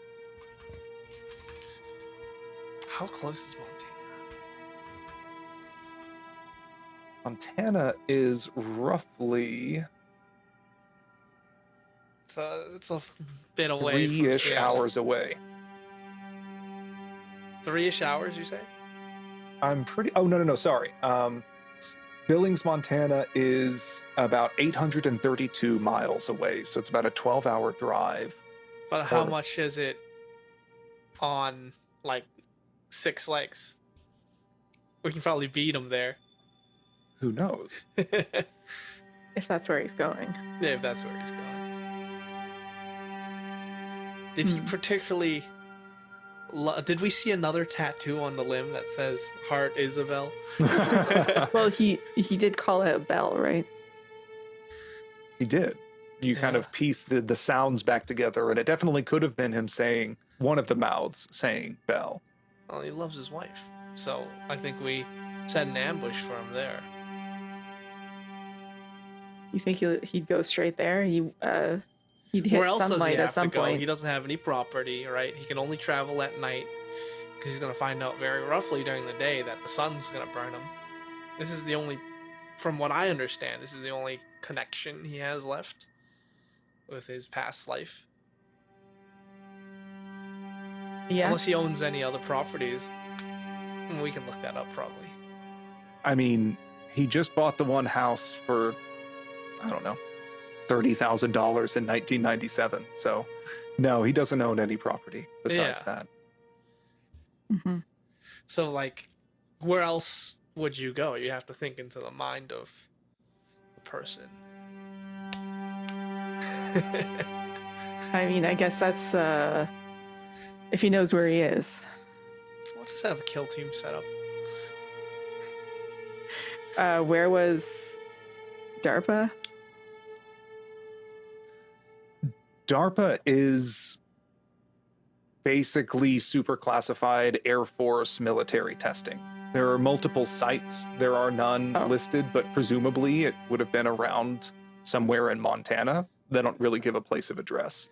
How close is Montana? Montana is roughly It's a bit away from 3-ish Seattle. hours away. 3-ish hours, you say? I'm pretty... Oh, no, sorry. Billings, Montana is about 832 miles away, so it's about a 12-hour drive. But how much is it on, like, 6 legs? We can probably beat him there. Who knows? If that's where he's going. If that's where he's going. Did he particularly... Did we see another tattoo on the limb that says Heart Isabel? Well, he did call out Bell, right? He did. You kind of piece the sounds back together, and it definitely could have been him saying, one of the mouths saying Bell. Well, he loves his wife. So I think we set an ambush for him there. You think he'd go straight there? He'd hit Where else does sunlight he at have to some go? point. He doesn't have any property, right? He can only travel at night because he's going to find out very roughly during the day that the sun's going to burn him. This is the only, from what I understand, this is the only connection he has left with his past life. Yeah. Unless he owns any other properties. We can look that up probably. I mean, he just bought the one house for, I don't know, $30,000 in 1997. So No, he doesn't own any property besides Yeah. that. Mm-hmm. So, like, where else would you go? You have to think into the mind of the person. I mean, I guess that's if he knows where he is. We'll just have a kill team set up. Where was DARPA? DARPA is basically super classified Air Force military testing. There are multiple sites. There are none listed, but presumably it would have been around somewhere in Montana. They don't really give a place of address.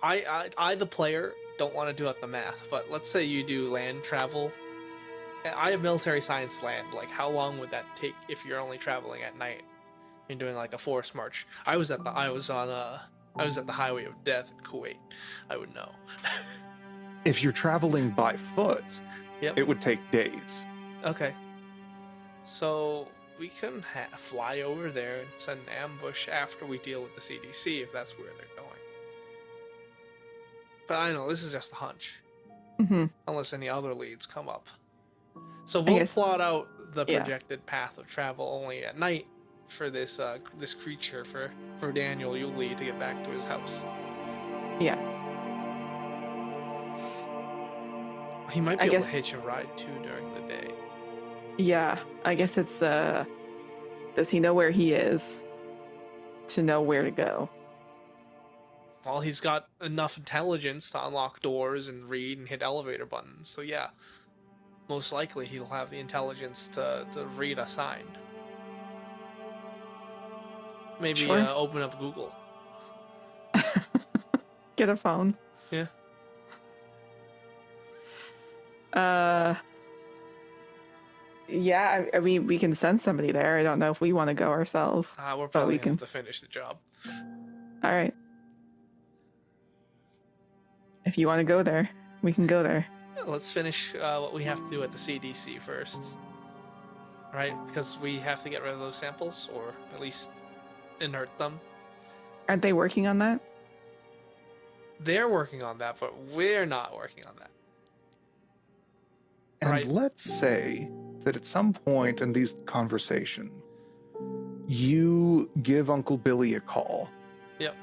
I the player, don't want to do out the math, but let's say you do land travel. I have military science land. Like, how long would that take if you're only traveling at night and doing like a forest march? I was at the highway of death in Kuwait. I would know. If you're traveling by foot, Yep. it would take days. Okay. So we can fly over there and send an ambush after we deal with the CDC if that's where they're going. But I know this is just a hunch, Mm-hmm. unless any other leads come up. So we'll plot out the projected path of travel only at night for this this creature for Daniel Yulee to get back to his house. Yeah. He might be able to hitch a ride too during the day. Yeah, I guess it's does he know where he is to know where to go? Well, he's got enough intelligence to unlock doors and read and hit elevator buttons. So yeah, most likely he'll have the intelligence to read a sign. Maybe open up Google. Get a phone. Yeah. Yeah, I mean, we can send somebody there. I don't know if we want to go ourselves. We're probably going to have to finish the job. All right. If you want to go there, we can go there. Let's finish what we have to do at the CDC first. Right? Because we have to get rid of those samples, or at least inert them. Aren't they working on that? They're working on that, but we're not working on that. And Right. let's say that at some point in these conversation, you give Uncle Billy a call. Yep.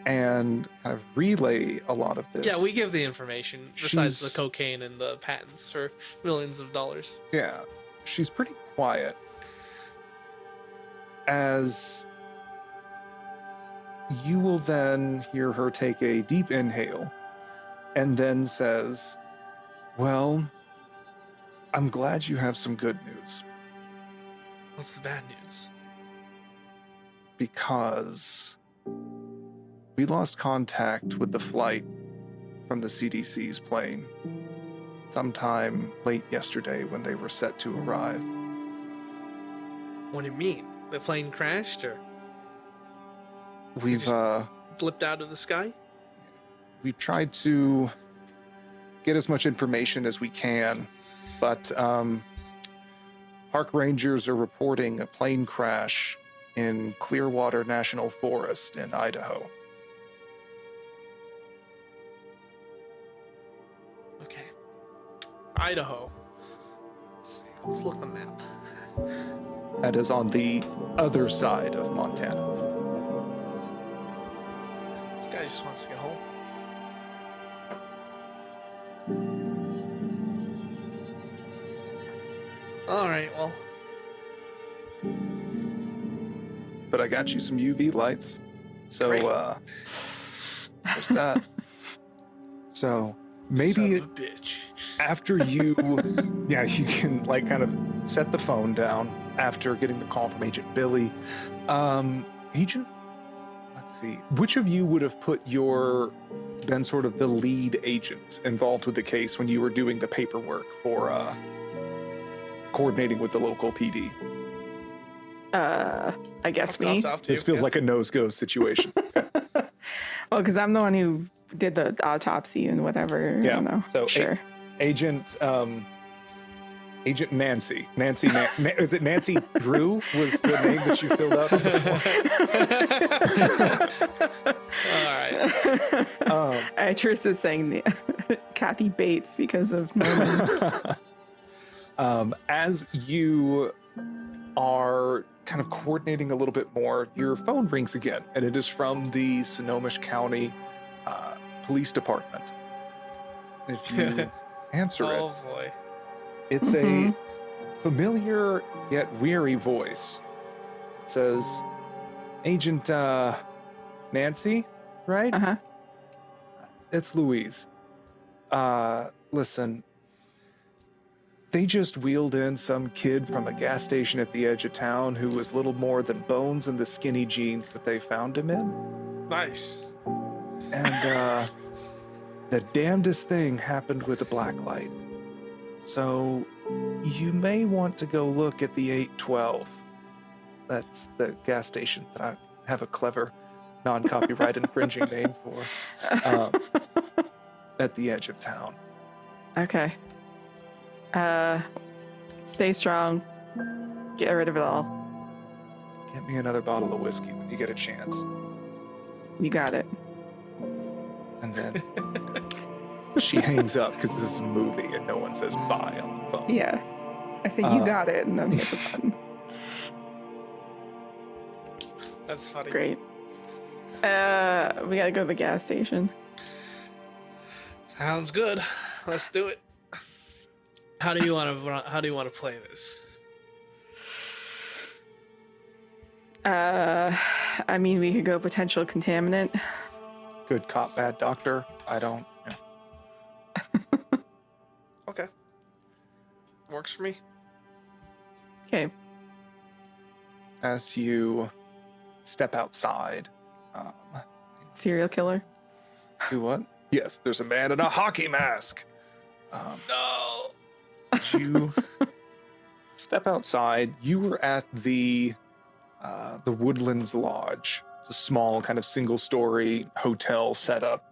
And kind of relay a lot of this. Yeah, we give the information, besides the cocaine and the patents for millions of dollars. Yeah. She's pretty quiet. As you will then hear her take a deep inhale and then says, "Well, I'm glad you have some good news, What's the bad news? because we lost contact with the flight from the CDC's plane sometime late yesterday when they were set to arrive." What do you mean? The plane crashed, or We've flipped out of the sky? we've tried to get as much information as we can, but park rangers are reporting a plane crash in Clearwater National Forest in Idaho. Okay. Idaho. Let's see. Let's look at the map. That is on the other side of Montana. This guy just wants to get home. Alright, well. But I got you some UV lights. So, Great. there's that. So, maybe Son of a bitch. after you, yeah, you can like kind of set the phone down after getting the call from Agent Billy. Agent, let's see, which of you would have been sort of the lead agent involved with the case when you were doing the paperwork for coordinating with the local PD? I guess me. This feels like a nose-go situation. Well, because I'm the one who did the autopsy and whatever. Yeah. I don't know. So sure. Agent Agent Nancy. Is it Nancy Drew was the name that you filled out before? All right. Actress is saying the Kathy Bates because of Norman. As you are kind of coordinating a little bit more, your phone rings again, and it is from the Snohomish County Police Department. If you answer Oh it, boy. it's a familiar yet weary voice. It says, Agent Nancy, right? Uh-huh. It's Louise. Listen, they just wheeled in some kid from a gas station at the edge of town who was little more than bones in the skinny jeans that they found him in. Nice. And the damnedest thing happened with the black light. So you may want to go look at the 812. That's the gas station that I have a clever non-copyright infringing name for. At the edge of town. Okay. Stay strong. Get rid of it all. Get me another bottle of whiskey when you get a chance. You got it. And then she hangs up because this is a movie and no one says bye on the phone. Yeah. I say, you got it, and then hit the button. That's funny. Great. We gotta go to the gas station. Sounds good. Let's do it. How do you want to play this? I mean, we could go potential contaminant. Good cop, bad doctor. I don't. Yeah. Okay. Works for me. Okay. As you step outside, Serial killer. do what? Yes, there's a man in a hockey mask. No. As you step outside, you were at the Woodlands Lodge. It's a small kind of single-story hotel setup.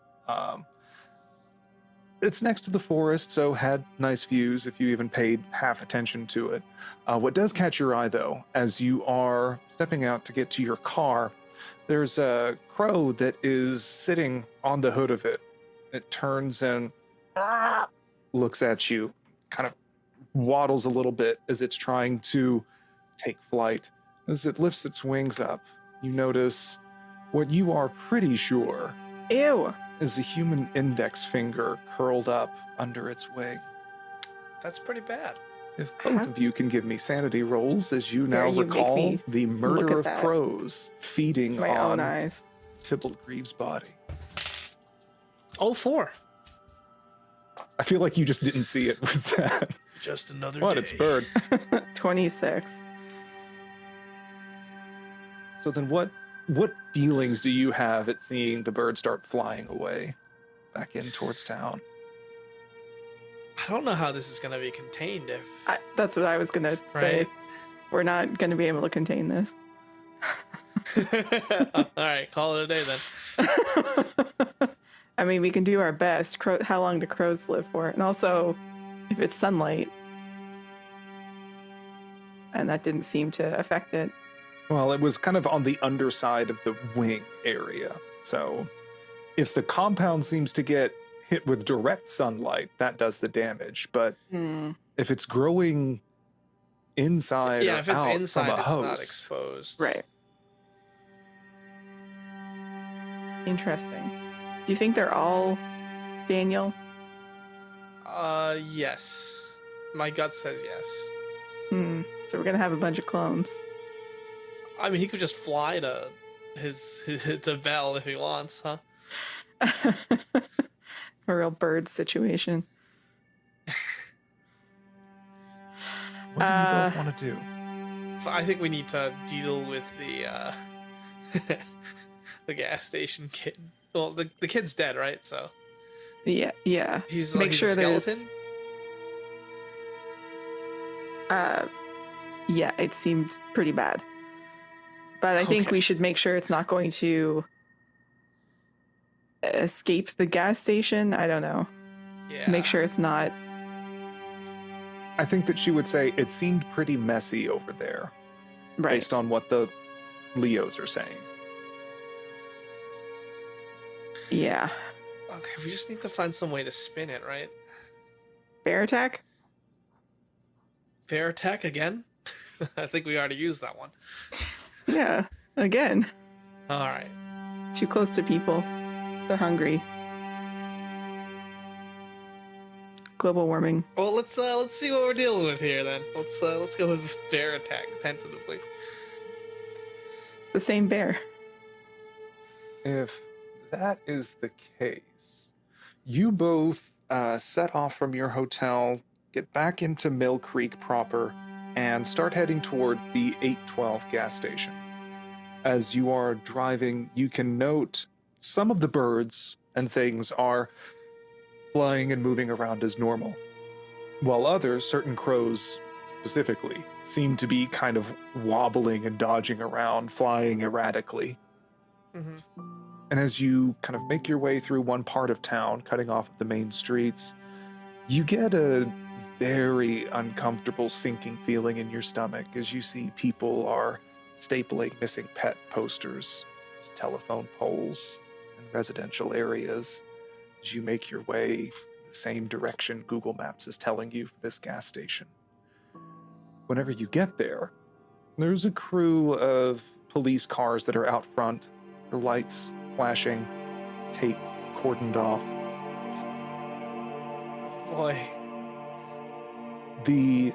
It's next to the forest, so had nice views if you even paid half attention to it. What does catch your eye, though, as you are stepping out to get to your car, there's a crow that is sitting on the hood of it. It turns and looks at you, kind of waddles a little bit as it's trying to take flight. As it lifts its wings up, you notice what you are pretty sure Ew. is a human index finger curled up under its wing. That's pretty bad. If both of you can give me sanity rolls as you now Here, you make recall me the look murder at of that. crows feeding My own on eyes. Tybalt Greaves' body. Oh, 4. I feel like you just didn't see it with that. Just another What? day. It's bird. 26. So then what feelings do you have at seeing the bird start flying away back in towards town? I don't know how this is going to be contained if... That's what I was gonna say. Right. We're not gonna be able to contain this. All right, call it a day then. I mean, we can do our best. How long do crows live for? And also, if it's sunlight, and that didn't seem to affect it. Well, it was kind of on the underside of the wing area. So if the compound seems to get hit with direct sunlight, that does the damage. But if it's growing inside Yeah, or if it's out inside, from a it's host, not exposed. Right. Interesting. Do you think they're all Daniel? Yes. My gut says yes. So we're gonna have a bunch of clones. I mean, he could just fly to to Bell if he wants, huh? A real bird situation. what do you both want to do? I think we need to deal with the the gas station kid. Well, the kid's dead, right? So Yeah. he's Make he's sure a there's. skeleton. Yeah, it seemed pretty bad. But I think Okay. we should make sure it's not going to escape the gas station. I don't know. Yeah. Make sure it's not I think that she would say it seemed pretty messy over there, Right. based on what the Leos are saying. Yeah. Okay, we just need to find some way to spin it, right? Bear attack? Bear attack again? I think we already used that one. Yeah. Again. All right. Too close to people. They're hungry. Global warming. Well, let's see what we're dealing with here then. Let's go with bear attack tentatively. It's the same bear. If that is the case, you both set off from your hotel, get back into Mill Creek proper, and start heading toward the 812 gas station. As you are driving, you can note some of the birds and things are flying and moving around as normal, while others, certain crows specifically, seem to be kind of wobbling and dodging around, flying erratically. Mm-hmm. And as you kind of make your way through one part of town, cutting off the main streets, you get a very uncomfortable sinking feeling in your stomach as you see people are stapling missing pet posters to telephone poles and residential areas as you make your way the same direction Google Maps is telling you for this gas station. Whenever you get there, there's a crew of police cars that are out front, their lights flashing, tape cordoned off. Boy. The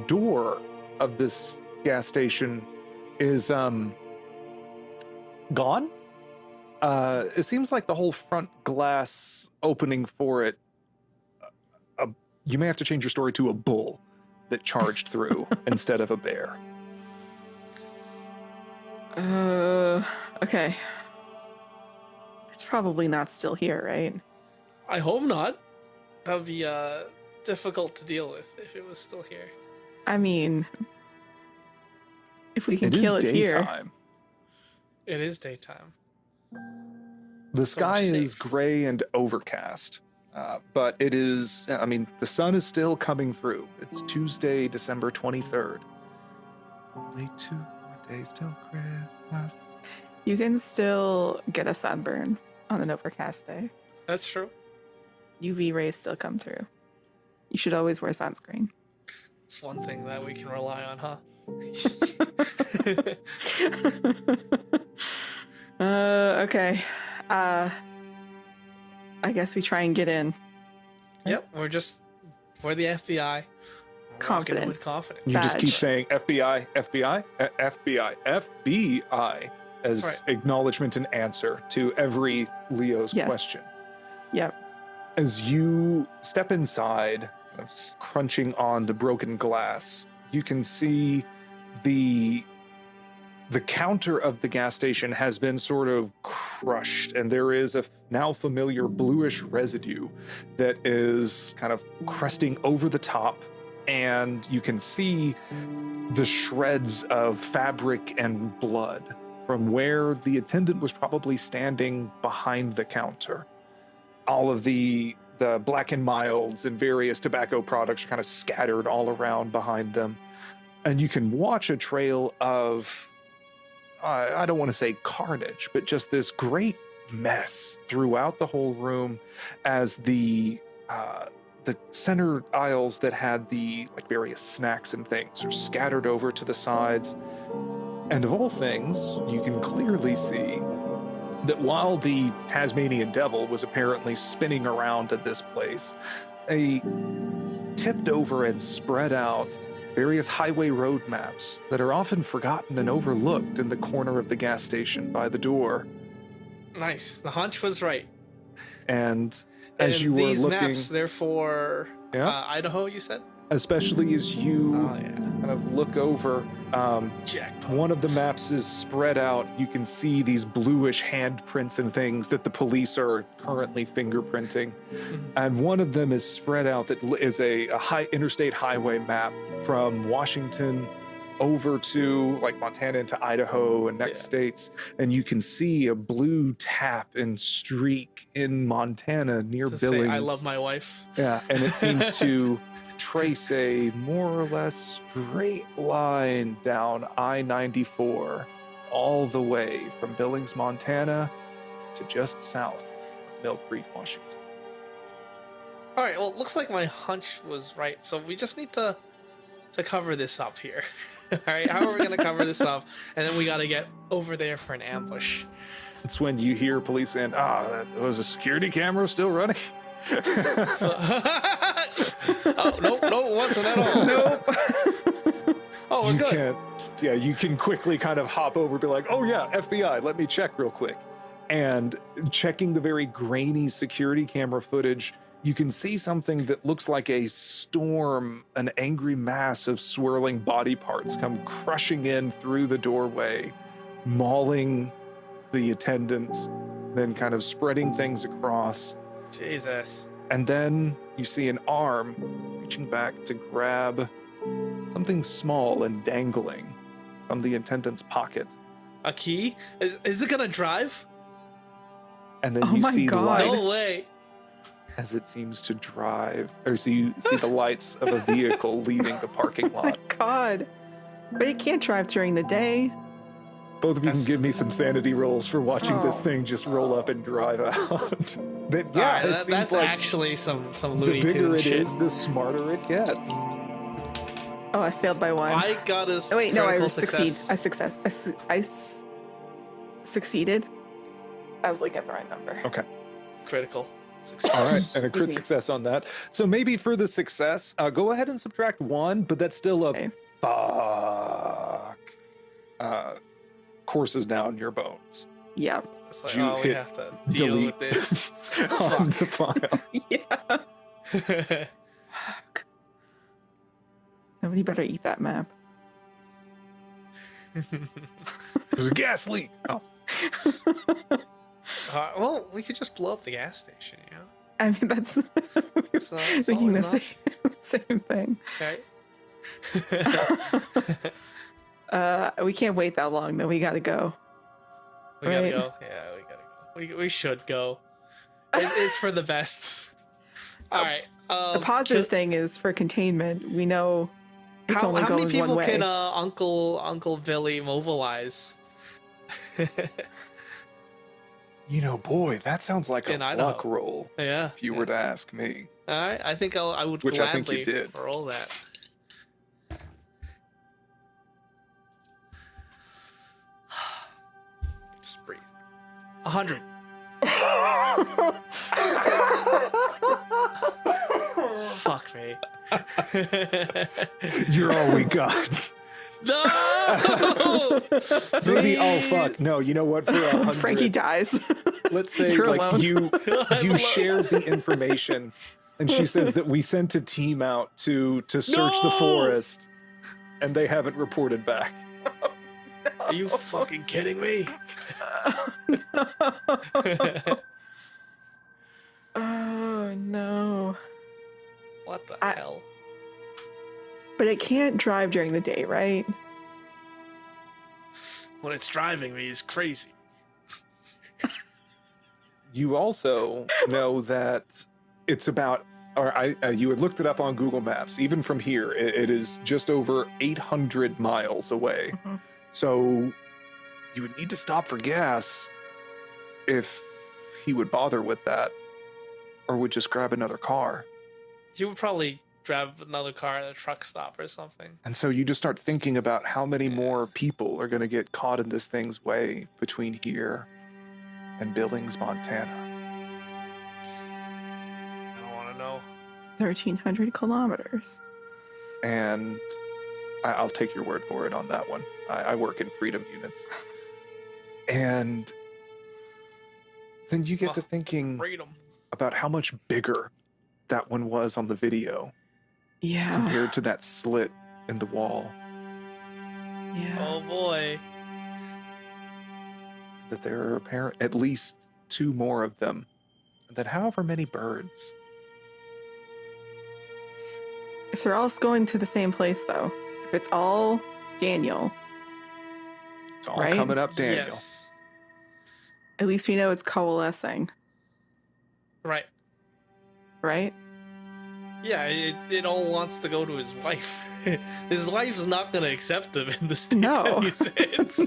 door of this gas station is gone. It seems like the whole front glass opening for it, you may have to change your story to a bull that charged through instead of a bear. Okay. It's probably not still here, right? I hope not. That would be difficult to deal with if it was still here. I mean, if we can It kill is it here. daytime. It is daytime. The So we're sky is safe. gray and overcast, but it is, I mean, the sun is still coming through. It's Tuesday, December 23rd. Only 2 more days till Christmas. You can still get a sunburn on an overcast day. That's true. UV rays still come through. You should always wear sunscreen. It's one thing that we can rely on, huh? Okay. I guess we try and get in. Yep, we're the FBI. We're walking in Confident. with confidence. You just keep Badge. saying FBI, FBI, FBI, FBI as Right. acknowledgement and answer to every Leo's Yes. question. Yep. As you step inside, crunching on the broken glass, you can see the counter of the gas station has been sort of crushed, and there is a now familiar bluish residue that is kind of crusting over the top, and you can see the shreds of fabric and blood from where the attendant was probably standing behind the counter. All of the Black and Milds and various tobacco products are kind of scattered all around behind them. And you can watch a trail of, I don't want to say carnage, but just this great mess throughout the whole room as the center aisles that had the various snacks and things are scattered over to the sides. And of all things, you can clearly see that while the Tasmanian Devil was apparently spinning around at this place, a tipped over and spread out various highway road maps that are often forgotten and overlooked in the corner of the gas station by the door. Nice. The hunch was right. And as And you were these looking, maps, they're for Yeah. Idaho, you said? especially as you Oh, yeah. kind of look over, Jackpot. one of the maps is spread out. You can see these bluish handprints and things that the police are currently fingerprinting. And one of them is spread out that is a high interstate highway map from Washington over to like Montana into Idaho and next states, and you can see a blue tap and streak in Montana near To Billings. say I love my wife. Yeah, and it seems to trace a more or less straight line down I-94 all the way from Billings, Montana to just south of Mill Creek, Washington. All right. Well, it looks like my hunch was right. So we just need to cover this up here. All right. How are we gonna cover this up? And then we got to get over there for an ambush. It's when you hear police saying, that was a security camera still running. Oh no, it wasn't at all. Nope. Oh, we're You good. can't, yeah, you can quickly kind of hop over, be like, oh yeah, FBI, let me check real quick. And checking the very grainy security camera footage, you can see something that looks like a storm, an angry mass of swirling body parts come crushing in through the doorway, mauling the attendant, then kind of spreading things across. Jesus. And then you see an arm reaching back to grab something small and dangling from the attendant's pocket. A key? Is it gonna drive? And then Oh you my see God. lights No way. as it seems to drive, or so you see the lights of a vehicle leaving the parking Oh my lot. God. But it can't drive during the day. Both of you can That's- give me some sanity rolls for watching this Oh. thing just roll up and drive out. But All yeah, right, it seems that's like actually some the Looney bigger Tunes it shit. is, the smarter it gets. Oh, I failed by one. I got a Oh wait, no, I critical succeed. success. I succeeded. I was looking at the right number. Okay. Critical success. All right, and a crit Easy. success on that. So maybe for the success, go ahead and subtract one, but that's still a Okay. fuck. Courses down your bones Yeah. It's like, You oh, we hit have to deal delete. with this. on the file. Yeah. Fuck. Nobody better eat that map. There's a gas leak. Oh, Well, we could just blow up the gas station, you know? I mean, that's It's thinking the always same thing. Right? We can't wait that long, though. We gotta go. We gotta Right. go. Yeah, we gotta go. We should go. It's for the best. All right. The positive thing is for containment. We know it's How only many going people one way. can Uncle Billy mobilize? boy, that sounds like In a Idaho. luck roll. Yeah. If you were to ask me, All right. I think I would Which I think gladly you did. roll that. Just breathe. 100. Fuck me. you're all we got. No! Maybe. Oh Please. fuck! No, you know what? For 100, Frankie dies. let's say You're like alone. you I'm alone. shared the information, and she says that we sent a team out to search the No! forest, and they haven't reported back. Are you fucking kidding me? Oh no. What the I- hell? But it can't drive during the day, right? When it's driving me is crazy. You also know that it's about, or you had looked it up on Google Maps. Even from here, it is just over 800 miles away. Mhm. So you would need to stop for gas if he would bother with that, or would just grab another car. You would probably grab another car at a truck stop or something. And so you just start thinking about how many Yeah. more people are going to get caught in this thing's way between here and Billings, Montana. I don't want to know. 1,300 kilometers. And I'll take your word for it on that one. I work in freedom units. And then you get to thinking Freedom. about how much bigger that one was on the video Yeah. compared to that slit in the wall. Yeah. Oh boy. That there are at least 2 more of them. And that however many birds. If they're all going to the same place, though, if it's all Daniel. It's all Right? coming up, Daniel. Yes. At least we know it's coalescing, Right. right? Yeah, it all wants to go to his wife. His wife's not going to accept him in the state No. that he's in. So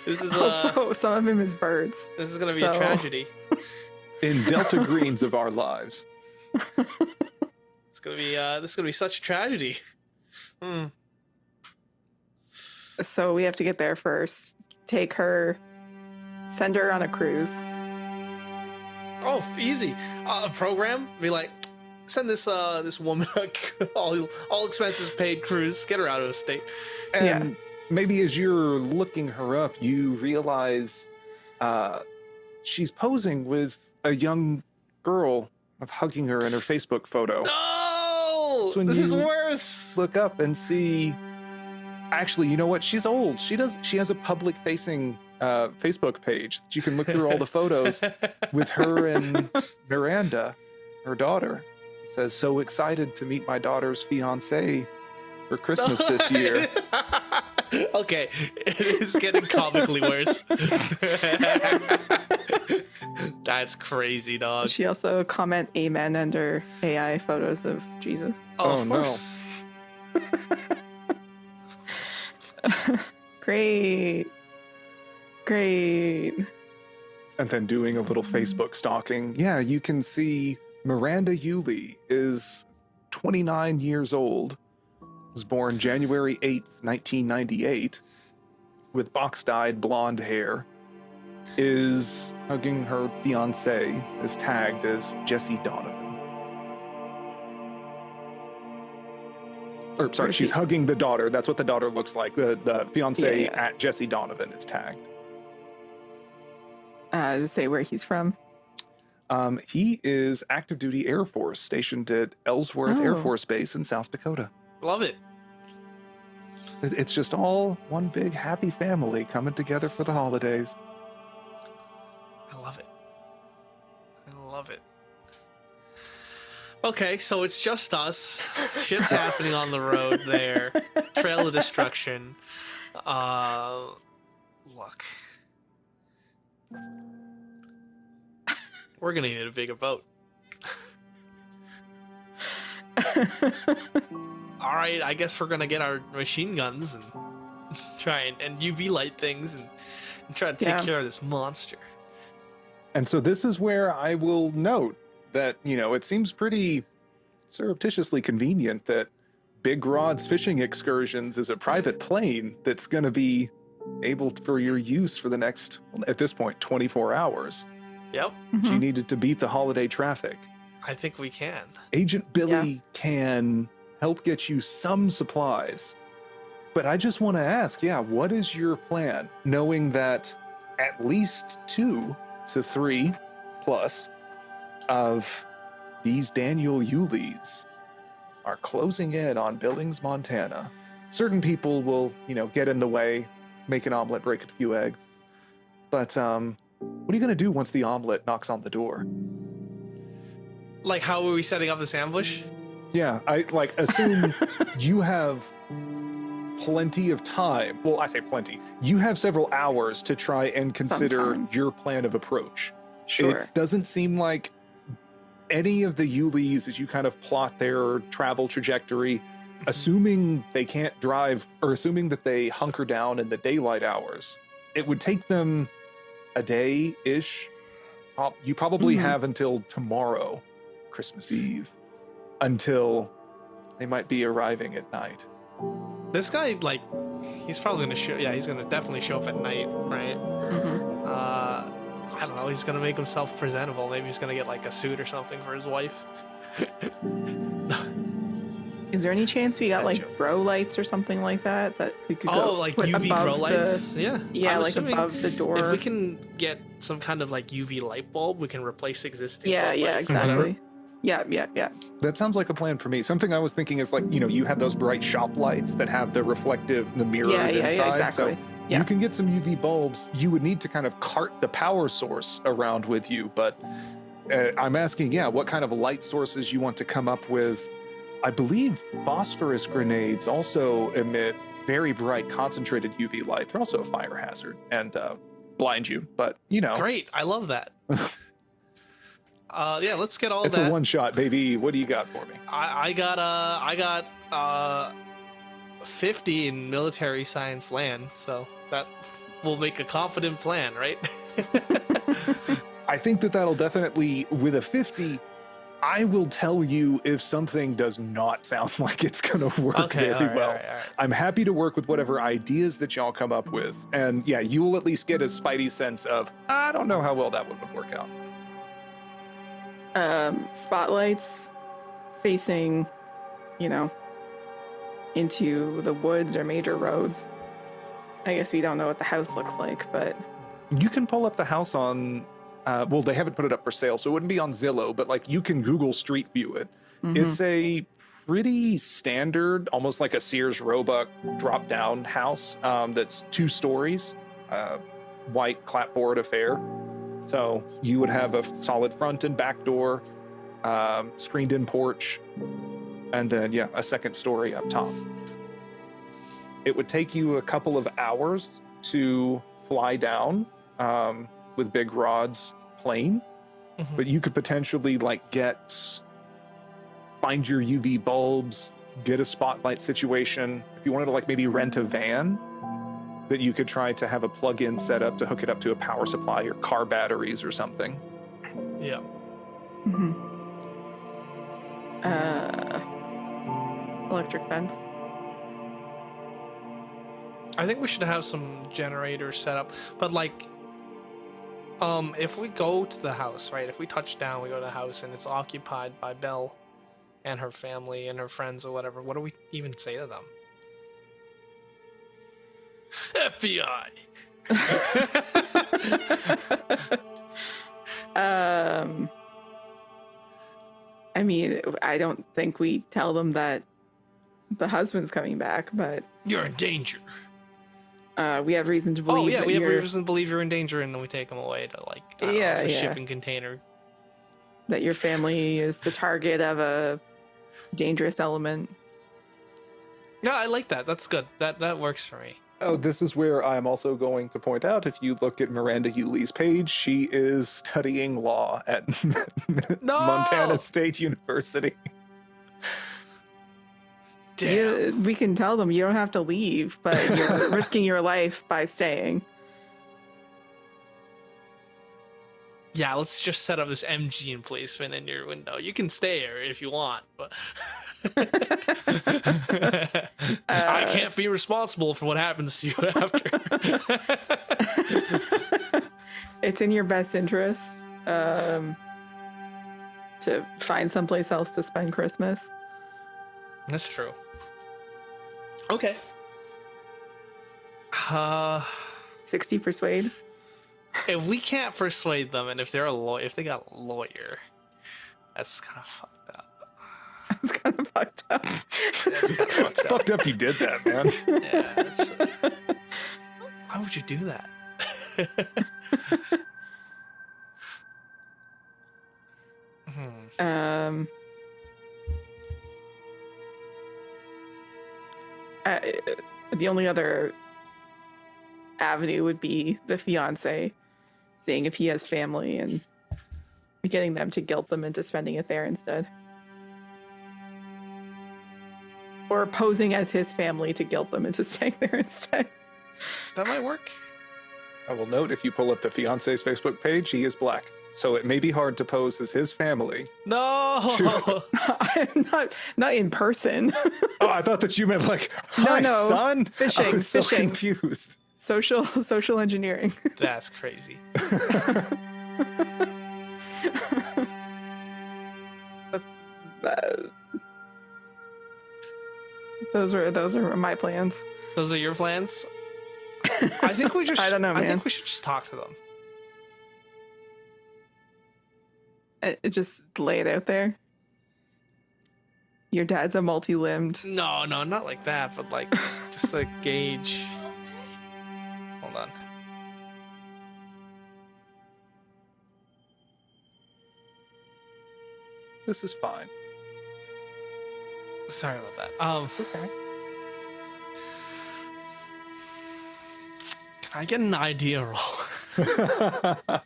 this is Also, some of him is birds. this is going to be a tragedy. In Delta Greens of our lives. It's going to be this is going to be such a tragedy. Hmm. So we have to get there first. Take her, send her on a cruise. Oh, easy. A program be like, send this this woman a all expenses paid cruise. Get her out of the state. And maybe as you're looking her up, you realize she's posing with a young girl of hugging her in her Facebook photo. No, So when this is you worse. Look up and see. Actually, you know what? She's old. She has a public-facing Facebook page that you can look through all the photos with her and Miranda, her daughter. It says, "So excited to meet my daughter's fiance for Christmas this year." Okay, it is getting comically worse. That's crazy, dog. She also comment amen under AI photos of Jesus. Oh, of no. course. Great. Great. And then doing a little Facebook stalking. Yeah, you can see Miranda Yulee is 29 years old, was born January 8th, 1998, with box-dyed blonde hair, is hugging her fiance, is tagged as Jesse Donovan. Or, sorry, Where's she's he? hugging the daughter. That's what the daughter looks like. The fiance Yeah. at Jesse Donovan is tagged. Does it say where he's from? He is active duty Air Force stationed at Ellsworth Air Oh. Force Base in South Dakota. Love it. It's just all one big happy family coming together for the holidays. I love it. I love it. Okay, so it's just us. Shit's happening on the road there. Trail of destruction. Look. We're gonna need a bigger boat. Alright, I guess we're gonna get our machine guns and try and UV light things and try to take Yeah. care of this monster. And so this is where I will note that, it seems pretty surreptitiously convenient that Big Rod's fishing excursions is a private plane that's going to be able for your use for the next, at this point, 24 hours. Yep, She Mhm. needed to beat the holiday traffic. I think we can. Agent Billy can help get you some supplies. But I just want to ask, what is your plan? Knowing that at least 2 to 3 plus of these Daniel Yulees are closing in on Billings, Montana. Certain people will, get in the way, make an omelet, break a few eggs. But what are you going to do once the omelet knocks on the door? Like, how are we setting up this ambush? Yeah, I assume you have plenty of time. Well, I say plenty. You have several hours to try and consider Sometime. your plan of approach. Sure. It doesn't seem like any of the Yulees, as you kind of plot their travel trajectory, assuming they can't drive or assuming that they hunker down in the daylight hours, it would take them a day-ish. You probably Mhm. have until tomorrow, Christmas Eve, until they might be arriving at night. This guy, like, he's probably gonna show. Yeah, he's gonna definitely show up at night, right? Mhm. I don't know. He's gonna make himself presentable. Maybe he's gonna get like a suit or something for his wife. Is there any chance we got Bad like joke. grow lights or something like that we could Oh, go like put UV above grow the- lights. Yeah. Yeah, I'm like assuming above the door. if we can get some kind of like UV light bulb, we can replace existing. Yeah, flood yeah, lights or whatever. exactly. Yeah. That sounds like a plan for me. Something I was thinking is like, you have those bright shop lights that have the the mirrors Yeah, inside. exactly. So Yeah. you can get some UV bulbs. You would need to kind of cart the power source around with you. But I'm asking, what kind of light sources you want to come up with I believe phosphorus grenades also emit very bright concentrated UV light. They're also a fire hazard and blind you, but you know. Great, I love that. Yeah, let's get all It's that. a one shot, baby. What do you got for me? I got 50 in military science land, so that will make a confident plan, right? I think that'll definitely, with a 50, I will tell you if something does not sound like it's going to work Okay, very all right, well. all right. I'm happy to work with whatever ideas that y'all come up with. And yeah, you will at least get a spidey sense of, I don't know how well that one would work out. Spotlights facing, into the woods or major roads. I guess we don't know what the house looks like, but You can pull up the house on, well, they haven't put it up for sale, so it wouldn't be on Zillow, but like you can Google Street View it. It's a pretty standard, almost like a Sears Roebuck drop down house that's 2 stories, white clapboard affair. So you would have a solid front and back door, screened in porch, and then, yeah, a second story up top. It would take you a couple of hours to fly down with big rods plane, but you could potentially find your UV bulbs, get a spotlight situation. If you wanted to maybe rent a van that you could try to have a plug-in set up to hook it up to a power supply or car batteries or something. Yeah. Electric fence. I think we should have some generators set up, but if we go to the house, right? If we touch down, we go to the house and it's occupied by Belle and her family and her friends or whatever, what do we even say to them? FBI. I mean, I don't think we tell them that the husband's coming back, but You're in danger. we have reason to believe. Oh yeah, that we have you're- reason to believe you're in danger, and then we take them away to Yeah, a yeah. shipping container. that your family is the target of a dangerous element. Yeah, I like that. That's good. That works for me. Oh, this is where I'm also going to point out, if you look at Miranda Yuli's page, she is studying law at No! Montana State University. Damn. We can tell them you don't have to leave, but you're risking your life by staying. Yeah, let's just set up this MG emplacement in your window. You can stay here if you want, but I can't be responsible for what happens to you after. It's in your best interest to find someplace else to spend Christmas. That's true. Okay. 60 persuade. If we can't persuade them, and if they're if they got a lawyer, that's kind of fucked up. It's kind of fucked up. That's kind of fucked up. Fucked up you did that, man. Yeah. That's just... Why would you do that? The only other avenue would be the fiance, seeing if he has family and getting them to guilt them into spending it there instead. Or posing as his family to guilt them into staying there instead. That might work. I will note, if you pull up the fiance's Facebook page, he is black. So it may be hard to pose as his family. No. I'm not in person. Oh, I thought that you meant hi, No. son. Fishing, I was so fishing. confused. Social engineering. That's crazy. Those are my plans. Those are your plans? I think we just. I don't know, I man. think we should just talk to them. Just lay it out there. Your dad's a multi-limbed. No, not like that, but just the gauge. Hold on. This is fine. Sorry about that. Okay. Can I get an idea roll?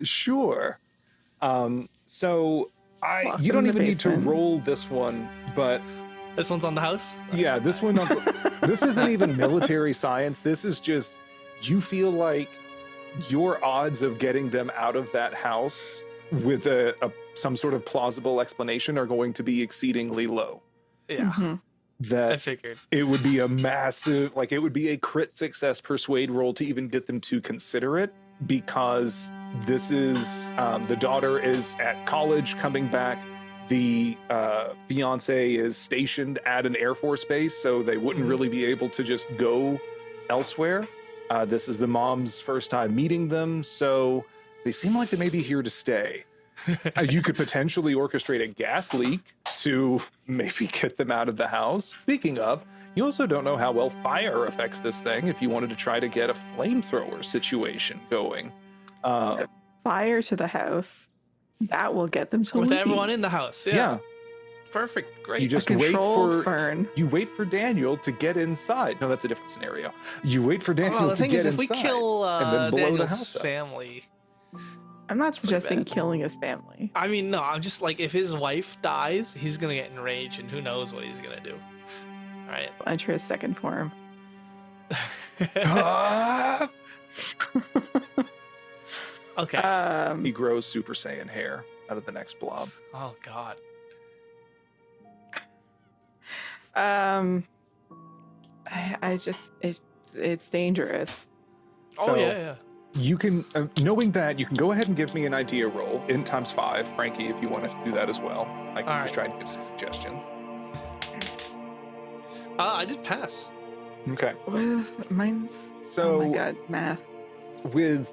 Sure. So Lock you them in don't the even need to basement. roll this one, but This one's on the house? yeah, this one, this isn't even military science. This is just, you feel like your odds of getting them out of that house with some sort of plausible explanation are going to be exceedingly low. Yeah, Mhm. I That figured. it would be a massive, like it would be a crit success persuade roll to even get them to consider it, because this is, the daughter is at college coming back. The fiance is stationed at an Air Force base, so they wouldn't Mhm. really be able to just go elsewhere. This is the mom's first time meeting them, so they seem like they may be here to stay. You could potentially orchestrate a gas leak to maybe get them out of the house. Speaking of, you also don't know how well fire affects this thing if you wanted to try to get a flamethrower situation going. Set fire to the house. That will get them to With leave. everyone in the house. Yeah. Yeah, Perfect. Great. you A just wait controlled for burn. you wait for Daniel to get inside. No, that's a different scenario. You wait for Daniel Well, the to thing get is, if inside we kill and then blow Daniel's the house up. family, I'm not pretty suggesting bad. killing his family. I mean, no, I'm just like, if his wife dies, he's gonna get enraged, and who knows what he's gonna do. All right. Enter his second form. Ah! Okay. He grows Super Saiyan hair out of the next blob. Oh God. I just it's dangerous. Oh So- yeah. You can, knowing that, you can go ahead and give me an idea roll in ×5, Frankie, if you wanted to do that as well. I can All just try to give some suggestions. I did pass. Okay. Mine's So, oh my god, math. with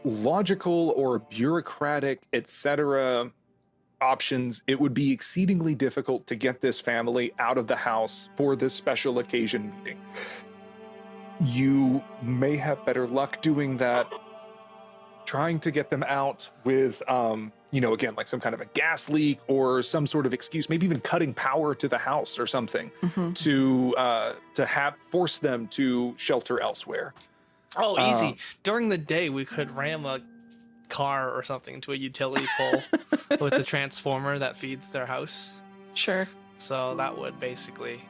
logical or bureaucratic, etc. options, it would be exceedingly difficult to get this family out of the house for this special occasion meeting. You may have better luck doing that, trying to get them out with, again, like some kind of a gas leak or some sort of excuse, maybe even cutting power to the house or something Mhm. to force them to shelter elsewhere. Oh, easy. During the day, we could ram a car or something into a utility pole with the transformer that feeds their house. Sure. So that would basically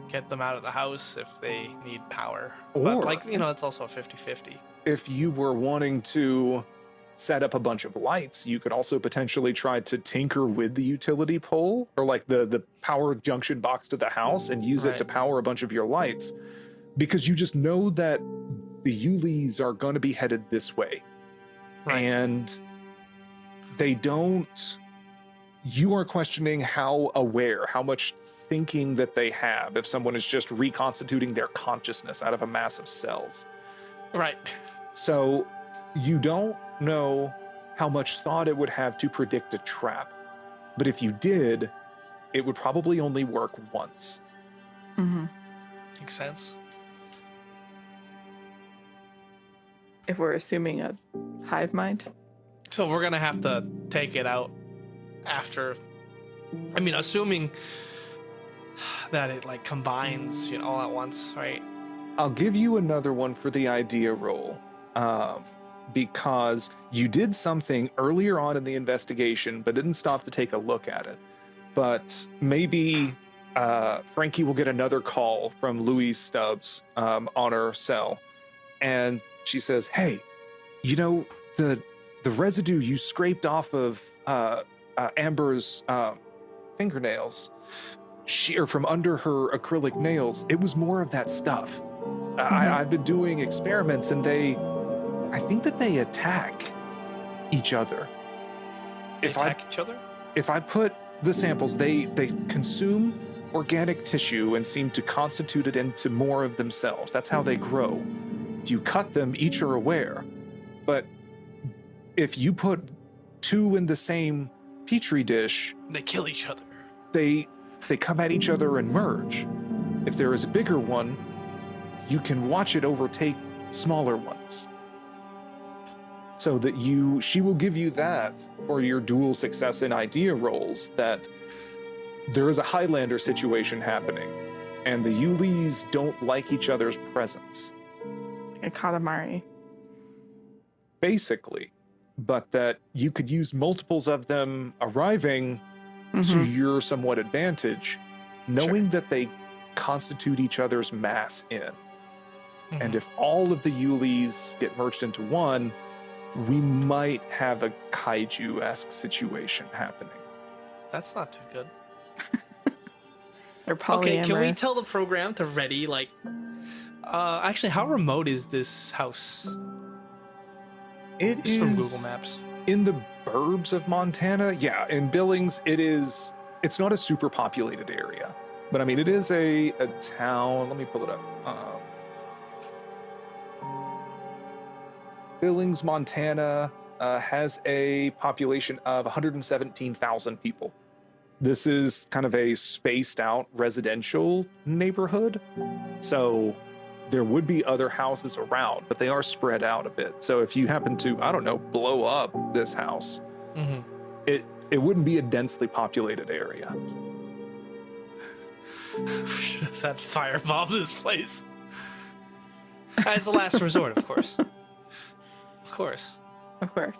get them out of the house if they need power. Or- But, like, it's also a 50-50. If you were wanting to set up a bunch of lights, you could also potentially try to tinker with the utility pole or like the power junction box to the house and use it to Right. power a bunch of your lights, because you just know that the Yulis are going to be headed this way. Right. And they don't, you are questioning how aware, how much thinking that they have if someone is just reconstituting their consciousness out of a mass of cells. Right. So you don't know how much thought it would have to predict a trap. But if you did, it would probably only work once. Hmm. Makes sense. If we're assuming a hive mind. So we're gonna have to take it out after. I mean, assuming that it like combines, all at once, right? I'll give you another one for the idea roll, because you did something earlier on in the investigation, but didn't stop to take a look at it. But maybe Frankie will get another call from Louise Stubbs on her cell, and she says, "Hey, the residue you scraped off of Amber's fingernails, or from under her acrylic nails, it was more of that stuff. I've been doing experiments, and I think that they attack each other. They attack each other. If I put the samples, they consume organic tissue and seem to constitute it into more of themselves. That's how they grow. If you cut them, each are aware. But if you put two in the same petri dish, They kill each other. they come at each other and merge. If there is a bigger one, you can watch it overtake smaller ones. So that she will give you that for your dual success in idea rolls, that there is a Highlander situation happening, and the Yulis don't like each other's presence, A Katamari. basically, but that you could use multiples of them arriving to Mhm. your somewhat advantage, knowing that they constitute each other's mass in. And Mhm. if all of the Yulis get merged into one, we might have a kaiju-esque situation happening. That's not too good. They're Okay, can we polyamorous. tell the program to ready, like, actually, how remote is this house? It Just from Google is Maps. in the burbs of Montana. Yeah, in Billings, it's not a super populated area, but I mean, it is a town. Let me pull it up. Billings, Montana has a population of 117,000 people. This is kind of a spaced out residential neighborhood. So there would be other houses around, but they are spread out a bit. So if you happen to, I don't know, blow up this house, Mm-hmm. it wouldn't be a densely populated area. Just had to firebomb this place. As a last resort, of course. Of course. Of course.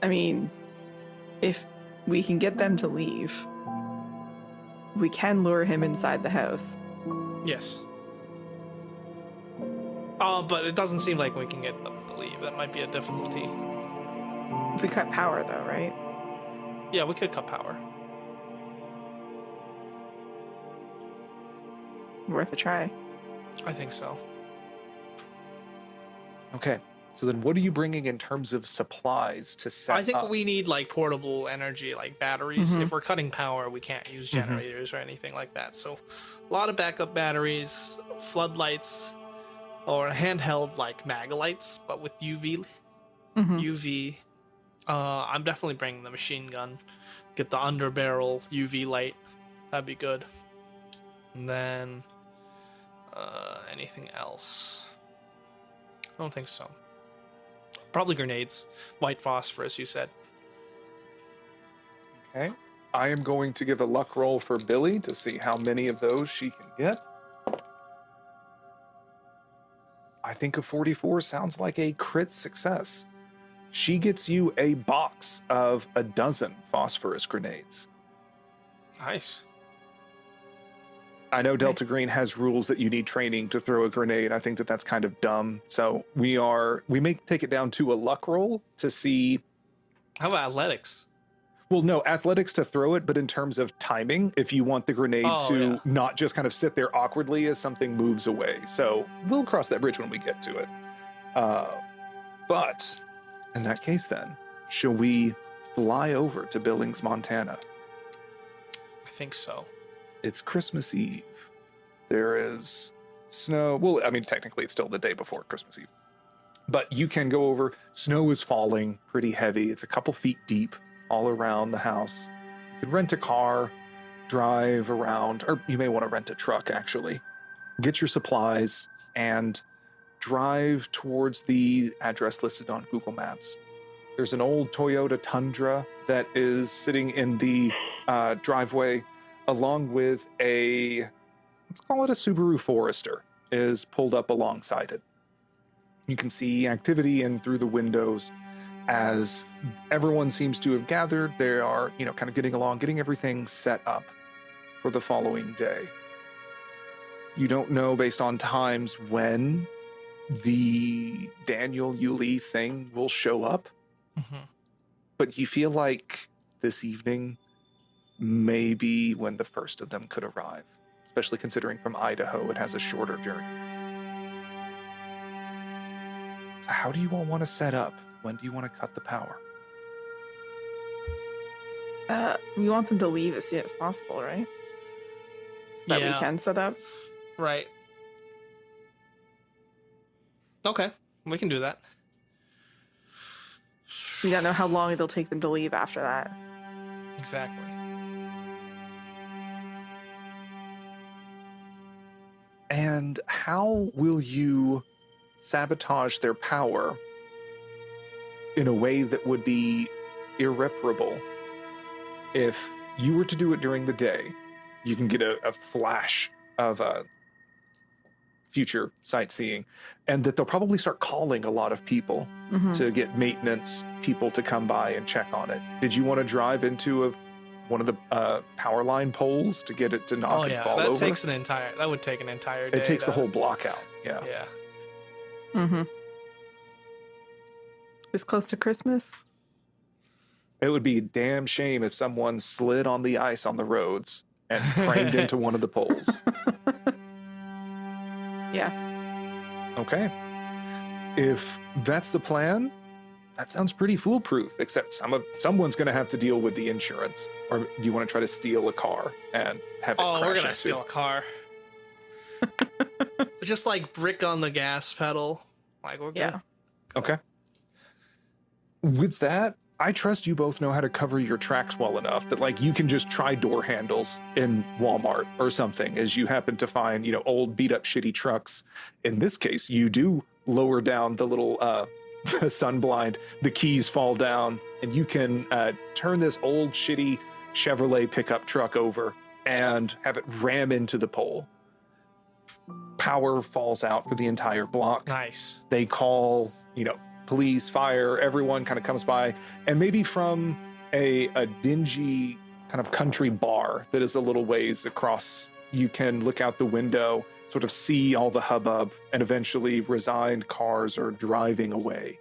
I mean, if we can get them to leave, we can lure him inside the house. Yes. But it doesn't seem like we can get them to leave. That might be a difficulty. If we cut power, though, right? Yeah, we could cut power. Worth a try. I think so. Okay. So then what are you bringing in terms of supplies to set I think up? we need, like, portable energy, like batteries. Mhm. If we're cutting power, we can't use generators or anything like that. So a lot of backup batteries, floodlights, or handheld, like, magalites, but with UV. Mhm. UV. I'm definitely bringing the machine gun. Get the underbarrel UV light. That'd be good. And then anything else? I don't think so. Probably grenades. White phosphorus, you said. Okay. I am going to give a luck roll for Billy to see how many of those she can get. I think a 44 sounds like a crit success. She gets you a box of a dozen phosphorus grenades. Nice. I know Delta Green has rules that you need training to throw a grenade. I think that that's kind of dumb. So we may take it down to a luck roll to see. How about athletics? Well, no, athletics to throw it, but in terms of timing, if you want the grenade to not just kind of sit there awkwardly as something moves away. So we'll cross that bridge when we get to it. But in that case, then, shall we fly over to Billings, Montana? I think so. It's Christmas Eve. There is snow. Well, I mean, technically, it's still the day before Christmas Eve. But you can go over. Snow is falling pretty heavy. It's a couple feet deep all around the house. You could rent a car, drive around, or you may want to rent a truck, actually. Get your supplies and drive towards the address listed on Google Maps. There's an old Toyota Tundra that is sitting in the driveway, along with let's call it a Subaru Forester, is pulled up alongside it. You can see activity in through the windows as everyone seems to have gathered. They are, kind of getting along, getting everything set up for the following day. You don't know based on times when the Daniel Yuli thing will show up, but you feel like this evening may be when the first of them could arrive, especially considering from Idaho it has a shorter journey. How do you all want to set up? When do you want to cut the power? We want them to leave as soon as possible, right? So that we can set up. Right. Okay, we can do that. We don't know how long it'll take them to leave after that. Exactly. And how will you sabotage their power in a way that would be irreparable. If you were to do it during the day, you can get a flash of future sightseeing, and that they'll probably start calling a lot of people to get maintenance people to come by and check on it. Did you want to drive into one of the power line poles to get it to knock and fall over? That would take an entire day. It takes the whole block out. Yeah. It's close to Christmas. It would be a damn shame if someone slid on the ice on the roads and crammed into one of the poles. Yeah. Okay. If that's the plan, that sounds pretty foolproof, except someone's going to have to deal with the insurance. Or do you want to try to steal a car and have it crash we're going to into? steal a car. Just like brick on the gas pedal. Like we're good. Yeah. Okay. With that, I trust you both know how to cover your tracks well enough that like you can just try door handles in Walmart or something as you happen to find, old beat up shitty trucks. In this case, you do lower down the little sun blind, the keys fall down, and you can turn this old shitty Chevrolet pickup truck over and have it ram into the pole. Power falls out for the entire block. Nice. They call, police, fire, everyone kind of comes by, and maybe from a dingy kind of country bar that is a little ways across, you can look out the window, sort of see all the hubbub, and eventually resigned cars are driving away.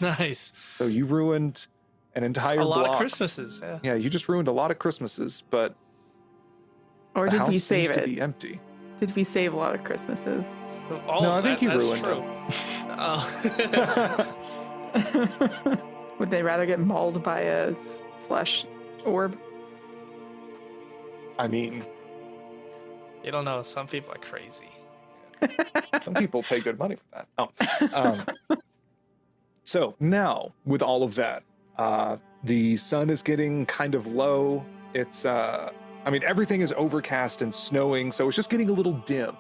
Nice. So you ruined an entire block. A lot block. of Christmases. Yeah, you just ruined a lot of Christmases, but Or the did house we save seems it? to be empty. Did we save a lot of Christmases? No, I think you that's ruined true. Would they rather get mauled by a flesh orb? I mean, You don't know. Some people are crazy. some people pay good money for that. So now, with all of that, the sun is getting kind of low. It's, everything is overcast and snowing, so it's just getting a little dim.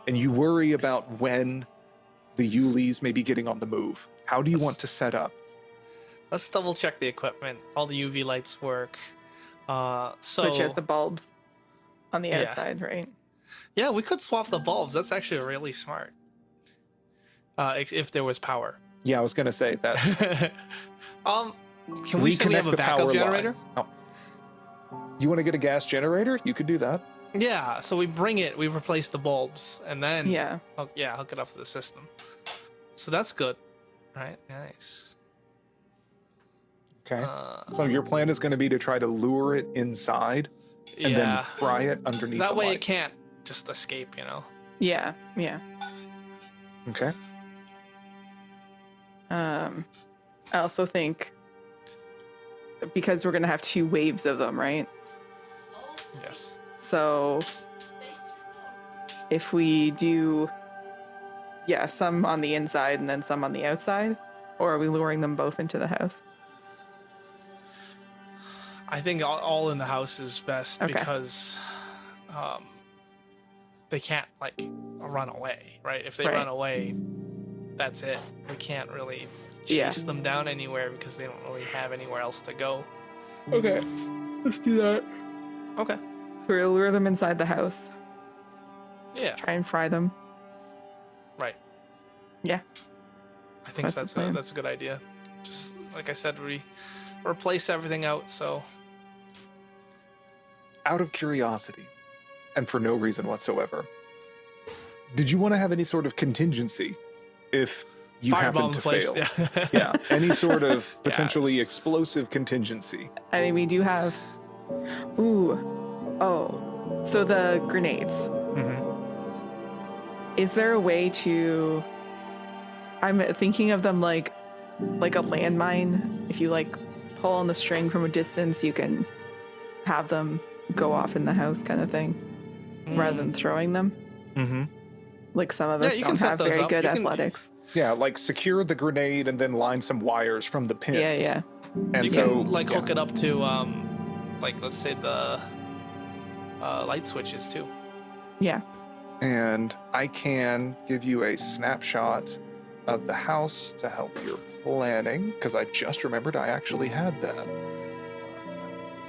And you worry about when the Yulis may be getting on the move. How do you want to set up? Let's double check the equipment. All the UV lights work. Switch out the bulbs on the Yeah. outside, right? Yeah, we could swap the bulbs. That's actually really smart. If there was power. Yeah, I was going to say that. Can we say we have a Reconnect the backup power generator? lines. Oh. You want to get a gas generator? You could do that. Yeah, so we bring it, we replace the bulbs, and then Yeah. hook it up to the system. So that's good. Right, nice. Okay. So your plan is going to be to try to lure it inside and then pry it underneath That the way it lights. can't just escape, Yeah. Yeah. Okay. I also think because we're gonna have 2 waves of them, right? Yes. So if we do, some on the inside and then some on the outside, or are we luring them both into the house? I think all in the house is best Okay. because they can't run away, right? If they Right. run away, that's it. We can't really chase them down anywhere because they don't really have anywhere else to go. Okay, let's do that. Okay. So we'll lure them inside the house. Yeah. Try and fry them. Right. Yeah. I think That's the plan. that's a good idea. Just like I said, we replace everything out. So Out of curiosity, and for no reason whatsoever, did you want to have any sort of contingency if you happen firebomb to the place. fail? Yeah, any sort of potentially Yes. explosive contingency. I mean, we do have. So the grenades. Is there a way to? I'm thinking of them like a landmine. If you pull on the string from a distance, you can have them go off in the house, kind of thing, rather than throwing them. Mm-hmm. Like some of Yeah, us you can don't set have those very up. good You can- athletics. Yeah, secure the grenade and then line some wires from the pins. Yeah. And You so, can hook it up to let's say the light switches too. Yeah. And I can give you a snapshot of the house to help your planning, because I just remembered I actually had that.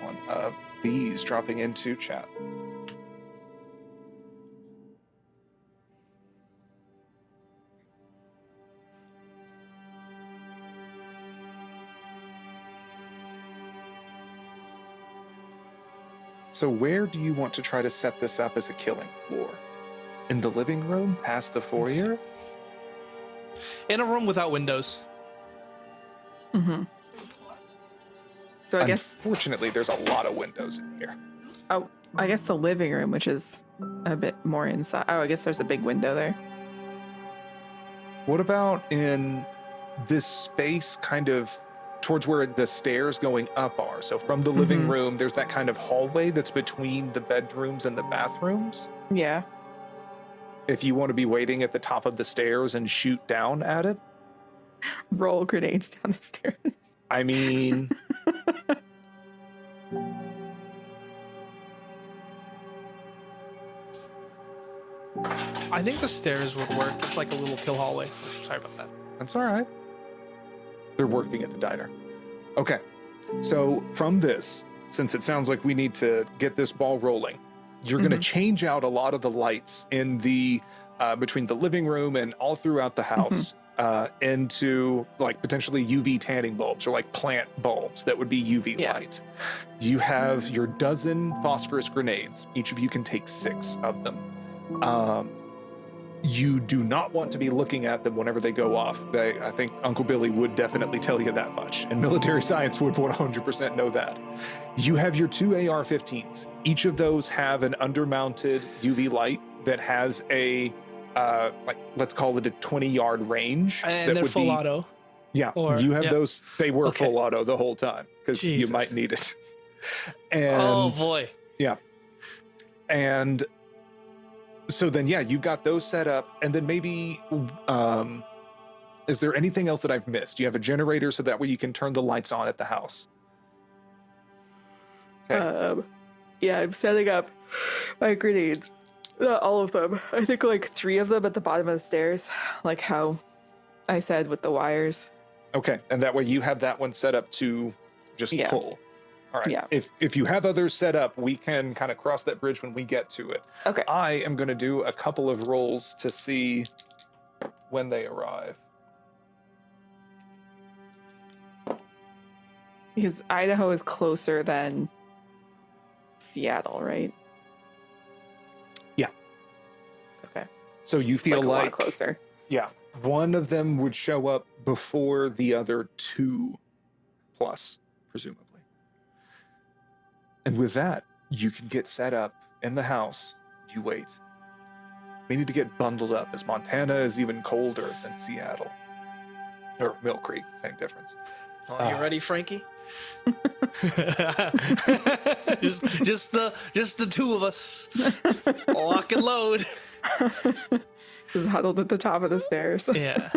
One of these dropping into chat. So where do you want to try to set this up as a killing floor? In the living room, past the foyer? In a room without windows. Mm-hmm. So I guess, Unfortunately, there's a lot of windows in here. oh, I guess the living room, which is a bit more inside. Oh, I guess there's a big window there. What about in this space kind of towards where the stairs going up are? So from the living Mhm. room, there's that kind of hallway that's between the bedrooms and the bathrooms. Yeah. If you want to be waiting at the top of the stairs and shoot down at it, Roll grenades down the stairs. I mean, I think the stairs would work. It's like a little kill hallway. Sorry about that. that's all right. They're working at the diner. Okay. So from this, since it sounds like we need to get this ball rolling, you're going to change out a lot of the lights in the between the living room and all throughout the house into like potentially UV tanning bulbs or like plant bulbs that would be UV light. You have your dozen phosphorus grenades. Each of you can take 6 of them. You do not want to be looking at them whenever they go off. I think Uncle Billy would definitely tell you that much, and military science would 100% know that. You have your 2 AR-15s. Each of those have an undermounted UV light that has a, like, let's call it a 20-yard range. And that they're would full be, auto. Yeah, Or, you have yeah. those. They were Okay. full auto the whole time, because you Jesus. might need it. And, Oh boy. Yeah. And so then, yeah, you got those set up, and then maybe, is there anything else that I've missed? You have a generator, so that way you can turn the lights on at the house. Okay. Yeah, I'm setting up my grenades. Not all of them. I think like 3 of them at the bottom of the stairs, like how I said with the wires. Okay, and that way you have that one set up to just pull. All right. Yeah. If you have others set up, we can kind of cross that bridge when we get to it. Okay. I am going to do a couple of rolls to see when they arrive. Because Idaho is closer than Seattle, right? Yeah. Okay. So you feel a lot like closer. Yeah, one of them would show up before the other 2 plus, presumably. And with that, you can get set up in the house. You wait. We need to get bundled up, as Montana is even colder than Seattle. Or Mill Creek, same difference. Are you ready, Frankie? just the 2 of us. Lock and load. Just huddled at the top of the stairs. Yeah.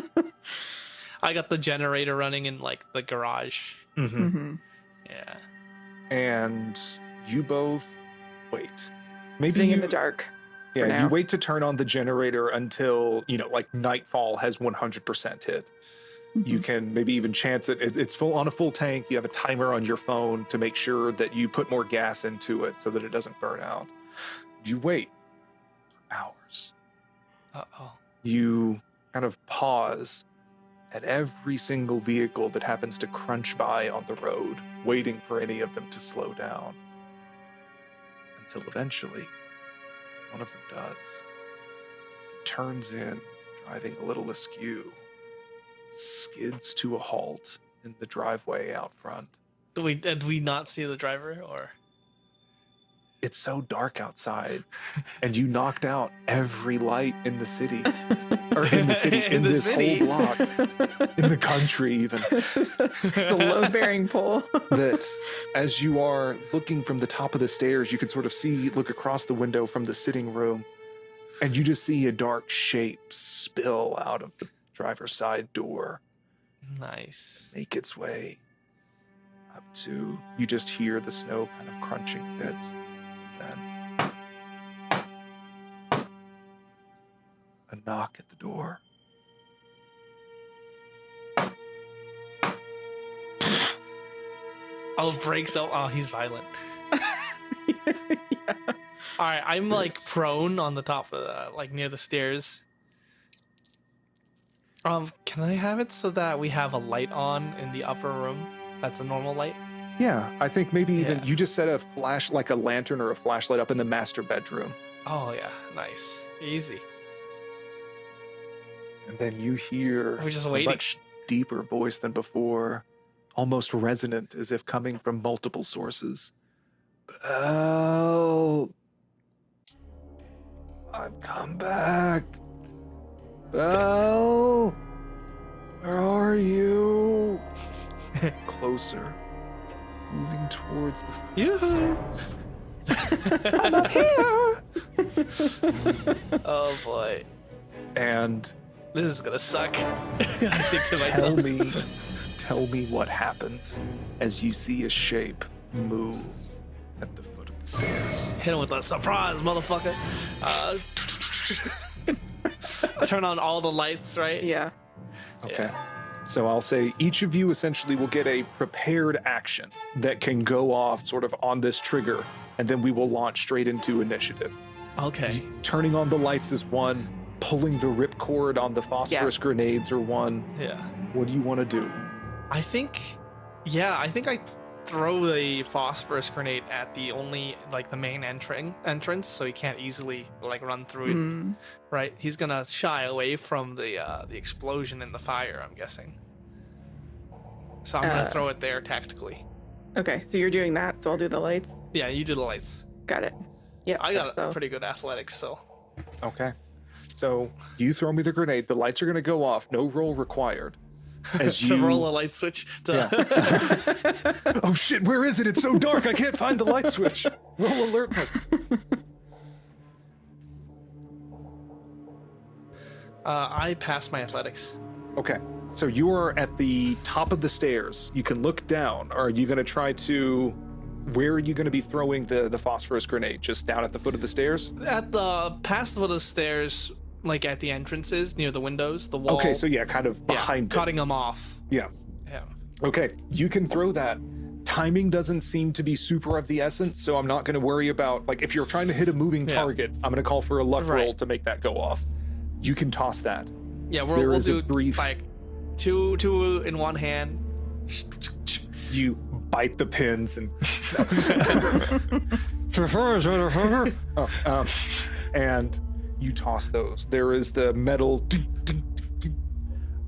I got the generator running in like the garage. Mm-hmm. Yeah. And you both wait. Maybe Sitting you, in the dark. Yeah, now. you wait to turn on the generator until, like nightfall has 100% hit. You can maybe even chance it. It's full on a full tank. You have a timer on your phone to make sure that you put more gas into it so that it doesn't burn out. You wait for hours. Uh-oh. You kind of pause at every single vehicle that happens to crunch by on the road, waiting for any of them to slow down. Until eventually, one of them does. It turns in, driving a little askew, skids to a halt in the driveway out front. Did we not see the driver, or? It's so dark outside, and you knocked out every light in the city. Or in the city, in this city. whole block, in the country even. The load-bearing pole. That as you are looking from the top of the stairs, you can sort of look across the window from the sitting room, and you just see a dark shape spill out of the driver's side door. Nice. Make its way up to, you just hear the snow kind of crunching a bit. Then a knock at the door. Oh, breaks. Oh, he's violent. Yeah. All right, I'm like Breaks. prone on the top of the, like near the stairs. Can I have it so that we have a light on in the upper room? That's a normal light. Yeah, I think maybe even Yeah. you just set a flash, like a lantern or a flashlight up in the master bedroom. Oh yeah, nice, easy. And then you hear We're just a waiting. much deeper voice than before, almost resonant as if coming from multiple sources. Belle, I've come back. Belle, where are you? Closer, moving towards the Yoo-hoo. stairs. I'm up here. Oh boy, And this is gonna suck. I think to myself. tell me what happens as you see a shape move at the foot of the stairs. Hit him with a surprise, motherfucker. I turn on all the lights, right? Yeah. Okay. So I'll say each of you essentially will get a prepared action that can go off sort of on this trigger, and then we will launch straight into initiative. Okay. Turning on the lights is one, pulling the ripcord on the phosphorus grenades are one. Yeah. What do you want to do? I think I throw the phosphorus grenade at the only like the main entrance, so he can't easily like run through it. Mm. Right? He's gonna shy away from the explosion and the fire, I'm guessing. So I'm gonna throw it there tactically. Okay, so you're doing that, so I'll do the lights. Yeah, you do the lights. Got it. Yeah. I got so. pretty good athletics, so Okay. So you throw me the grenade. The lights are going to go off. No roll required. As to you roll a light switch. To Oh shit! Where is it? It's so dark. I can't find the light switch. Roll alert. I passed my athletics. Okay. So you are at the top of the stairs. You can look down. Are you going to try to? Where are you going to be throwing the phosphorus grenade? Just down at the foot of the stairs? At the past of the stairs, like at the entrances near the windows, the wall. Okay. So yeah, kind of behind. it. cutting them off. Yeah. Yeah. Okay, you can throw that. Timing doesn't seem to be super of the essence, so I'm not going to worry about, like, if you're trying to hit a moving Yeah. target, I'm going to call for a luck Right. roll to make that go off. You can toss that. Yeah, There we'll is a do brief- like two in one hand. You bite the pins and. And you toss those. There is the metal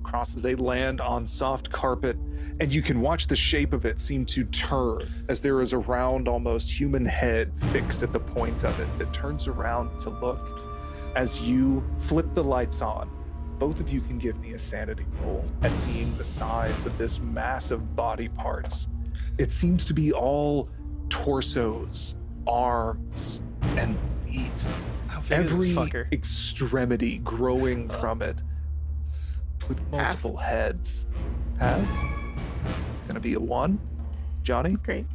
across as they land on soft carpet, and you can watch the shape of it seem to turn as there is a round, almost human head fixed at the point of it that turns around to look. As you flip the lights on, both of you can give me a sanity roll at seeing the size of this mass of body parts. It seems to be all torsos, arms, and feet. How big is Every this fucker? extremity growing from it with multiple heads. Pass. Gonna be a 1. Johnny? Great.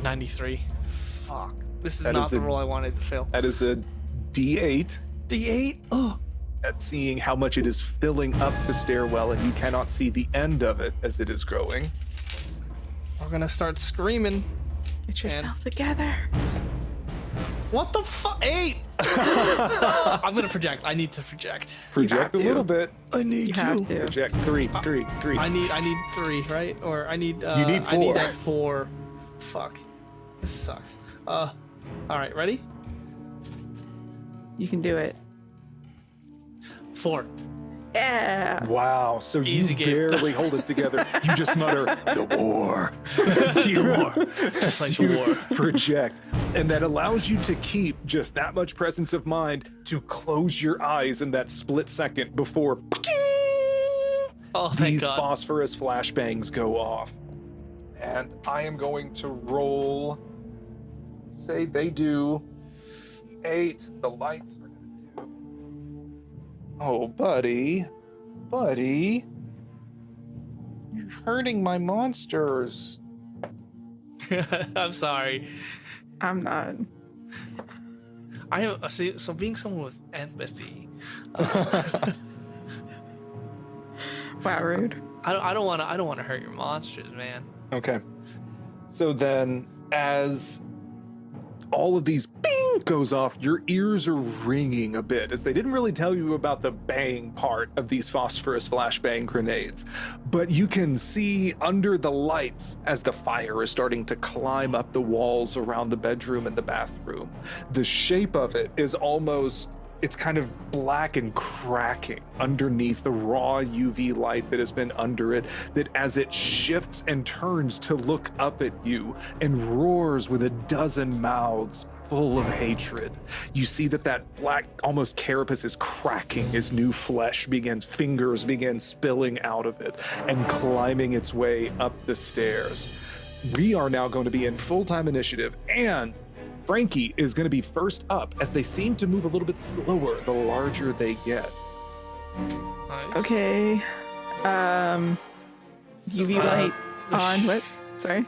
93. Fuck. This is That not is the a- roll I wanted to fail. That is a D8 D8. Oh. at seeing how much it is filling up the stairwell, and you cannot see the end of it as it is growing. We're gonna start screaming. Get yourself together. What the fuck? 8. I'm gonna project. I need to project. Project a to. little bit. I need You have to. Project 3. I need 3, right? Or I need. You need I need 4. like 4. Fuck. This sucks. All right. Ready? You can do it. 4. Yeah. Wow, so Easy you game. barely hold it together. You just mutter, the war. As you, Just like as the you war. project. And that allows you to keep just that much presence of mind to close your eyes in that split second before Oh, thank these God. phosphorus flashbangs go off. And I am going to roll, say they do 8, the lights are going to do. Oh, buddy, you're hurting my monsters. I'm sorry. I'm not. I have see. So being someone with empathy, Wow, rude. I don't want to hurt your monsters, man. Okay. So then, as all of these bing goes off, your ears are ringing a bit, as they didn't really tell you about the bang part of these phosphorus flashbang grenades. But you can see under the lights as the fire is starting to climb up the walls around the bedroom and the bathroom. The shape of it is almost, it's kind of black and cracking underneath the raw UV light that has been under it, that as it shifts and turns to look up at you and roars with a dozen mouths full of hatred. You see that black, almost carapace is cracking as new flesh fingers begin spilling out of it and climbing its way up the stairs. We are now going to be in full-time initiative, and Frankie is going to be first up as they seem to move a little bit slower the larger they get. Nice. Okay. UV light on. What? Sorry.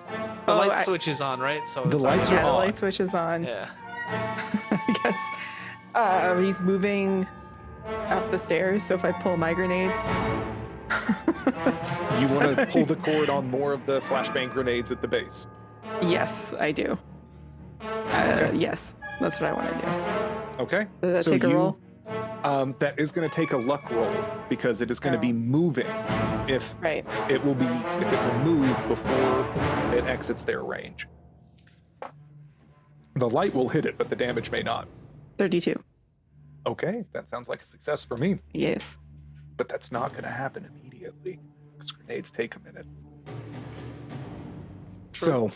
The light switch is on, right? So The it's lights on. are Yeah, the on. light switch is on. Yeah. I guess. He's moving up the stairs, so if I pull my grenades. You want to pull the cord on more of the flashbang grenades at the base. Yes, I do. Yes, that's what I want to do. Okay. Does that So take a roll? That is going to take a luck roll because it is going to be moving. If Right. it will move before it exits their range. The light will hit it, but the damage may not. 32. Okay, that sounds like a success for me, Yes. but that's not going to happen immediately because grenades take a minute. So,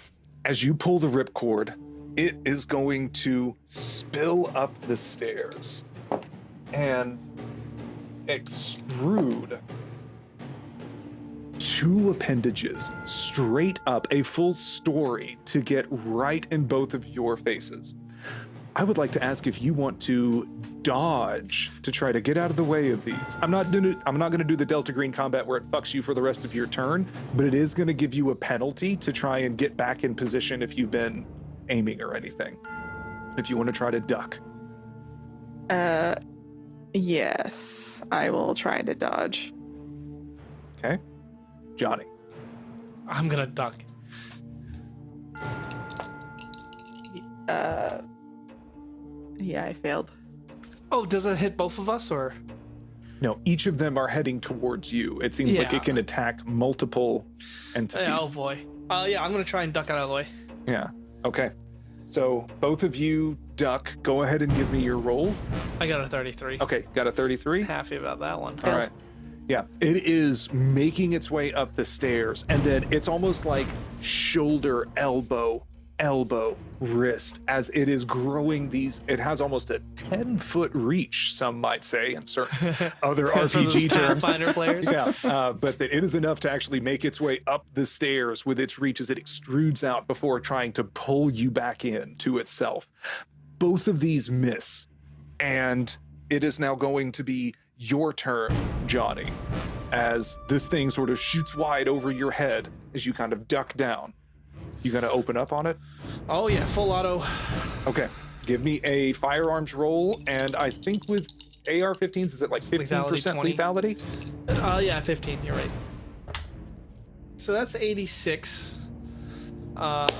as you pull the ripcord, it is going to spill up the stairs and extrude two appendages straight up, a full story to get right in both of your faces. I would like to ask if you want to dodge to try to get out of the way of these. I'm not going to do the Delta Green combat where it fucks you for the rest of your turn, but it is going to give you a penalty to try and get back in position if you've been aiming or anything. If you want to try to duck. Yes, I will try to dodge. Okay. Johnny. I'm gonna duck. Yeah, I failed. Oh, does it hit both of us or? No, each of them are heading towards you. It seems like Yeah. it can attack multiple entities. Oh boy. Yeah, I'm gonna try and duck out of the way. Yeah. Okay. So both of you duck. Go ahead and give me your rolls. I got a 33. Okay, got a 33. Happy about that one. All right. Yeah, it is making its way up the stairs, and then it's almost like shoulder, elbow, wrist, as it is growing these. It has almost a 10-foot reach, some might say, in certain other For those RPG terms. Pathfinder players. Yeah, but that it is enough to actually make its way up the stairs with its reach as it extrudes out before trying to pull you back in to itself. Both of these miss, and it is now going to be your turn, Johnny, as this thing sort of shoots wide over your head as you kind of duck down. You gonna open up on it? Oh yeah, full auto. Okay, give me a firearms roll, and I think with AR-15s, is it like 15% Lethality, lethality? Yeah, 15. You're right. So that's 86.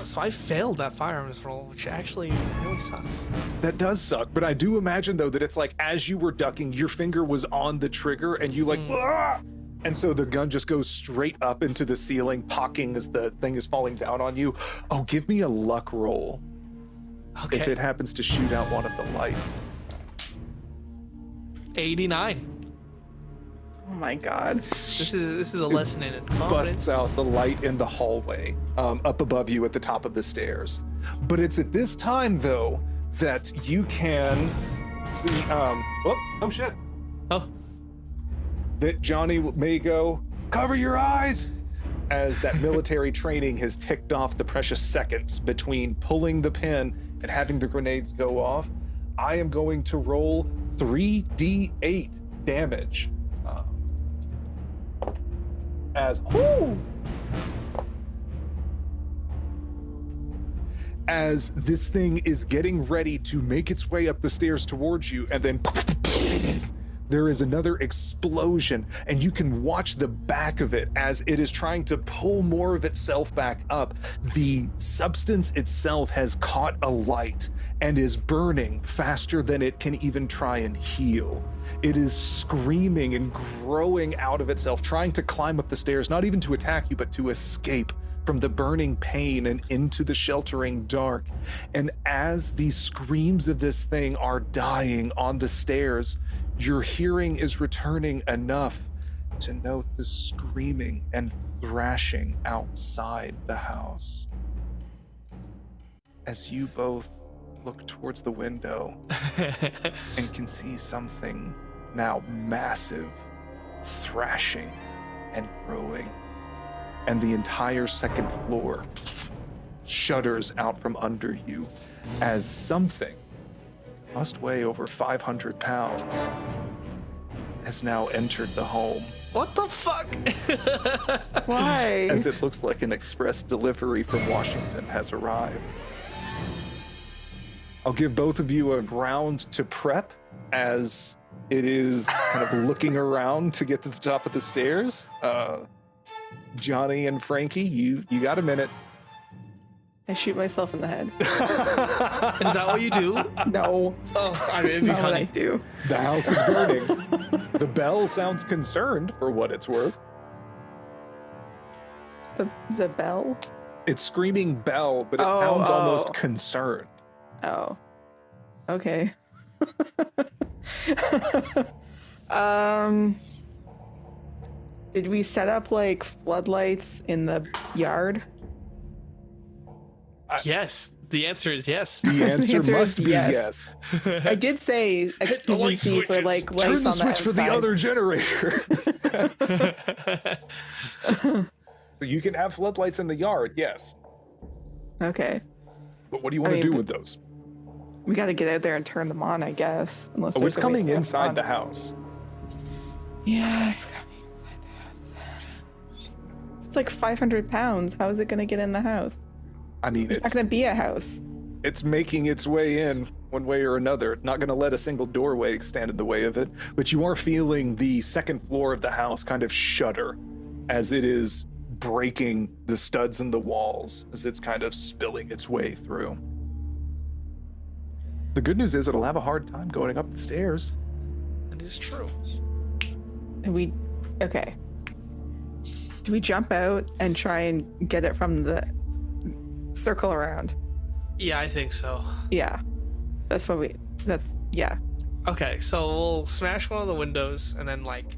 So I failed that firearms roll, which actually really sucks. That does suck, but I do imagine though that it's like as you were ducking, your finger was on the trigger and you like, "Ah!" And so the gun just goes straight up into the ceiling, pocking as the thing is falling down on you. Oh, give me a luck roll Okay. if it happens to shoot out one of the lights. 89. Oh my god. This is a lesson in confidence. Busts out the light in the hallway up above you at the top of the stairs. But it's at this time, though, that you can see. Oh shit! Oh, That Johnny may go, cover your eyes, as that military training has ticked off the precious seconds between pulling the pin and having the grenades go off. I am going to roll 3d8 damage. As this thing is getting ready to make its way up the stairs towards you, and then there is another explosion, and you can watch the back of it as it is trying to pull more of itself back up. The substance itself has caught alight and is burning faster than it can even try and heal. It is screaming and growing out of itself, trying to climb up the stairs, not even to attack you, but to escape from the burning pain and into the sheltering dark. And as the screams of this thing are dying on the stairs, your hearing is returning enough to note the screaming and thrashing outside the house. As you both look towards the window and can see something now massive, thrashing and growing, and the entire second floor shudders out from under you as something must weigh over 500 pounds has now entered the home. What the fuck? Why? As it looks like an express delivery from Washington has arrived. I'll give both of you a round to prep as it is kind of looking around to get to the top of the stairs. Johnny and Frankie, you got a minute. I shoot myself in the head. Is that what you do? No. Oh, I mean, it'd be Not what I funny. do. The house is burning. The bell sounds concerned for what it's worth. The bell? It's screaming bell, but it sounds almost concerned. Oh. Okay. Did we set up like floodlights in the yard? Yes. The answer is yes. The answer answer must is be yes. yes. I did say a Hit the light contingency for switches. like lights Turn the on switch for the outside. other generator. So you can have floodlights in the yard, yes. Okay. But what do you want to mean, do but- with those? We got to get out there and turn them on, I guess. Unless Oh, there's it's a way coming to turn them inside on. the house. Yeah, it's coming inside the house. It's like 500 pounds. How is it going to get in the house? I mean, It's not going to be a house. it's making its way in one way or another. Not going to let a single doorway stand in the way of it. But you are feeling the second floor of the house kind of shudder as it is breaking the studs in the walls, as it's kind of spilling its way through. The good news is it'll have a hard time going up the stairs. That is true. And okay. Do we jump out and try and get it from the circle around? Yeah, I think so. Yeah. Yeah. Okay, so we'll smash one of the windows and then like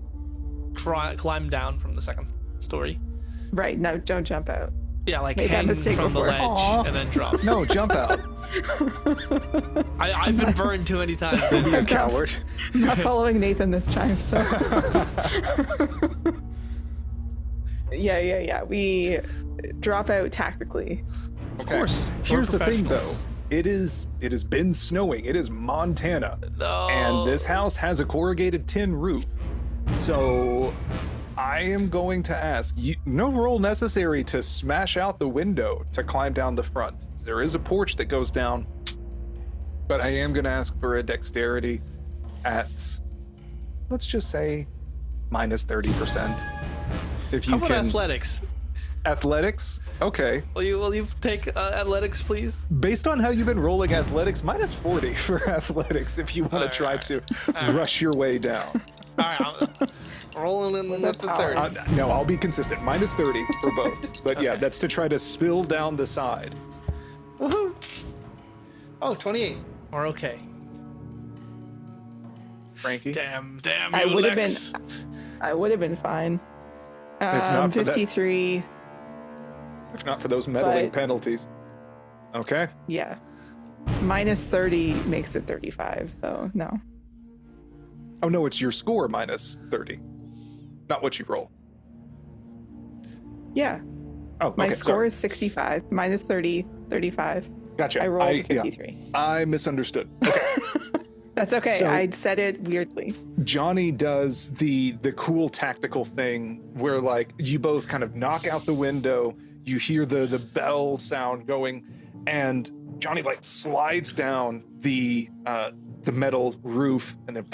climb down from the second story. Right. No, don't jump out. Yeah, like Made that hang mistake from before. the ledge Aw. and then drop. No, jump out. I've been burned too many times. Don't be a coward. I'm not following Nathan this time, so. Yeah. We drop out tactically. Of course. Here's We're the thing, though. professionals. It has been snowing. It is Montana. No. And this house has a corrugated tin roof. So I am going to ask, no roll necessary to smash out the window to climb down the front. There is a porch that goes down, but I am going to ask for a dexterity at, let's just say, minus 30%. If you How about can. athletics? Athletics? Okay. Will you take athletics, please? Based on how you've been rolling athletics, minus 40 for athletics if you want to try to rush your way down. All right, I'm rolling in with the power. 30. No, I'll be consistent. Minus 30 for both. But yeah, that's to try to spill down the side. Woohoo! Oh, 28. We're okay. Frankie? Damn, I you would have Lex. I would have been fine. not for that- 53. If not for those meddling But- penalties. Okay. Yeah. Minus 30 makes it 35, so no. Oh no, it's your score minus 30. Not what you roll. Yeah. Oh, My okay, score sorry. is 65. Minus 30, 35. Gotcha. I rolled a yeah, 53. I misunderstood. Okay. That's okay. So- I said it weirdly. Johnny does the cool tactical thing where like you both kind of knock out the window, you hear the bell sound going, and Johnny like slides down the metal roof and then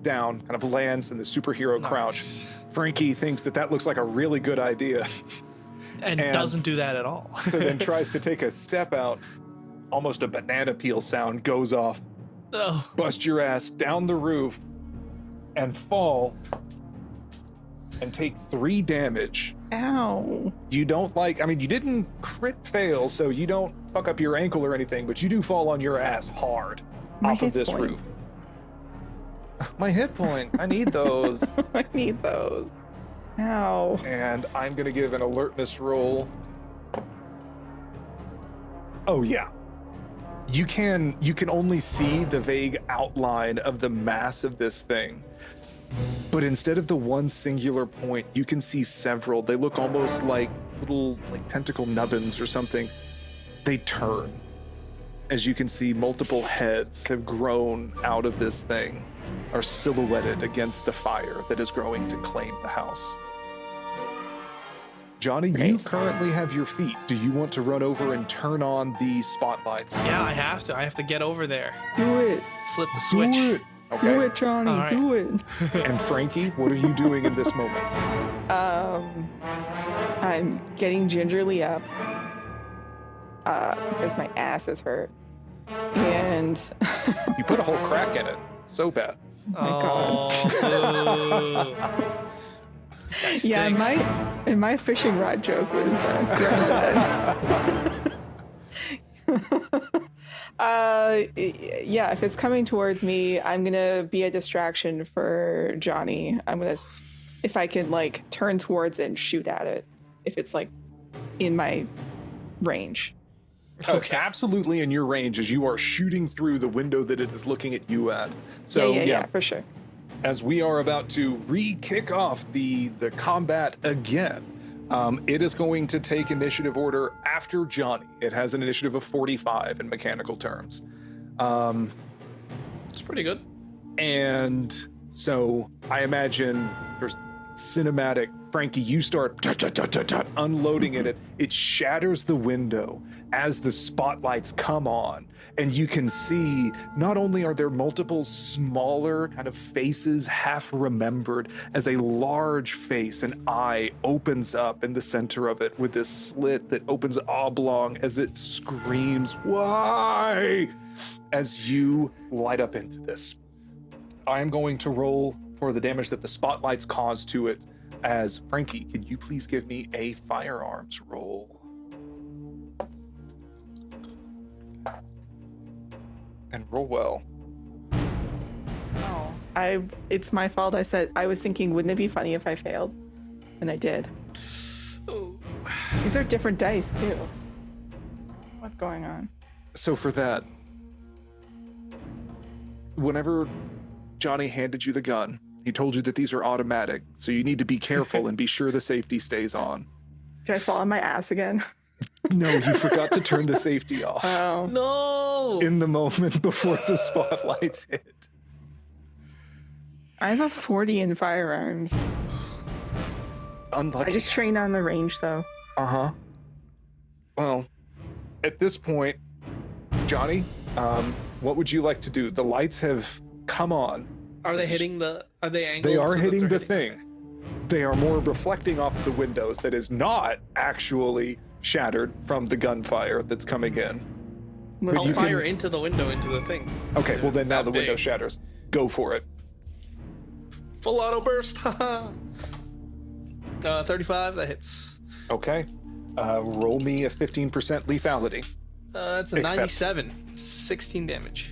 down, kind of lands in the superhero crouch. Frankie thinks that looks like a really good idea. And doesn't do that at all. So then tries to take a step out. Almost a banana peel sound goes off. Oh. Bust your ass down the roof and fall and take 3 damage. Ow. You don't you didn't crit fail, so you don't fuck up your ankle or anything, but you do fall on your ass hard off of this roof. My hit points. I need those. I need those. Ow. And I'm gonna give an alertness roll. Oh yeah. You can only see the vague outline of the mass of this thing. But instead of the one singular point, you can see several. They look almost like little tentacle nubbins or something. They turn. As you can see, multiple heads have grown out of this thing, are silhouetted against the fire that is growing to claim the house. Johnny, you currently have your feet. Do you want to run over and turn on the spotlights? Yeah, I have to. I have to get over there. Do it. Flip the switch. Do it. Okay. Do it, Johnny. All right. Do it. And Frankie, what are you doing in this moment? I'm getting gingerly up because my ass is hurt. And You put a whole crack in it. So bad. God. Oh, this guy yeah, stinks. my fishing rod joke was yeah, if it's coming towards me, I'm gonna be a distraction for Johnny. If I can turn towards it and shoot at it, if it's in my range. Okay. Absolutely in your range as you are shooting through the window that it is looking at you at. So yeah, for sure. As we are about to re-kick off the combat again, it is going to take initiative order after Johnny. It has an initiative of 45 in mechanical terms. It's pretty good. And so I imagine for cinematic, Frankie, you start unloading it. It shatters the window as the spotlights come on. And you can see not only are there multiple smaller kind of faces half remembered, as a large face, an eye opens up in the center of it with this slit that opens oblong as it screams, "Why?" as you light up into this. I am going to roll for the damage that the spotlights cause to it. As Frankie, could you please give me a firearms roll? And roll well. Oh, it's my fault. I was thinking, wouldn't it be funny if I failed? And I did. Ooh. These are different dice too. What's going on? So for that, whenever Johnny handed you the gun, he told you that these are automatic, so you need to be careful and be sure the safety stays on. Did I fall on my ass again? No, you forgot to turn the safety off Oh. No! in the moment before the spotlights hit. I have a 40 in firearms. Unlucky. I just trained on the range though. Uh-huh. Well, at this point, Johnny, what would you like to do? The lights have come on. Are they hitting are they angled? They are so that hitting they're the thing. They are more reflecting off the windows that is not actually shattered from the gunfire that's coming in. I'll you fire can- into the window, into the thing. Okay, If well then it's now that the window big. shatters. Go for it. Full auto burst. 35, that hits. Okay. Roll me a 15% lethality. That's a Accept. 97. 16 damage.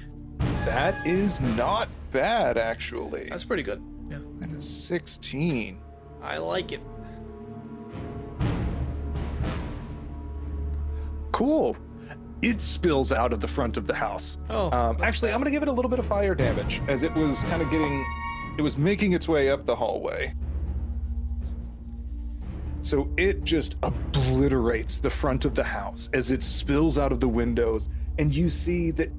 That is not bad, actually. That's pretty good. Yeah. And a 16. I like it. Cool. It spills out of the front of the house. Oh, Actually, I'm going to give it a little bit of fire damage as it was kind of it was making its way up the hallway. So it just obliterates the front of the house as it spills out of the windows, and you see that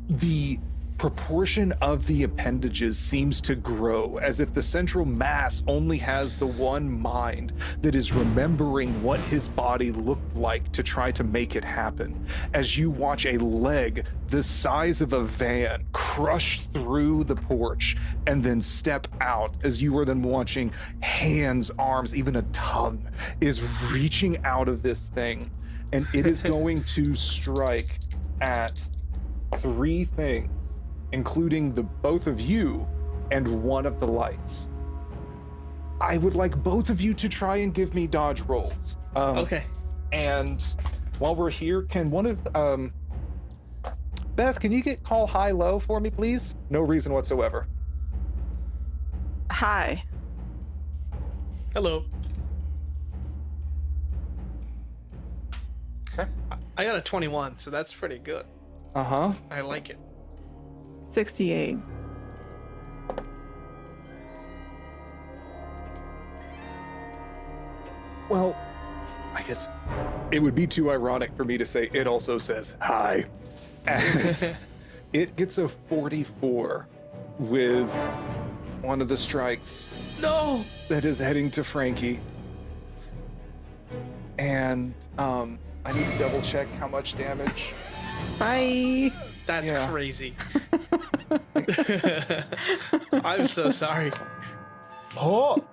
the proportion of the appendages seems to grow, as if the central mass only has the one mind that is remembering what his body looked like to try to make it happen. As you watch a leg the size of a van crush through the porch and then step out, as you are then watching hands, arms, even a tongue is reaching out of this thing, and it is going to strike at 3 things, including the both of you and one of the lights. I would like both of you to try and give me dodge rolls. Okay. And while we're here, can one of Beth, can you get call high-low for me, please? No reason whatsoever. Hi. Hello. Okay. I got a 21, so that's pretty good. Uh-huh. I like it. 68. Well, I guess it would be too ironic for me to say it also says hi. As it gets a 44 with one of the strikes No! that is heading to Frankie. And I need to double check how much damage. Bye. That's Yeah. crazy. I'm so sorry. Oh!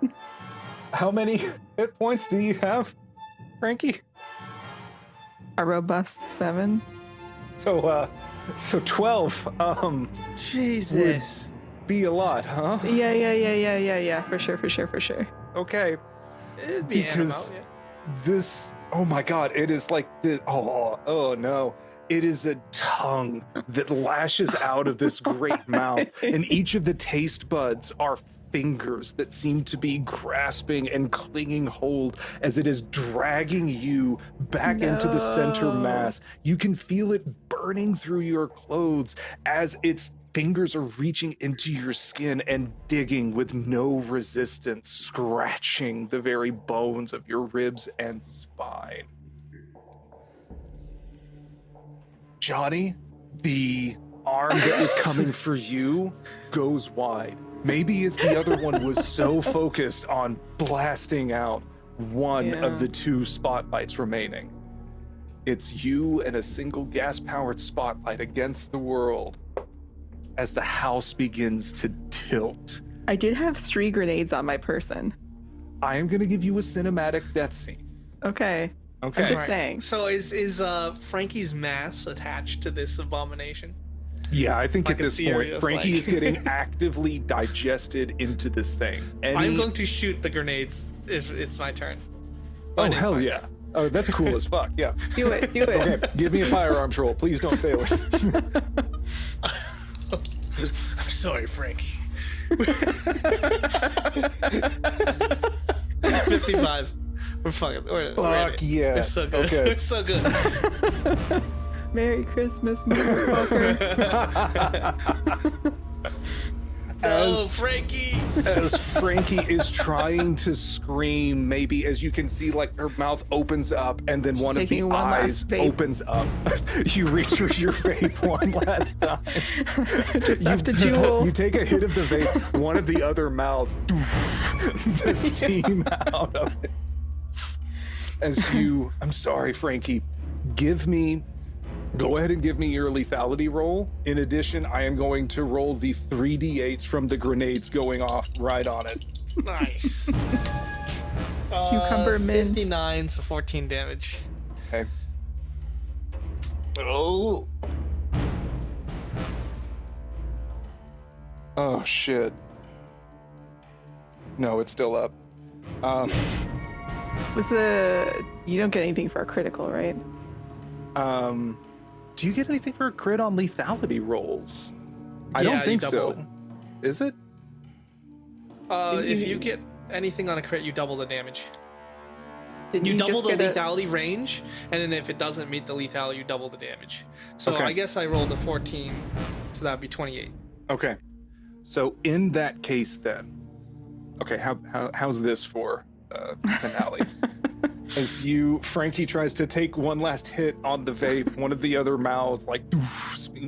How many hit points do you have, Frankie? A robust 7. So 12 Jesus. be a lot, huh? Yeah. For sure. Okay. It'd be animal, Because yeah. this, oh my god, it is like this, oh no. It is a tongue that lashes out of this great mouth, and each of the taste buds are fingers that seem to be grasping and clinging hold as it is dragging you back into the center No. mass. You can feel it burning through your clothes as its fingers are reaching into your skin and digging with no resistance, scratching the very bones of your ribs and spine. Johnny, the arm that was coming for you goes wide. Maybe as the other one was so focused on blasting out one Yeah. of the 2 spotlights remaining. It's you and a single gas-powered spotlight against the world as the house begins to tilt. I did have 3 grenades on my person. I am going to give you a cinematic death scene. Okay. Okay. I'm just Right. saying. So is Frankie's mass attached to this abomination? Yeah, I think Like at a this point, serious, Frankie like- is getting actively digested into this thing. I'm going to shoot the grenades if it's my turn. Oh, When it's hell my yeah. turn. Oh, that's cool as fuck. Yeah. Do it. Okay, give me a firearms roll. Please don't fail us. I'm sorry, Frankie. 55. We're fucking. We're in Fuck it. yes. It's so good. Okay. It's so good. Merry Christmas, motherfucker. Oh, As- Frankie. As Frankie is trying to scream, maybe as you can see, like her mouth opens up and then one of the taking one last eyes vape. opens up. You reach for your vape one last time. Just have to jewel. You take a hit of the vape, one of the other mouths, the steam out of it. I'm sorry, Frankie, go ahead and give me your lethality roll. In addition, I am going to roll the 3d8s from the grenades going off right on it. Nice. Cucumber mint. 59, so 14 damage. Okay. Oh. Oh, shit. No, it's still up. You don't get anything for a critical, right? Do you get anything for a crit on lethality rolls? I Yeah, don't you think double so. it. Is it? Didn't If you- you get anything on a crit, you double the damage. Didn't You double just the get lethality range, and then if it doesn't meet the lethality, you double the damage. So Okay. I guess I rolled a 14, so that would be 28. Okay. So in that case then, okay, how's this for finale? Frankie tries to take one last hit on the vape, one of the other mouths like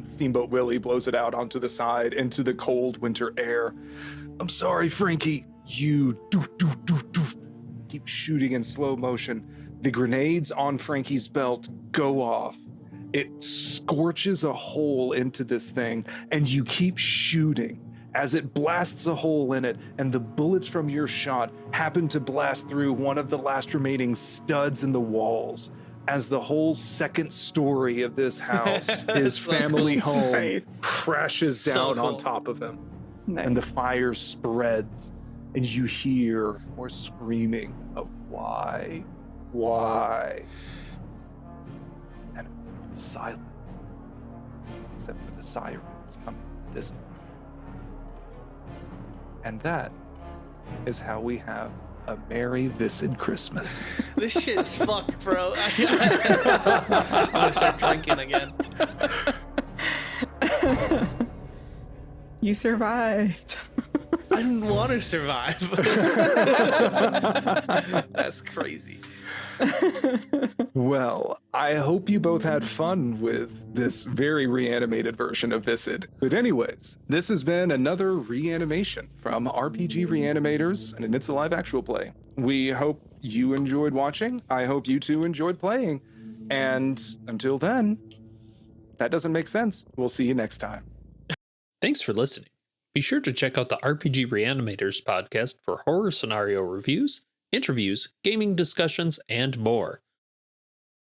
Steamboat Willie blows it out onto the side into the cold winter air. I'm sorry, Frankie. You keep shooting in slow motion. The grenades on Frankie's belt go off. It scorches a hole into this thing, and you keep shooting as it blasts a hole in it, and the bullets from your shot happen to blast through one of the last remaining studs in the walls. As the whole second story of this house, his So family cool. home, Nice. crashes So down cool. on top of him. Nice. And the fire spreads, and you hear more screaming of why, and silent, except for the sirens coming in the distance. And that is how we have a merry Viscid Christmas. This shit is fucked, bro. I'm gonna start drinking again. You survived. I didn't want to survive. That's crazy. Well, I hope you both had fun with this very reanimated version of Viscid. But anyways, this has been another reanimation from RPG Reanimators and an It's Alive Actual Play. We hope you enjoyed watching. I hope you two enjoyed playing. And until then, that doesn't make sense. We'll see you next time. Thanks for listening. Be sure to check out the RPG Reanimators podcast for horror scenario reviews, interviews, gaming discussions, and more.